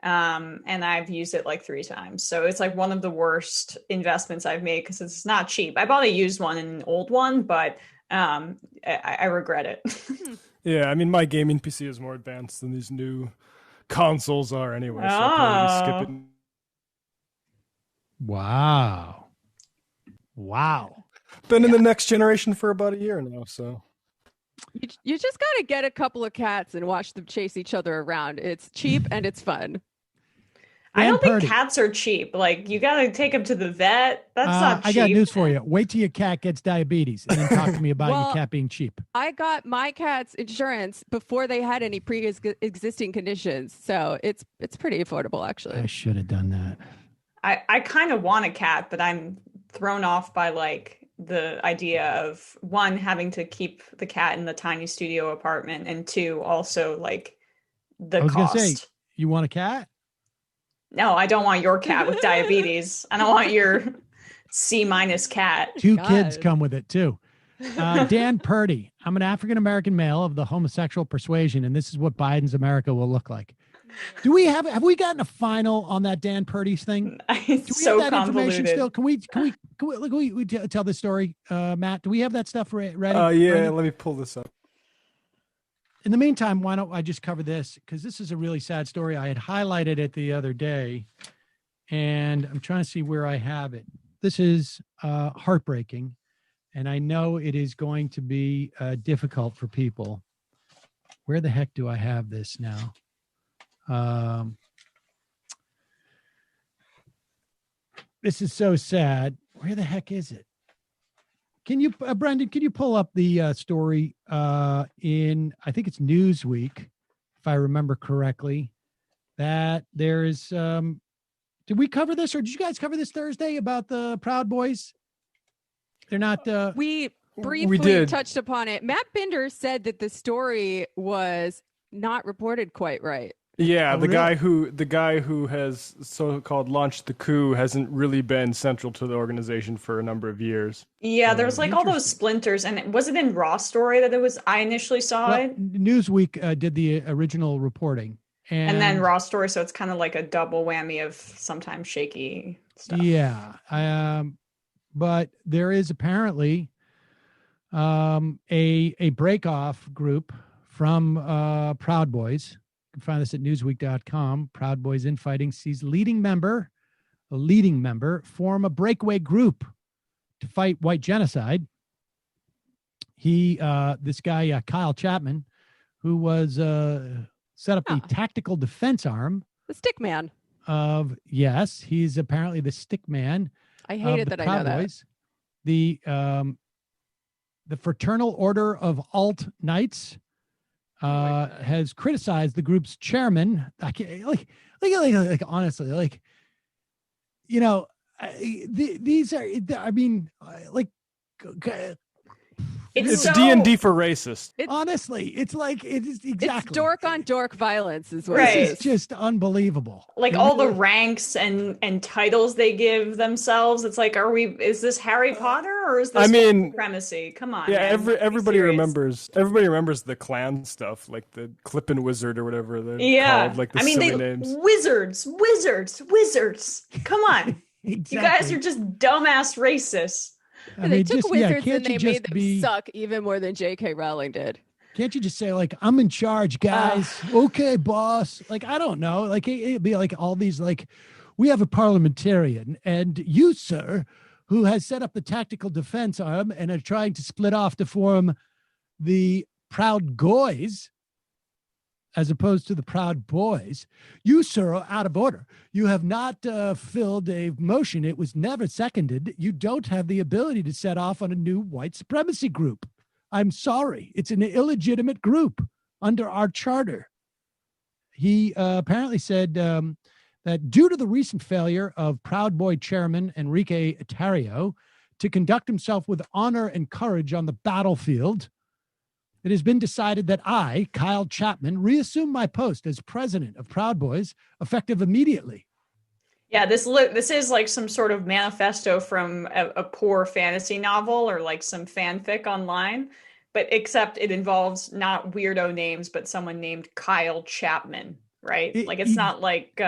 And I've used it like 3 times. So it's like one of the worst investments I've made because it's not cheap. I bought a used one and an old one, but I regret it. Yeah, my gaming PC is more advanced than these new consoles are anyway. So I'll probably skip it. Wow. Been in the next generation for about a year now, so. You just got to get a couple of cats and watch them chase each other around. It's cheap and it's fun. I don't Purdy. think cats are cheap. Like, you got to take them to the vet. That's not cheap. I got news for you. Wait till your cat gets diabetes and then talk to me about Well, your cat being cheap. I got my cat's insurance before they had any pre-existing conditions, so it's pretty affordable, actually. I should have done that. I kind of want a cat, but I'm thrown off by like the idea of, one, having to keep the cat in the tiny studio apartment, and two, also like the I was cost. gonna say, you want a cat? No, I don't want your cat with diabetes. I don't want your C- cat. Two kids come with it too. Dan Purdy. I'm an African-American male of the homosexual persuasion, and this is what Biden's America will look like. Do we have we gotten a final on that Dan Purdy's thing? It's Do we so have that information convoluted. still? Can we tell this story, Matt? Do we have that stuff ready? Yeah, Brendan? let me pull this up. In the meantime, why don't I just cover this? Because this is a really sad story. I had highlighted it the other day, and I'm trying to see where I have it. This is heartbreaking, and I know it is going to be difficult for people. Where the heck do I have this now? This is so sad. Where the heck is it? Can you, Brendan, can you pull up the story in, I think it's Newsweek, if I remember correctly, that there's, did we cover this, or did you guys cover this Thursday about the Proud Boys? They're not, we briefly did. touched upon it. Matt Binder said that the story was not reported quite right. Yeah, Oh, the really? guy who has so-called launched the coup hasn't really been central to the organization for a number of years. Yeah, there's like all those splinters, and was it in Raw Story that I initially saw well, it? Newsweek did the original reporting. And then Raw Story, so it's kind of like a double whammy of sometimes shaky stuff. Yeah. But there is apparently a break-off group from Proud Boys. You can find this at newsweek.com. Proud Boys Infighting sees a leading member form a breakaway group to fight white genocide. This guy, Kyle Chapman, who was set up the tactical defense arm. The stick man. He's apparently the stick man. I hate it that I know that. Boys. The Fraternal Order of Alt Knights has criticized the group's chairman. I can't like honestly, like, you know, these are, I mean, like, It's D&D for racists. Honestly, it's like, it is exactly. It's dork on dork violence is what Right. it is. It's just unbelievable. Like all the ranks and titles they give themselves. It's like, is this Harry Potter or is this supremacy? Come on. Yeah, man. everybody remembers the clan stuff, like the Clippin' Wizard or whatever they're called, like the silly names. Wizards. Come on. Exactly. You guys are just dumbass racists. They took wizards and they made them suck even more than J.K. Rowling did. Can't you just say, like, I'm in charge, guys? Okay, boss. Like, I don't know. Like, it'd be like all these, like, we have a parliamentarian, and you, sir, who has set up the tactical defense arm and are trying to split off to form the Proud Goys, as opposed to the Proud Boys. You, sir, are out of order. You have not filled a motion. It was never seconded. You don't have the ability to set off on a new white supremacy group. I'm sorry. It's an illegitimate group under our charter. He apparently said that due to the recent failure of Proud Boy chairman Enrique Tarrio to conduct himself with honor and courage on the battlefield, it has been decided that I, Kyle Chapman, reassume my post as president of Proud Boys, effective immediately. Yeah, this is like some sort of manifesto from a poor fantasy novel or like some fanfic online, but except it involves not weirdo names, but someone named Kyle Chapman, right? It's not like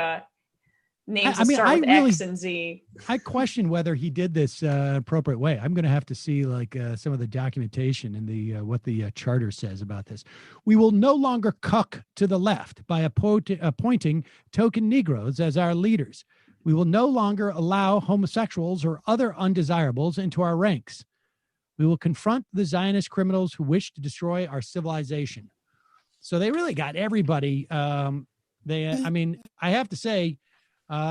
names that start with X and Z. I question whether he did this appropriate way. I'm going to have to see like some of the documentation and the what the charter says about this. We will no longer cuck to the left by appointing token Negroes as our leaders. We will no longer allow homosexuals or other undesirables into our ranks. We will confront the Zionist criminals who wish to destroy our civilization. So they really got everybody. I mean, I have to say,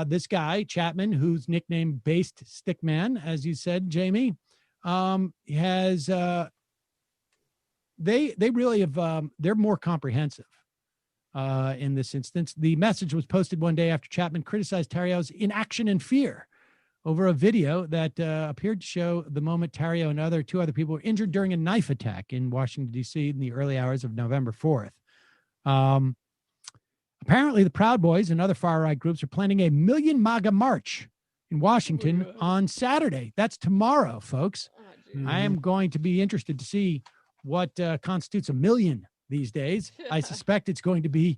this guy, Chapman, who's nicknamed Based Stickman, as you said, Jamie, has they really have they're more comprehensive in this instance. The message was posted one day after Chapman criticized Tarrio's inaction and fear over a video that appeared to show the moment Tarrio and two other people were injured during a knife attack in Washington, D.C. in the early hours of November 4th. Apparently, the Proud Boys and other far-right groups are planning a Million MAGA March in Washington on Saturday. That's tomorrow, folks. I am going to be interested to see what constitutes a million these days. I suspect it's going to be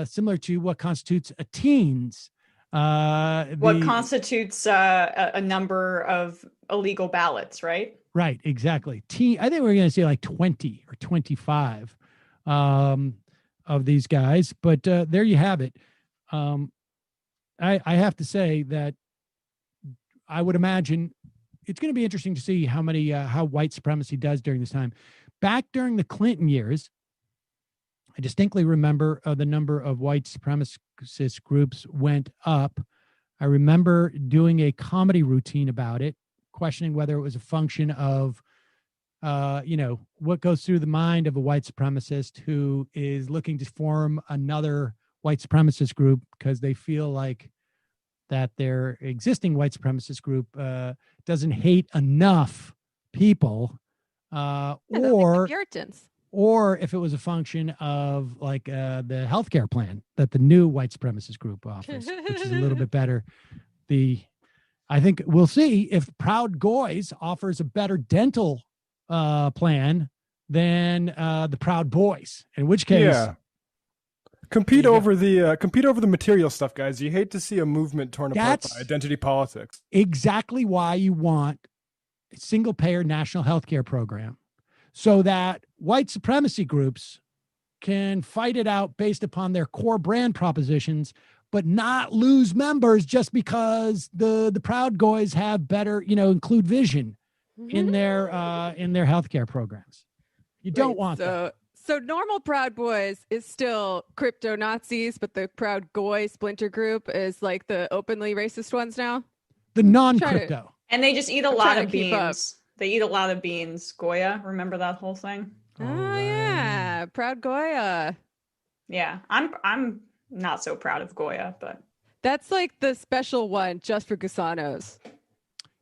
similar to what constitutes a teens. What constitutes a number of illegal ballots, right? Right, exactly. I think we're going to say like 20 or 25 of these guys, but there you have it. I have to say that I would imagine it's going to be interesting to see how white supremacy does during this time. Back during the Clinton years, I distinctly remember the number of white supremacist groups went up. I remember doing a comedy routine about it, questioning whether it was a function of, what goes through the mind of a white supremacist who is looking to form another white supremacist group because they feel like that their existing white supremacist group doesn't hate enough people, like the Puritans. Or if it was a function of like the healthcare plan that the new white supremacist group offers, which is a little bit better. I think we'll see if Proud Goys offers a better dental plan than the Proud Boys, in which case, compete over the material stuff, guys. You hate to see a movement torn apart by identity politics. Exactly why you want a single payer national healthcare program, so that white supremacy groups can fight it out based upon their core brand propositions, but not lose members just because the Proud Boys have better, include vision in their healthcare programs. You don't want that. So normal Proud Boys is still crypto Nazis, but the Proud Goy splinter group is like the openly racist ones now. The non-crypto. And they just eat a lot of beans. They eat a lot of beans. Goya, remember that whole thing? Oh yeah, Proud Goya. Yeah, I'm not so proud of Goya, but that's like the special one just for Gusanos.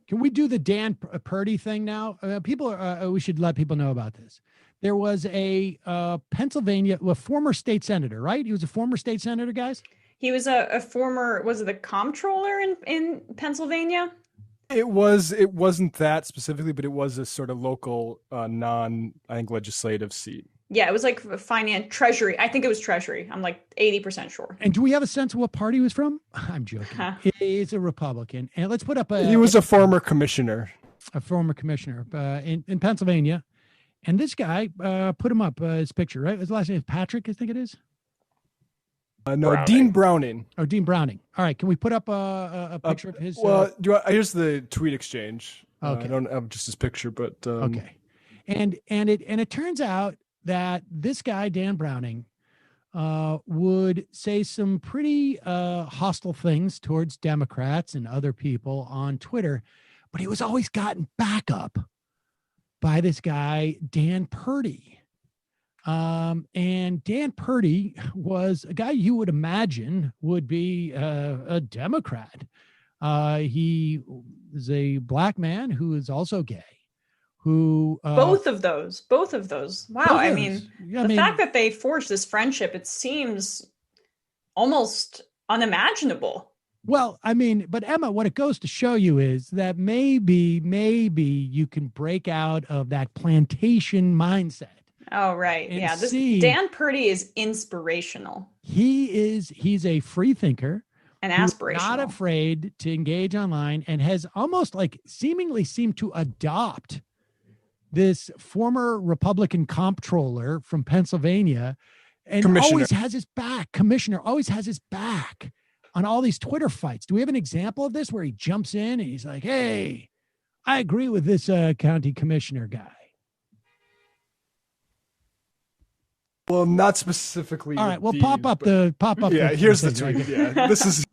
Can we do the Dan Purdy thing now? We should let people know about this. There was a Pennsylvania, former state senator, right? He was a former state senator, guys? He was a former, was it the comptroller in Pennsylvania? It wasn't that specifically, but it was a sort of local, legislative seat. Yeah, it was like finance, treasury. I think it was treasury. I'm like 80% sure. And do we have a sense of what party he was from? I'm joking. He's a Republican. And let's put up he was a former commissioner. A former commissioner in Pennsylvania. And this guy, put him up, his picture, right? His last name is Patrick, I think it is. No, Browning. Dean Browning. Oh, Dean Browning. All right. Can we put up a picture of his? Here's the tweet exchange. Okay. I don't have just his picture, but okay. And it turns out that this guy, Dan Browning, would say some pretty hostile things towards Democrats and other people on Twitter, but he was always gotten back up by this guy, Dan Purdy. And Dan Purdy was a guy you would imagine would be a Democrat. He is a black man who is also gay. Who both of those. Wow. I mean, the fact that they forged this friendship, it seems almost unimaginable. Well, I mean, but Emma, what it goes to show you is that maybe you can break out of that plantation mindset. Oh, right. Yeah. Dan Purdy is inspirational. He's a free thinker. And aspirational. Not afraid to engage online and has almost like seemingly seemed to adopt this former Republican comptroller from Pennsylvania and always has his back. Commissioner always has his back on all these Twitter fights. Do we have an example of this where he jumps in and he's like, hey, I agree with this county commissioner guy? Well, not specifically. All right. Well, pop up. Yeah, here's the tweet. Yeah, this is.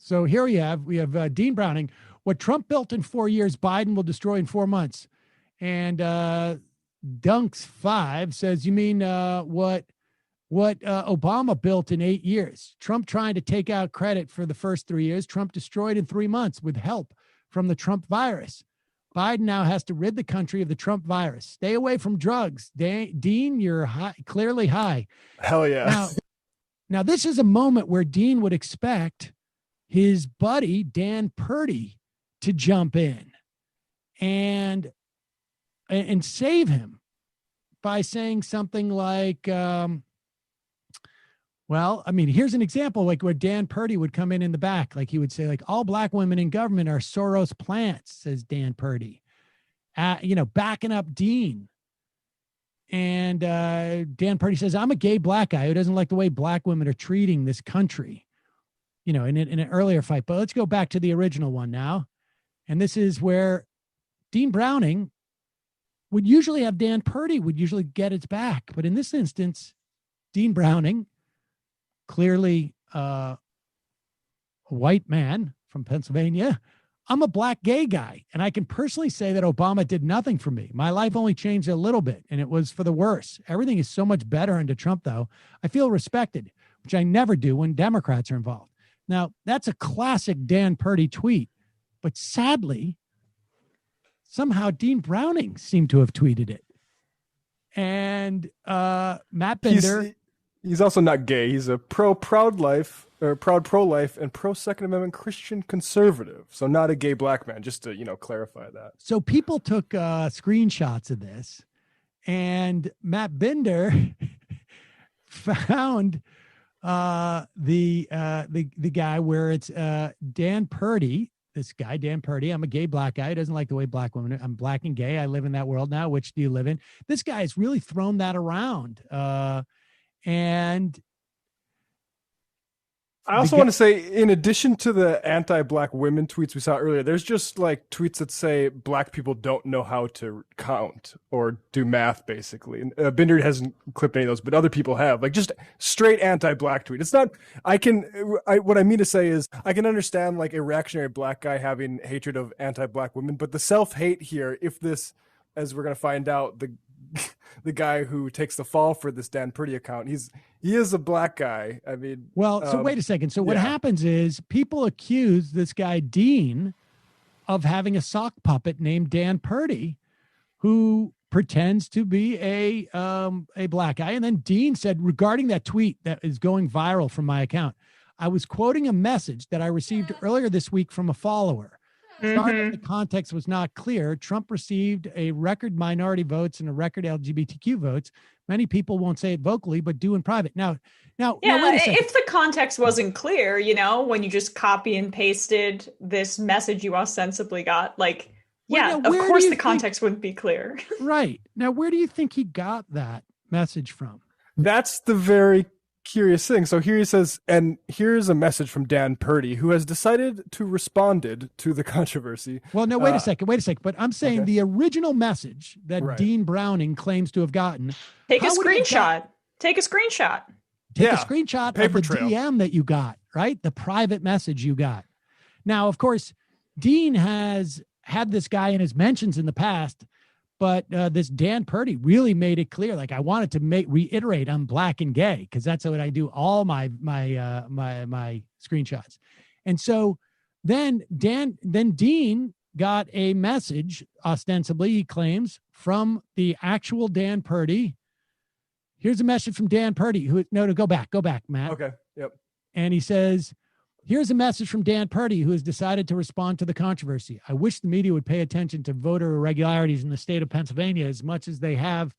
So here we have Dean Browning. What Trump built in 4 years, Biden will destroy in 4 months. And Dunks5 says, you mean what Obama built in 8 years? Trump trying to take out credit for the first 3 years. Trump destroyed in 3 months with help from the Trump virus. Biden now has to rid the country of the Trump virus. Stay away from drugs. Dean, you're clearly high. Hell yeah. Now, this is a moment where Dean would expect his buddy, Dan Purdy, to jump in and save him by saying something like, well, I mean, here's an example like where Dan Purdy would come in the back. Like he would say, like, all black women in government are Soros plants, says Dan Purdy, backing up Dean. And Dan Purdy says, I'm a gay black guy who doesn't like the way black women are treating this country, in an earlier fight. But let's go back to the original one now. And this is where Dean Browning would usually have Dan Purdy would usually get its back. But in this instance, Dean Browning, clearly a white man from Pennsylvania, I'm a black gay guy, and I can personally say that Obama did nothing for me. My life only changed a little bit, and it was for the worse. Everything is so much better under Trump, though. I feel respected, which I never do when Democrats are involved. Now, that's a classic Dan Purdy tweet, but sadly, somehow Dean Browning seemed to have tweeted it. And Matt Bender... He's also not gay. He's a proud pro-life and pro-Second Amendment Christian conservative. So not a gay black man, just to, clarify that. So people took screenshots of this, and Matt Bender found the guy where it's Dan Purdy. This guy, Dan Purdy, I'm a gay black guy. He doesn't like the way black women, I'm black and gay. I live in that world now. Which do you live in? This guy has really thrown that around. And I also want to say, in addition to the anti-black women tweets we saw earlier, there's just like tweets that say black people don't know how to count or do math, basically. And Binder hasn't clipped any of those, but other people have. Like just straight anti-black tweet. It's not. What I mean to say is, I can understand like a reactionary black guy having hatred of anti-black women, but the self-hate here, if this, as we're gonna find out, the guy who takes the fall for this Dan Purdy account, he is a black guy. I mean, well, so wait a second. So what happens is people accuse this guy Dean of having a sock puppet named Dan Purdy, who pretends to be a black guy. And then Dean said, regarding that tweet that is going viral from my account, I was quoting a message that I received earlier this week from a follower. Starting the context was not clear. Trump received a record minority votes and a record LGBTQ votes. Many people won't say it vocally, but do in private. Now, wait a second. If the context wasn't clear, when you just copy and pasted this message you ostensibly got, of course the context wouldn't be clear. Right. Now, where do you think he got that message from? That's the very curious thing. So here he says, and here's a message from Dan Purdy, who has decided to respond to the controversy. Well, no, wait a second. But I'm saying the original message that Dean Browning claims to have gotten. Take a screenshot. Take a screenshot. Take a screenshot of the DM that you got, right? The private message you got. Now, of course, Dean has had this guy in his mentions in the past, but this Dan Purdy really made it clear. Like, I wanted to reiterate, I'm black and gay, because that's what I do all my screenshots. And so then Dean got a message, ostensibly, he claims, from the actual Dan Purdy. Here's a message from Dan Purdy. Go back, Matt. Okay. Yep. And he says, here's a message from Dan Purdy, who has decided to respond to the controversy. I wish the media would pay attention to voter irregularities in the state of Pennsylvania as much as they have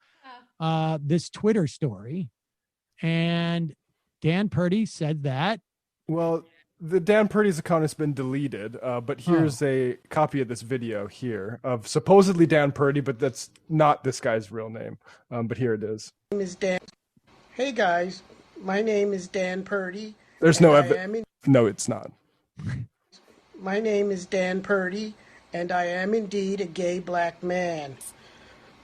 this Twitter story. And Dan Purdy said that. Well, the Dan Purdy's account has been deleted, but here's a copy of this video here of supposedly Dan Purdy, but that's not this guy's real name. But here it is. My name is Dan. Hey guys, my name is Dan Purdy. There's no evidence. No, it's not. My name is Dan Purdy, and I am indeed a gay black man.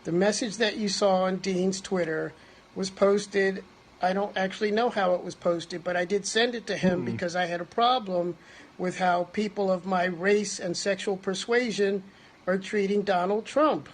The message that you saw on Dean's Twitter was posted I don't actually know how it was posted, but I did send it to him because I had a problem with how people of my race and sexual persuasion are treating Donald Trump.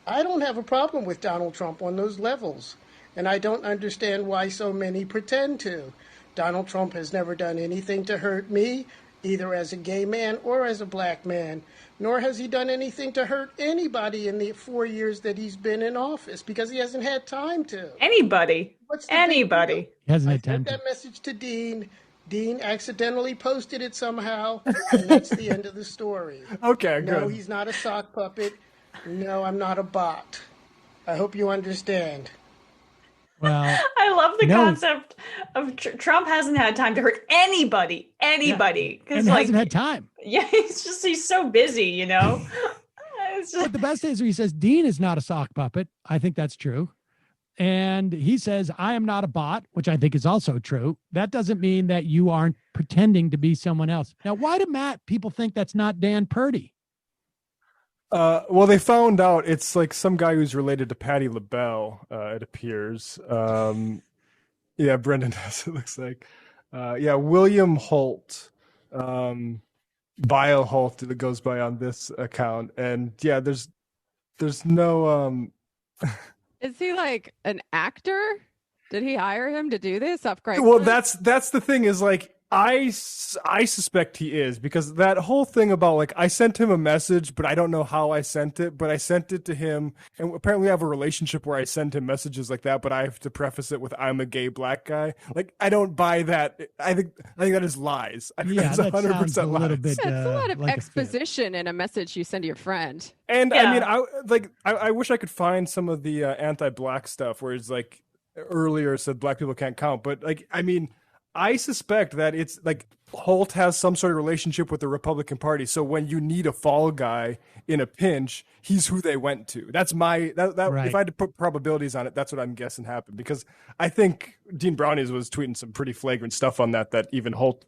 I don't have a problem with Donald Trump on those levels, and I don't understand why so many pretend to. Donald Trump has never done anything to hurt me, either as a gay man or as a black man, nor has he done anything to hurt anybody in the 4 years that he's been in office, because he hasn't had time to. Anybody. What's the Anybody. big deal? He hasn't I had time sent to. that message to Dean. Dean accidentally posted it somehow, and that's the end of the story. Okay, No, good. he's not a sock puppet. No, I'm not a bot. I hope you understand. Well, I love the no. concept of Trump hasn't had time to hurt anybody. And hasn't had time. Yeah, he's so busy, you know? But the best is he says Dean is not a sock puppet. I think that's true. And he says, I am not a bot, which I think is also true. That doesn't mean that you aren't pretending to be someone else. Now, why do people think that's not Dan Purdy? Well, they found out it's like some guy who's related to Patti LaBelle, it appears. Yeah, Brendan does, it looks like. William Holt, Bio Holt, that goes by on this account. And yeah, there's no... Is he like an actor? Did he hire him to do this off Craigslist? Well, that's the thing is like, I suspect he is, because that whole thing about like I sent him a message, but I don't know how I sent it, but I sent it to him, and apparently I have a relationship where I send him messages like that, but I have to preface it with I'm a gay black guy. Like I don't buy that. I think that is lies. I think that's 100% a little lies. bit. Yeah, it's a lot of like exposition in a message you send to your friend. And I mean, I wish I could find some of the anti-black stuff where it's like earlier said black people can't count, but like I mean. I suspect that it's like Holt has some sort of relationship with the Republican Party. So when you need a fall guy in a pinch, he's who they went to. That's right. If I had to put probabilities on it, that's what I'm guessing happened. Because I think Dean Brownies was tweeting some pretty flagrant stuff on that even Holt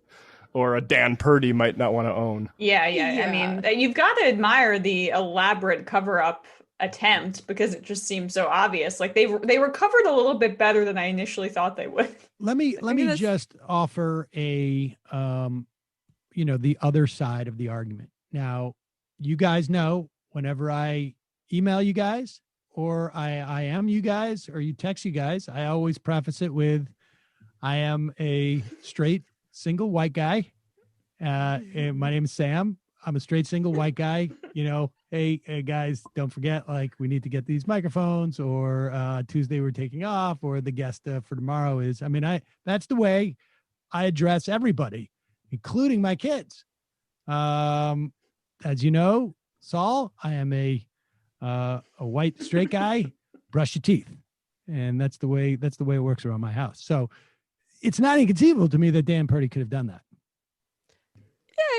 or a Dan Purdy might not want to own. Yeah. I mean, you've got to admire the elaborate cover-up attempt, because it just seems so obvious. Like they recovered a little bit better than I initially thought they would. Let me just offer the other side of the argument. Now, you guys know whenever I email you guys or I am you guys or you text you guys, I always preface it with, I am a straight single white guy. And my name is Sam. I'm a straight single white guy. Hey guys, don't forget, like, we need to get these microphones, or Tuesday we're taking off, or the guest for tomorrow is, that's the way I address everybody, including my kids. As you know, Saul, I am a white straight guy, brush your teeth. And that's the way it works around my house. So it's not inconceivable to me that Dan Purdy could have done that.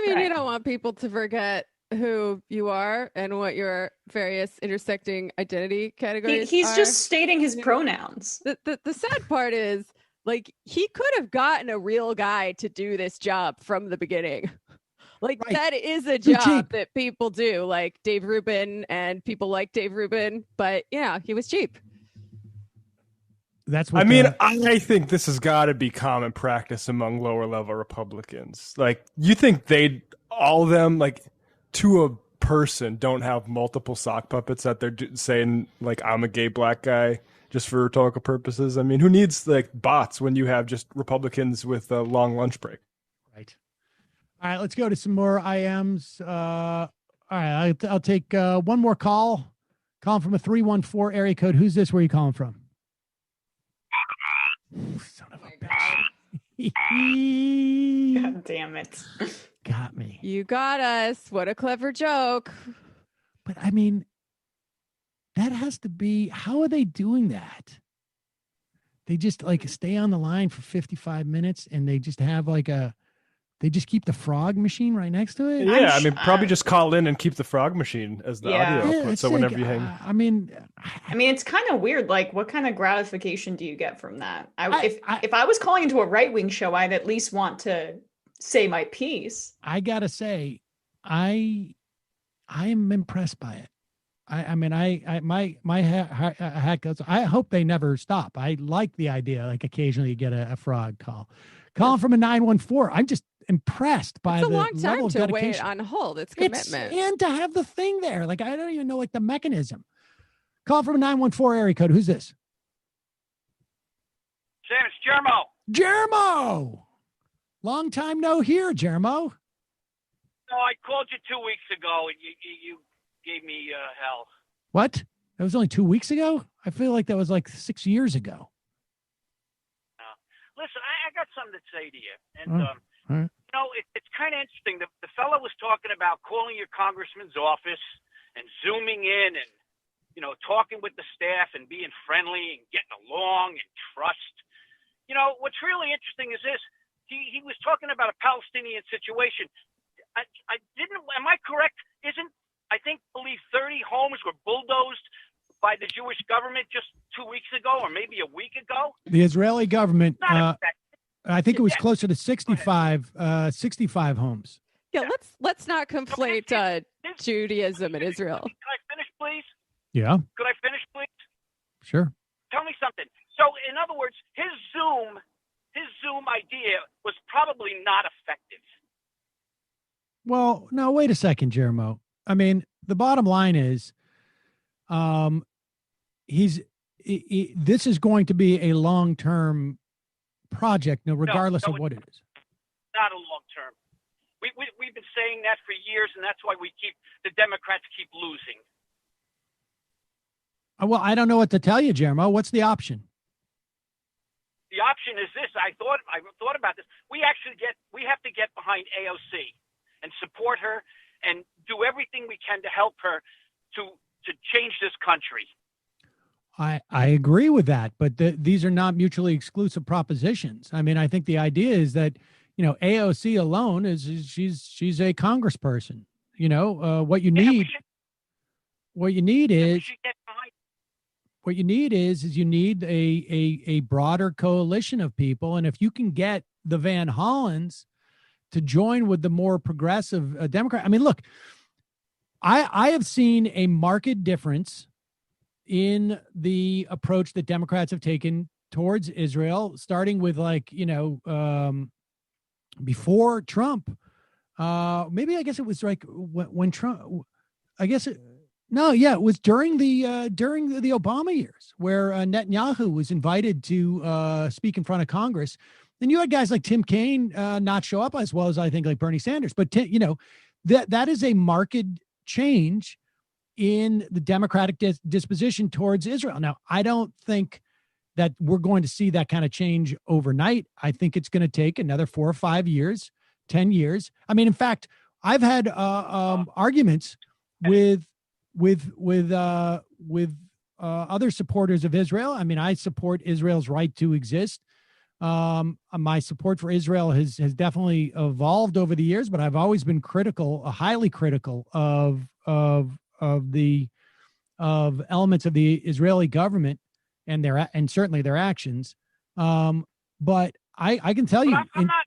Yeah, you don't want people to forget who you are and what your various intersecting identity categories He's are. just stating his pronouns. The sad part is, like, he could have gotten a real guy to do this job from the beginning. Like, that is a job that people do, like Dave Rubin and people like Dave Rubin, but yeah, he was cheap. That's what I think this has got to be common practice among lower level Republicans. Like, you think all of them, like, to a person, don't have multiple sock puppets that they're saying, like, I'm a gay black guy just for rhetorical purposes? I mean, who needs, like, bots when you have just Republicans with a long lunch break? Right. All right, let's go to some more IMs. All right, I'll take one more call. Calling from a 314 area code. Who's this? Where are you calling from? Son of a bitch. God damn it. Got me. You got us. What a clever joke. But I mean, that has to be, how are they doing that? They just like stay on the line for 55 minutes and they just have like they just keep the frog machine right next to it? Yeah, probably just call in and keep the frog machine as the audio output. So whenever you hang. I mean, it's kind of weird. Like, what kind of gratification do you get from that? If I was calling into a right-wing show, I'd at least want to say my piece. I gotta say, I am impressed by it. My hat goes. I hope they never stop. I like the idea. Like occasionally you get a fraud call. Calling from a 914. I'm just impressed by the It's a long level time of to dedication. wait on hold. It's commitment. And to have the thing there. Like, I don't even know like the mechanism. Call from a 914 area code. Who's this? Sam, it's Jermo. Jermo. Long time no hear, Jermo. No, I called you 2 weeks ago, and you gave me hell. What? That was only 2 weeks ago? I feel like that was like 6 years ago. Listen, I got something to say to you. And, All right. you know, it's kind of interesting. The fellow was talking about calling your congressman's office and Zooming in and, you know, talking with the staff and being friendly and getting along and trust. You know, what's really interesting is this. He was talking about a Palestinian situation. Am I correct? Believe 30 homes were bulldozed by the Jewish government just 2 weeks ago or maybe a week ago? The Israeli government, I think it was closer to 65 homes. Yeah, let's not conflate Judaism and Israel. Can I finish, please? Yeah, Could I finish, please? sure. Tell me something. So, in other words, his Zoom idea was probably not effective. Well, no, wait a second, Jeremo. I mean, the bottom line is, this is going to be a long-term project, regardless of what it is. Not a long-term. We've been saying that for years, and that's why the Democrats keep losing. Well, I don't know what to tell you, Jeremo. What's the option? The option is this. I thought about this. We have to get behind AOC and support her and do everything we can to help her to change this country. I agree with that, but these are not mutually exclusive propositions. I mean, I think the idea is that, AOC alone she's a congressperson. What you need is you need a broader coalition of people. And if you can get the Van Hollens to join with the more progressive Democrat, I mean, look, I have seen a marked difference in the approach that Democrats have taken towards Israel, starting with before Trump. Maybe I guess it was like when Trump. It was during the Obama years where Netanyahu was invited to speak in front of Congress. And you had guys like Tim Kaine not show up, as well as I think like Bernie Sanders. But that is a marked change in the Democratic disposition towards Israel. Now, I don't think that we're going to see that kind of change overnight. I think it's going to take another 4 or 5 years, 10 years. I mean, in fact, I've had arguments with other supporters of Israel. I mean, I support Israel's right to exist. My support for Israel has definitely evolved over the years, but I've always been highly critical of elements of the Israeli government and certainly their actions. But I can tell you, I'm not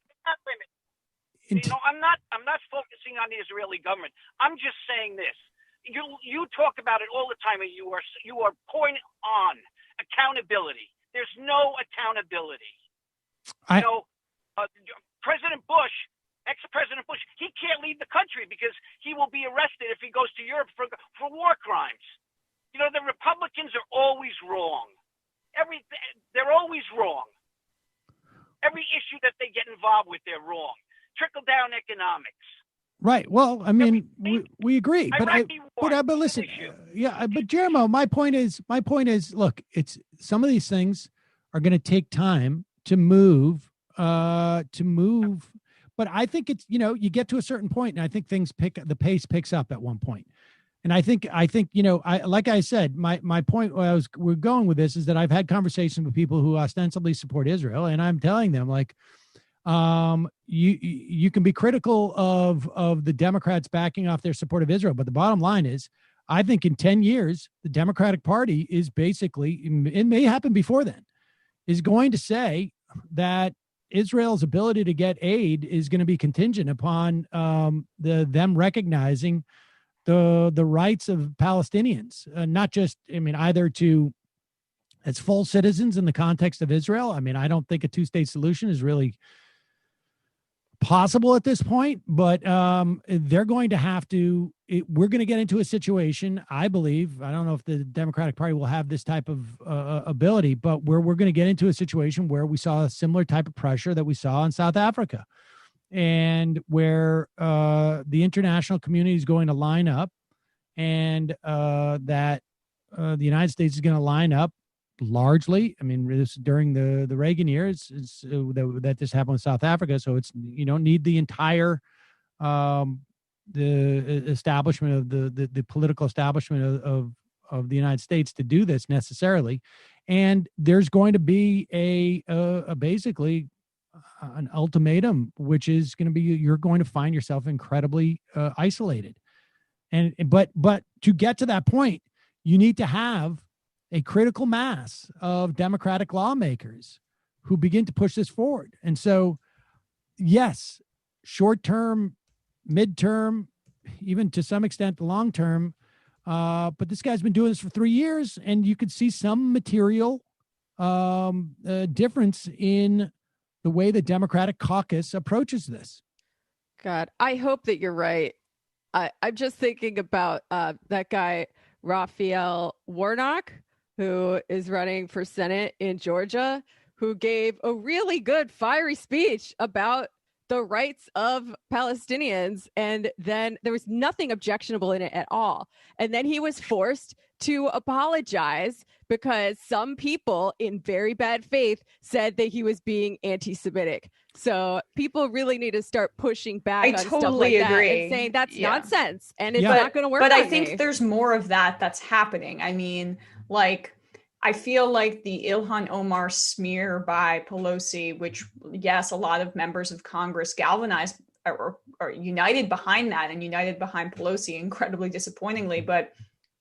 focusing on the Israeli government. I'm just saying this. You talk about it all the time, and you are pointing on accountability. There's no accountability. President Bush, ex-President Bush, he can't leave the country because he will be arrested if he goes to Europe for war crimes. The Republicans are always wrong. They're always wrong. Every issue that they get involved with, they're wrong. Trickle-down economics. Right. Well, I mean, we agree, but listen, but Jeremo, my point is, look, it's some of these things are going to take time to move, but I think it's, you get to a certain point, and I think the pace picks up at one point. And I think, like I said, my point we're going with this is that I've had conversations with people who ostensibly support Israel, and I'm telling them you can be critical of the Democrats backing off their support of Israel, but the bottom line is, I think in 10 years, the Democratic Party is basically, it may happen before then, is going to say that Israel's ability to get aid is going to be contingent upon them recognizing the rights of Palestinians, not just, either as full citizens in the context of Israel. I don't think a two-state solution is really possible at this point, but they're going to have to. We're going to get into a situation, I believe. I don't know if the Democratic Party will have this type of ability, but we're going to get into a situation where we saw a similar type of pressure that we saw in South Africa, and where the international community is going to line up, and that the United States is going to line up largely. This during the Reagan years that this happened with South Africa. So you don't need the entire the establishment of the political establishment of the United States to do this necessarily. And there's going to be a basically an ultimatum, which is going to be, you're going to find yourself incredibly isolated. But to get to that point, you need to have a critical mass of Democratic lawmakers who begin to push this forward. And so, yes, short term, midterm, even to some extent the long term. But this guy's been doing this for 3 years, and you could see some material difference in the way the Democratic caucus approaches this. God, I hope that you're right. I'm just thinking about that guy, Raphael Warnock, who is running for Senate in Georgia, who gave a really good, fiery speech about the rights of Palestinians. And then there was nothing objectionable in it at all. And then he was forced to apologize because some people in very bad faith said that he was being anti-Semitic. So people really need to start pushing back on totally stuff like that agree. and saying that's nonsense and it's but, not going to work. But I on think me. there's more of that's happening. I feel like the Ilhan Omar smear by Pelosi, which, yes, a lot of members of Congress galvanized or united behind that and united behind Pelosi, incredibly disappointingly. But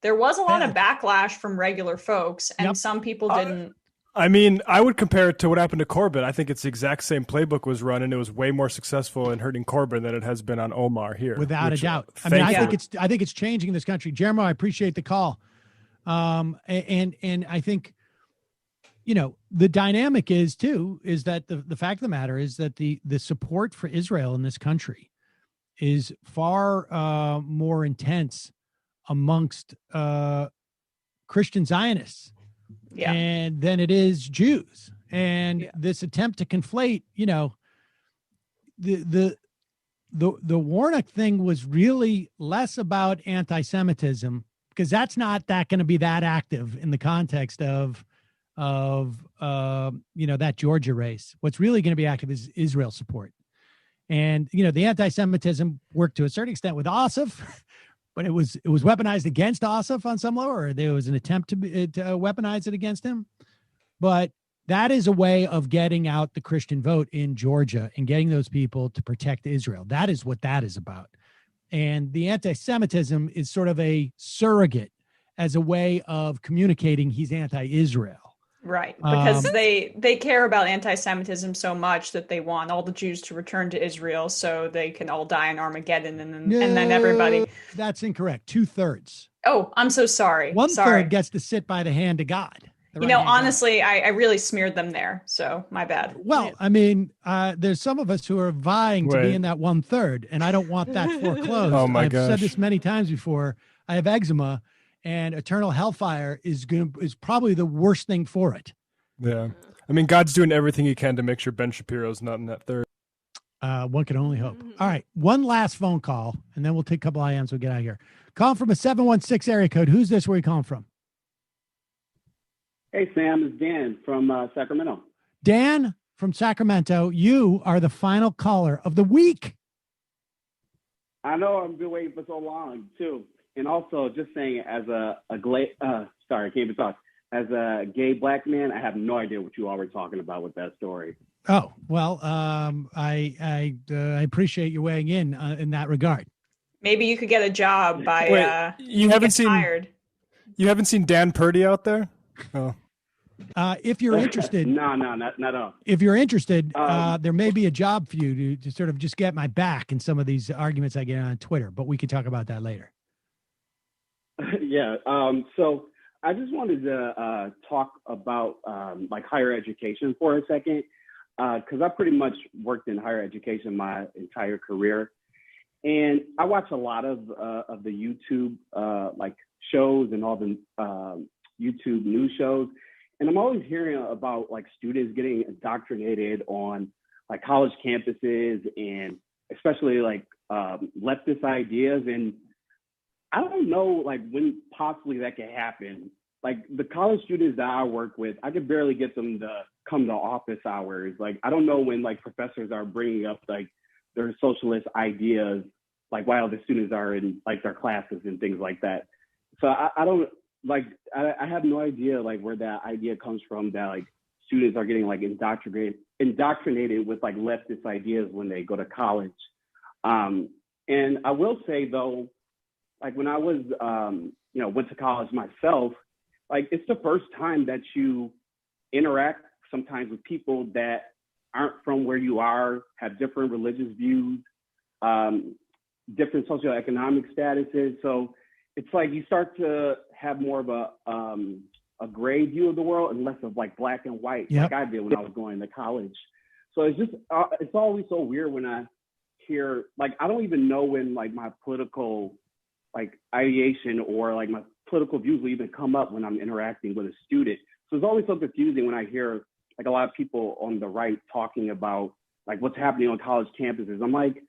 there was a lot of backlash from regular folks, and some people didn't. I would compare it to what happened to Corbyn. I think it's the exact same playbook was run, and it was way more successful in hurting Corbyn than it has been on Omar here. Without a doubt. I think it's changing this country. Jeremy, I appreciate the call. And I think, the dynamic is that the fact of the matter is that the support for Israel in this country is far more intense amongst Christian Zionists and than it is Jews. And this attempt to conflate, the Warnock thing was really less about anti-Semitism, because that's not going to be that active in the context of that Georgia race. What's really going to be active is Israel support. And, the anti-Semitism worked to a certain extent with Ossoff, but it was weaponized against Ossoff on some level, or there was an attempt to weaponize it against him. But that is a way of getting out the Christian vote in Georgia and getting those people to protect Israel. That is what that is about. And the anti-Semitism is sort of a surrogate as a way of communicating he's anti-Israel. Right, because they care about anti-Semitism so much that they want all the Jews to return to Israel so they can all die in Armageddon, and then everybody. That's incorrect. 2/3. Oh, I'm so sorry. 1/3 gets to sit by the hand of God. Honestly, I really smeared them there, so my bad. Well, there's some of us who are vying to be in that 1/3, and I don't want that foreclosed. Oh my I've gosh. said this many times before. I have eczema, and eternal hellfire is probably the worst thing for it. Yeah. God's doing everything he can to make sure Ben Shapiro's not in that third. One can only hope. All right. One last phone call, and then we'll take a couple IMs. We'll get out of here. Calling from a 716 area code. Who's this? Where are you calling from? Hey, Sam, it's Dan from Sacramento. Dan from Sacramento, you are the final caller of the week. I know I've been waiting for so long, too. And also, just saying, as sorry, I can't even talk. As a gay black man, I have no idea what you all were talking about with that story. Oh, well, I appreciate you weighing in that regard. Maybe you could get a job by you haven't seen hired. You haven't seen Dan Purdy out there? Oh. If you're interested, no, not at all. If you're interested, there may be a job for you to sort of just get my back in some of these arguments I get on Twitter, but we can talk about that later. Yeah. So I just wanted to talk about like higher education for a second, because I pretty much worked in higher education my entire career, and I watch a lot of the YouTube like shows and all the YouTube news shows, and I'm always hearing about like students getting indoctrinated on like college campuses, and especially like leftist ideas. And I don't know like when possibly that could happen. Like the college students that I work with, I could barely get them to come to office hours. Like I don't know when like professors are bringing up like their socialist ideas, like while the students are in like their classes and things like that. So I don't like, I have no idea like where that idea comes from, that like students are getting like indoctrinated with like leftist ideas when they go to college. And I will say though, like when I was, went to college myself, like it's the first time that you interact sometimes with people that aren't from where you are, have different religious views, different socioeconomic statuses. So it's like you start to have more of a gray view of the world and less of like black and white, like I did when I was going to college. So it's just, it's always so weird when I hear, like, I don't even know when like my political like ideation or like my political views will even come up when I'm interacting with a student. So it's always so confusing when I hear like a lot of people on the right talking about like what's happening on college campuses. I'm like,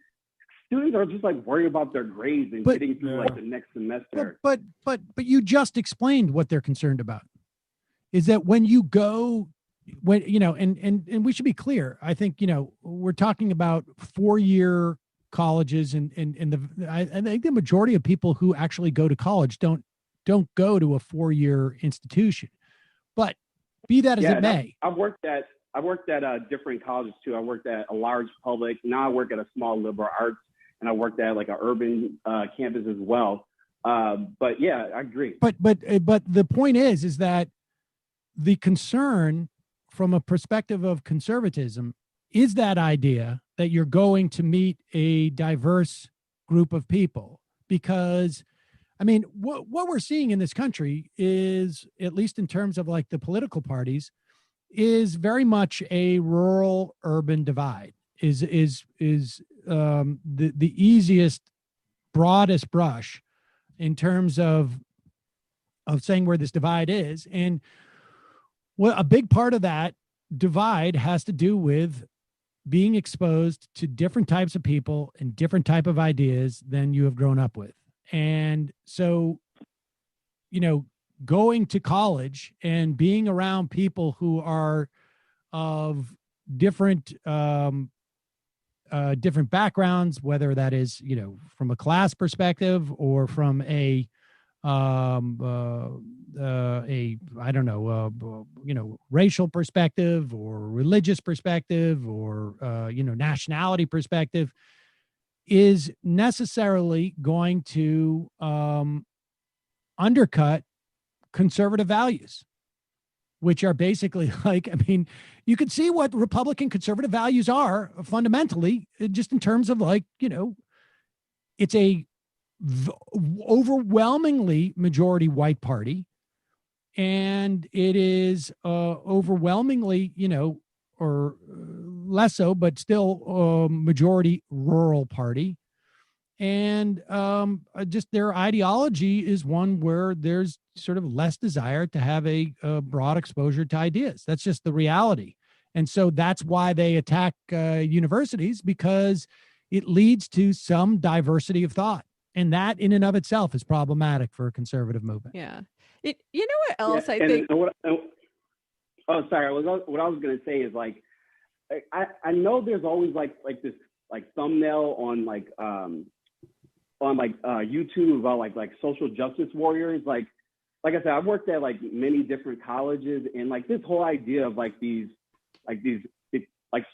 students are just like worried about their grades and getting through like the next semester. But you just explained what they're concerned about. Is that when you go, when and we should be clear. I think we're talking about 4-year colleges, and I think the majority of people who actually go to college don't go to a 4-year institution. But be that as it may, I've worked at different colleges too. I worked at a large public. Now I work at a small liberal arts, and I worked at like an urban campus as well. But yeah, I agree. But the point is that the concern from a perspective of conservatism is that idea that you're going to meet a diverse group of people. Because I mean, what we're seeing in this country is, at least in terms of like the political parties, is very much a rural urban divide. Is the easiest, broadest brush in terms of saying where this divide is. And well, a big part of that divide has to do with being exposed to different types of people and different type of ideas than you have grown up with. And so, going to college and being around people who are of different different backgrounds, whether that is, from a class perspective or from a racial perspective or religious perspective or, nationality perspective, is necessarily going to undercut conservative values, which are basically like, I mean, you can see what Republican conservative values are fundamentally, just in terms of like, it's a overwhelmingly majority white party, and it is overwhelmingly, or less so, but still majority rural party. And just their ideology is one where there's sort of less desire to have a broad exposure to ideas. That's just the reality. And so that's why they attack universities, because it leads to some diversity of thought. And that in and of itself is problematic for a conservative movement. Yeah. You know what else I and think? What I was going to say is like, I know there's always like this like thumbnail on YouTube about like social justice warriors. Like I said, I've worked at like many different colleges, and like this whole idea of like these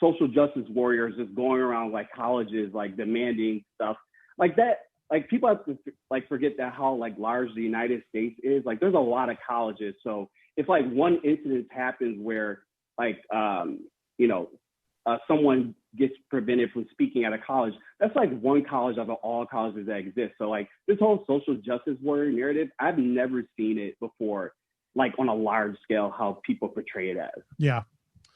social justice warriors just going around like colleges, like demanding stuff like that. Like people have to like forget that how like large the United States is. Like there's a lot of colleges. So if like one incident happens where like, someone gets prevented from speaking at a college. That's like one college out of all colleges that exist. So like this whole social justice warrior narrative, I've never seen it before, like on a large scale, how people portray it as. Yeah.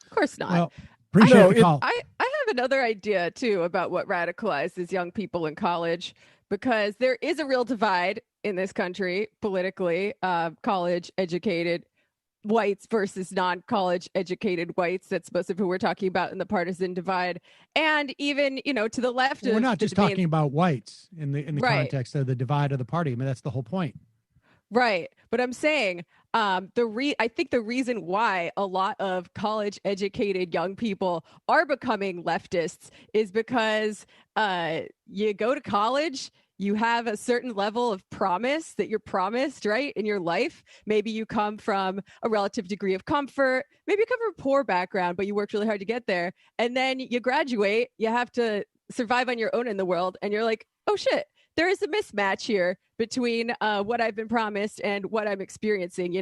Of course not. Well, appreciate the call. I have another idea too about what radicalizes young people in college, because there is a real divide in this country politically, college educated whites versus non-college educated whites. That's most of who we're talking about in the partisan divide. And even, to the left We're of not the just debates- talking about whites in the Right. context of the divide of the party. I mean, that's the whole point. Right. But I'm saying I think the reason why a lot of college educated young people are becoming leftists is because you go to college, you have a certain level of promise that you're promised, right, in your life. Maybe you come from a relative degree of comfort. Maybe you come from a poor background, but you worked really hard to get there. And then you graduate, you have to survive on your own in the world. And you're like, oh, shit, there is a mismatch here between what I've been promised and what I'm experiencing,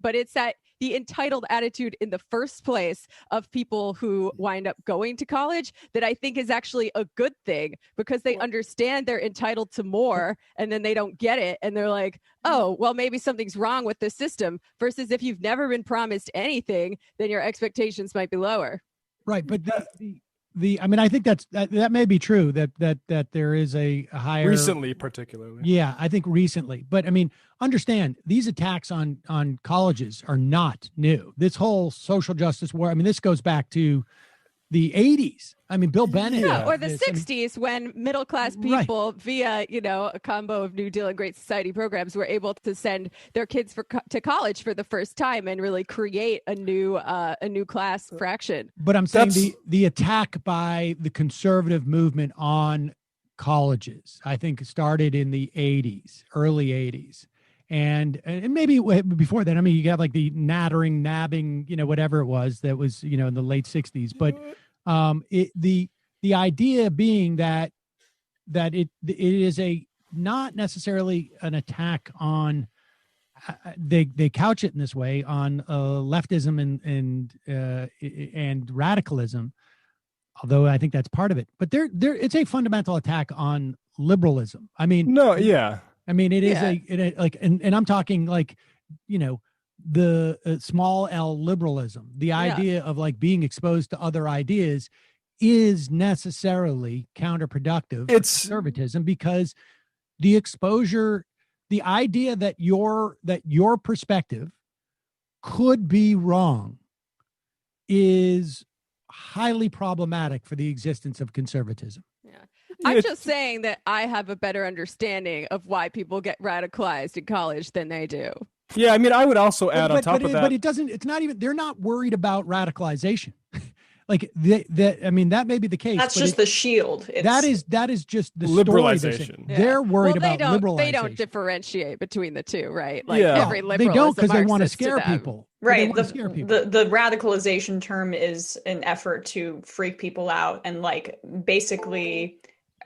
But it's the entitled attitude in the first place of people who wind up going to college that I think is actually a good thing, because they understand they're entitled to more and then they don't get it. And they're like, oh, well, maybe something's wrong with the system, versus if you've never been promised anything, then your expectations might be lower. Right. But I mean, I think that may be true that there is a higher recently, particularly. Yeah, I think recently. But I mean, understand these attacks on colleges are not new. This whole social justice war, I mean, this goes back to the 80s. I mean, Bill Bennett. Yeah, or the 60s, when middle-class people, via, a combo of New Deal and Great Society programs, were able to send their kids to college for the first time and really create a new class fraction. But I'm saying the attack by the conservative movement on colleges, I think, started in the 80s, early 80s. And maybe before that, I mean, you got like the nabbing, whatever it was that was, in the late 60s. But the idea being that it is not necessarily an attack on, they couch it in this way on leftism and radicalism, although I think that's part of it. But it's a fundamental attack on liberalism. I mean, no, yeah. I mean, it is and I'm talking like, the small L liberalism, the idea of like being exposed to other ideas is necessarily counterproductive to conservatism, because the exposure, the idea that your perspective could be wrong is highly problematic for the existence of conservatism. I'm just saying that I have a better understanding of why people get radicalized in college than they do. Yeah, I mean, I would also add on top of that. But it's not even, they're not worried about radicalization. Like I mean, that may be the case. That's just the shield. That is just the liberalization. They're worried about liberalization. They don't differentiate between the two, right? Like every liberal, they don't, because they want to scare people. Right. The radicalization term is an effort to freak people out and like basically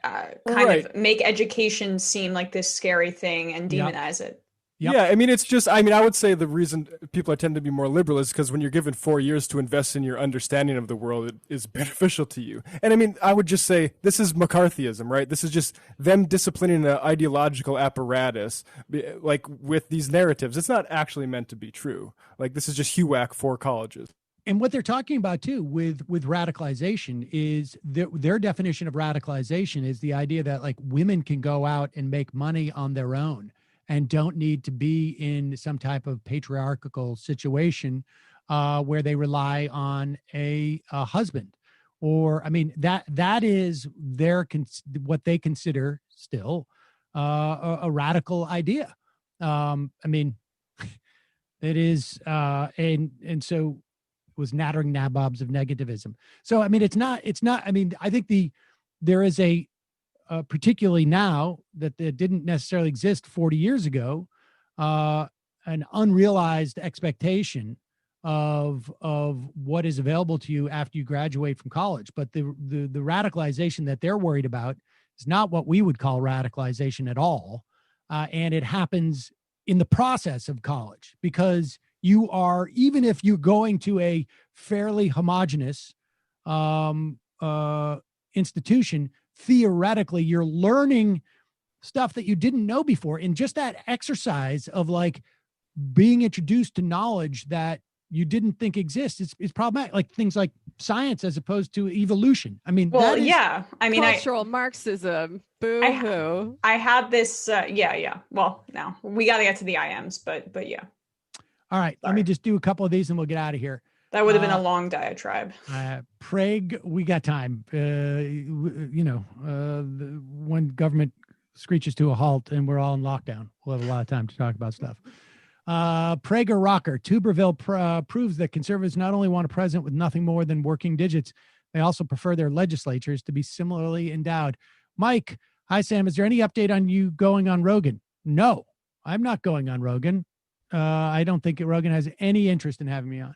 of make education seem like this scary thing and demonize it. Yep. Yeah, I mean, it's just, I would say the reason people tend to be more liberal is because when you're given 4 years to invest in your understanding of the world, it is beneficial to you. And I mean, I would just say this is McCarthyism, right? This is just them disciplining an ideological apparatus, like with these narratives. It's not actually meant to be true. Like, this is just HUAC for colleges. And what they're talking about too with radicalization is their definition of radicalization is the idea that like women can go out and make money on their own and don't need to be in some type of patriarchal situation where they rely on a husband. Or, I mean, that is what they consider still a radical idea. I mean, it is, and so it was nattering nabobs of negativism. So, I mean, it's not, I mean, I think there is a, particularly now that it didn't necessarily exist 40 years ago, an unrealized expectation of what is available to you after you graduate from college. But the radicalization that they're worried about is not what we would call radicalization at all. And it happens in the process of college, because you are, even if you're going to a fairly homogenous institution, theoretically, you're learning stuff that you didn't know before. And just that exercise of like being introduced to knowledge that you didn't think exists is problematic. Like things like science as opposed to evolution. I mean, Well, that is yeah. I mean, cultural Marxism. Boo-hoo. I had this. Yeah. Well, no, we got to get to the IMs, but yeah. All right. Let me just do a couple of these and we'll get out of here. That would have been a long diatribe. Prague, we got time. When government screeches to a halt and we're all in lockdown, we'll have a lot of time to talk about stuff. Prager Rocker, Tuberville proves that conservatives not only want a president with nothing more than working digits, they also prefer their legislatures to be similarly endowed. Mike, hi, Sam. Is there any update on you going on Rogan? No, I'm not going on Rogan. I don't think Rogan has any interest in having me on.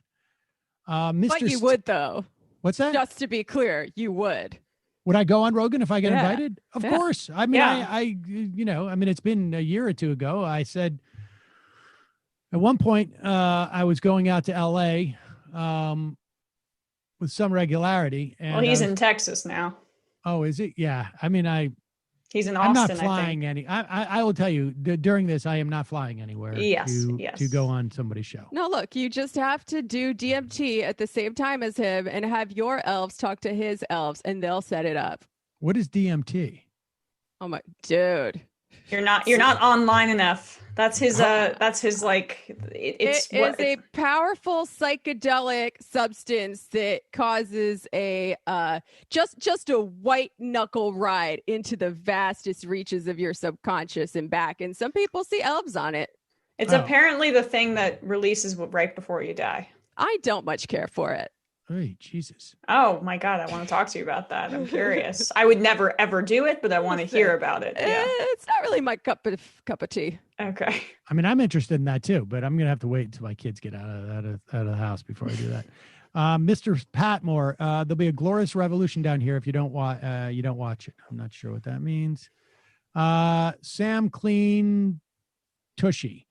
But you would, though. What's that? Just to be clear, you would. Would I go on Rogan if I get Yeah. invited? Of Yeah. course. I mean, Yeah. it's been a year or two ago. I said at one point I was going out to LA with some regularity. And Well, he's in Texas now. Oh, is it? Yeah. I mean, He's in I'm Austin. not flying any. I will tell you during this, I am not flying anywhere. Yes, to go on somebody's show. No, look, you just have to do DMT at the same time as him and have your elves talk to his elves and they'll set it up. What is DMT? Oh my dude. You're not online enough. That's his like it's a powerful psychedelic substance that causes a just a white knuckle ride into the vastest reaches of your subconscious and back. And some people see elves on it. It's apparently the thing that releases right before you die. I don't much care for it. Hey, Jesus. Oh my God, I want to talk to you about that. I'm curious. I would never ever do it, but I want to hear about it. Yeah. It's not really my cup of tea. Okay. I mean, I'm interested in that too, but I'm going to have to wait until my kids get out of the house before I do that. Mr. Patmore, there'll be a glorious revolution down here if you don't watch it. I'm not sure what that means. Sam Clean Tushy.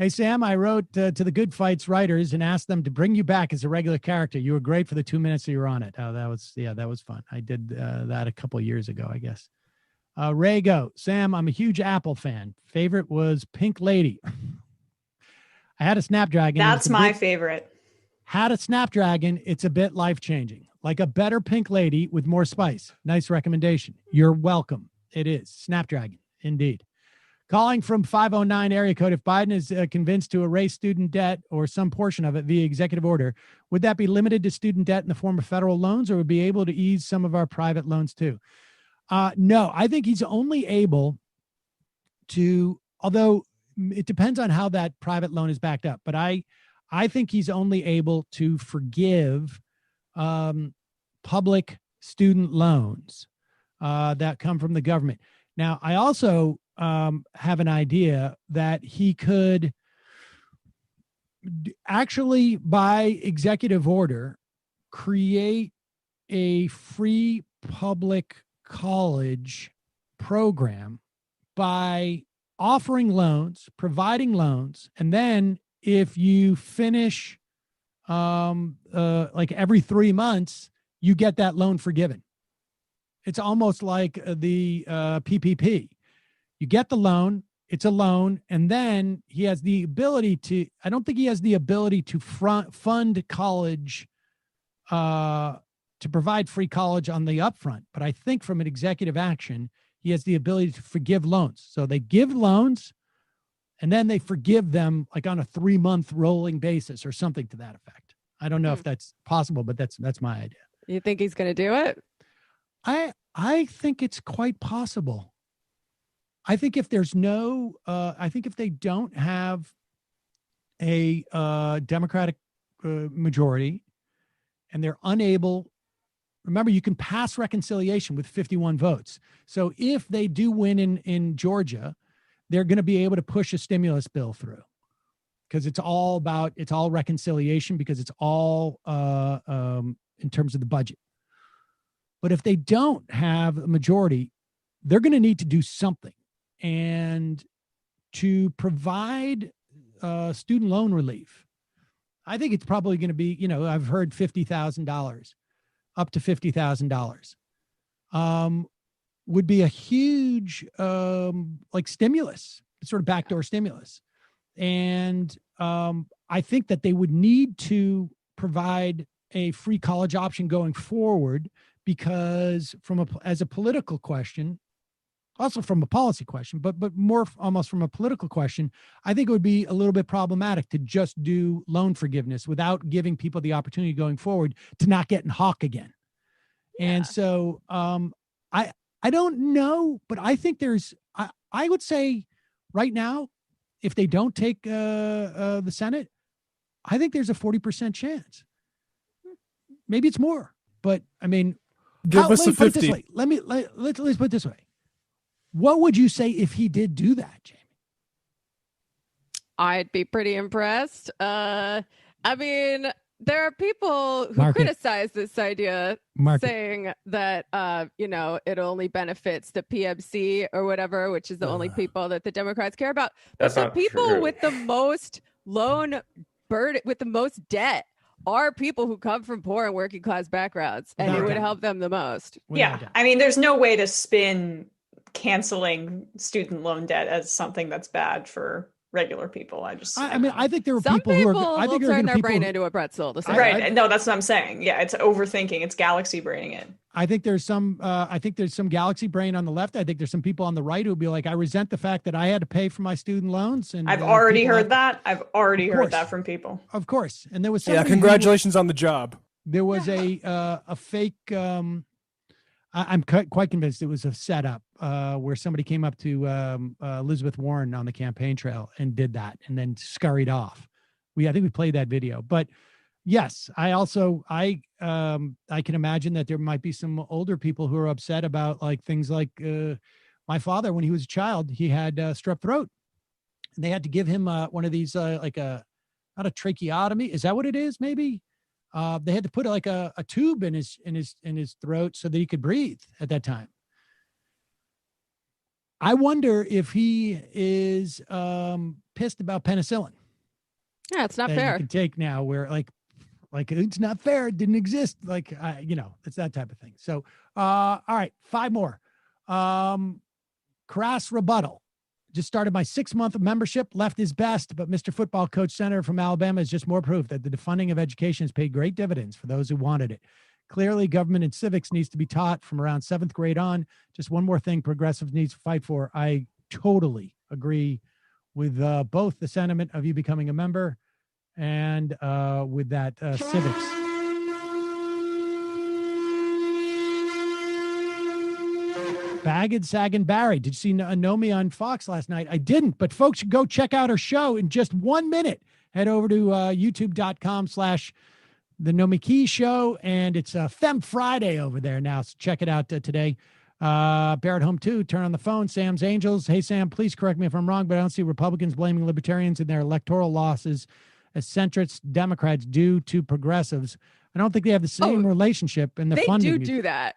Hey, Sam, I wrote to the Good Fights writers and asked them to bring you back as a regular character. You were great for the 2 minutes that you were on it. Oh, that was fun. I did that a couple of years ago, I guess. Rago, Sam, I'm a huge Apple fan. Favorite was Pink Lady. I had a Snapdragon. That's my favorite. Had a Snapdragon. It's a bit life-changing. Like a better Pink Lady with more spice. Nice recommendation. You're welcome. It is. Snapdragon, indeed. Calling from 509 area code, if Biden is convinced to erase student debt or some portion of it via executive order, would that be limited to student debt in the form of federal loans, or would be able to ease some of our private loans too? No, I think he's only able to, although it depends on how that private loan is backed up, but I think he's only able to forgive public student loans that come from the government. Now, I also have an idea that he could actually, by executive order, create a free public college program by offering loans, providing loans, and then if you finish like every 3 months, you get that loan forgiven. It's almost like the PPP. You get the loan, it's a loan, and then he has the ability to, I don't think he has the ability to fund college, to provide free college on the upfront. But I think from an executive action, he has the ability to forgive loans. So they give loans, and then they forgive them like on a 3-month rolling basis or something to that effect. I don't know if that's possible, but that's my idea. You think he's going to do it? I think it's quite possible. I think if there's no, I think if they don't have a Democratic majority and they're unable, remember, you can pass reconciliation with 51 votes. So if they do win in Georgia, they're going to be able to push a stimulus bill through because it's all reconciliation because it's all in terms of the budget. But if they don't have a majority, they're going to need to do something. And to provide student loan relief, I think it's probably going to be, I've heard $50,000. up to $50,000 would be a huge stimulus, sort of backdoor stimulus. And I think that they would need to provide a free college option going forward, because as a political question, also from a policy question, but more almost from a political question, I think it would be a little bit problematic to just do loan forgiveness without giving people the opportunity going forward to not get in hawk again. Yeah. And so I don't know, but I think I would say right now, if they don't take the Senate, I think there's a 40% chance. Maybe it's more, but I mean, give us a 50. Let's put it this way. What would you say if he did do that, Jamie? I'd be pretty impressed. I mean, there are people who criticize this idea, saying that, it only benefits the PMC or whatever, which is the only people that the Democrats care about. But the people with the most loan burden, with the most debt, are people who come from poor and working class backgrounds, and it would help them the most. Yeah. I mean, there's no way to spin canceling student loan debt as something that's bad for regular people. I think there are some people who are. I think turn their brain into a pretzel. Right? No, that's what I'm saying. Yeah, it's overthinking. It's galaxy braining it. I think there's some. I think there's some galaxy brain on the left. I think there's some people on the right who'll be like, I resent the fact that I had to pay for my student loans. And I've already heard that. I've already heard that from people. Of course, and there was congratulations on the job. There was a fake. I'm quite convinced it was a setup where somebody came up to Elizabeth Warren on the campaign trail and did that, and then scurried off. I think we played that video, but yes, I can imagine that there might be some older people who are upset about things like my father, when he was a child, he had strep throat, and they had to give him one of these not a tracheotomy. Is that what it is? Maybe. They had to put a tube in his throat so that he could breathe at that time. I wonder if he is pissed about penicillin. Yeah, it's not fair. You can take now, where like it's not fair. It didn't exist. It's that type of thing. So, all right, 5 more. Crass rebuttal. Just started my 6-month membership. Left is best, but Mr. Football Coach Senator from Alabama is just more proof that the defunding of education has paid great dividends for those who wanted it. Clearly, government and civics needs to be taught from around 7th grade on. Just one more thing progressives needs to fight for. I totally agree with both the sentiment of you becoming a member and with that civics. Bagged, Sagan, Barry. Did you see Nomi on Fox last night? I didn't, but folks should go check out her show in just 1 minute. Head over to youtube.com/the Nomiki Show, and it's Femme Friday over there now, so check it out today. Barrett Home 2, turn on the phone. Sam's Angels. Hey, Sam, please correct me if I'm wrong, but I don't see Republicans blaming libertarians in their electoral losses as centrist Democrats do to progressives. I don't think they have the same relationship in the funding. They do that.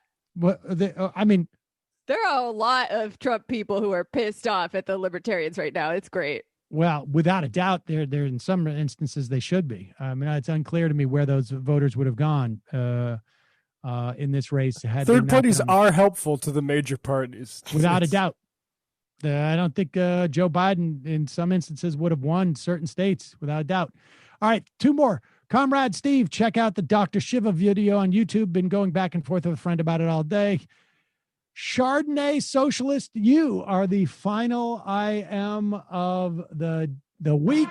There are a lot of Trump people who are pissed off at the libertarians right now. It's great. Well, without a doubt, they're in some instances they should be. I mean, it's unclear to me where those voters would have gone in this race. Third parties are helpful to the major parties. Without a doubt. I don't think Joe Biden in some instances would have won certain states, without a doubt. All right, 2 more. Comrade Steve, check out the Dr. Shiva video on YouTube. Been going back and forth with a friend about it all day. Chardonnay Socialist, you are the final IM of the week.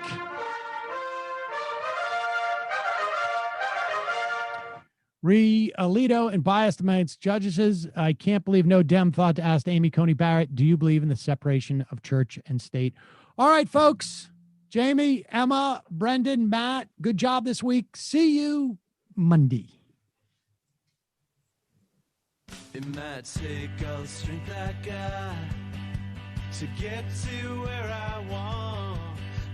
Alito and biased amongst judges. I can't believe no Dem thought to ask Amy Coney Barrett, do you believe in the separation of church and state? All right, folks. Jamie, Emma, Brendan, Matt, good job this week. See you Monday. It might take all the strength I got to get to where I want,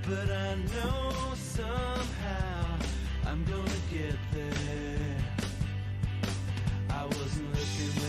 but I know somehow I'm gonna get there. I wasn't looking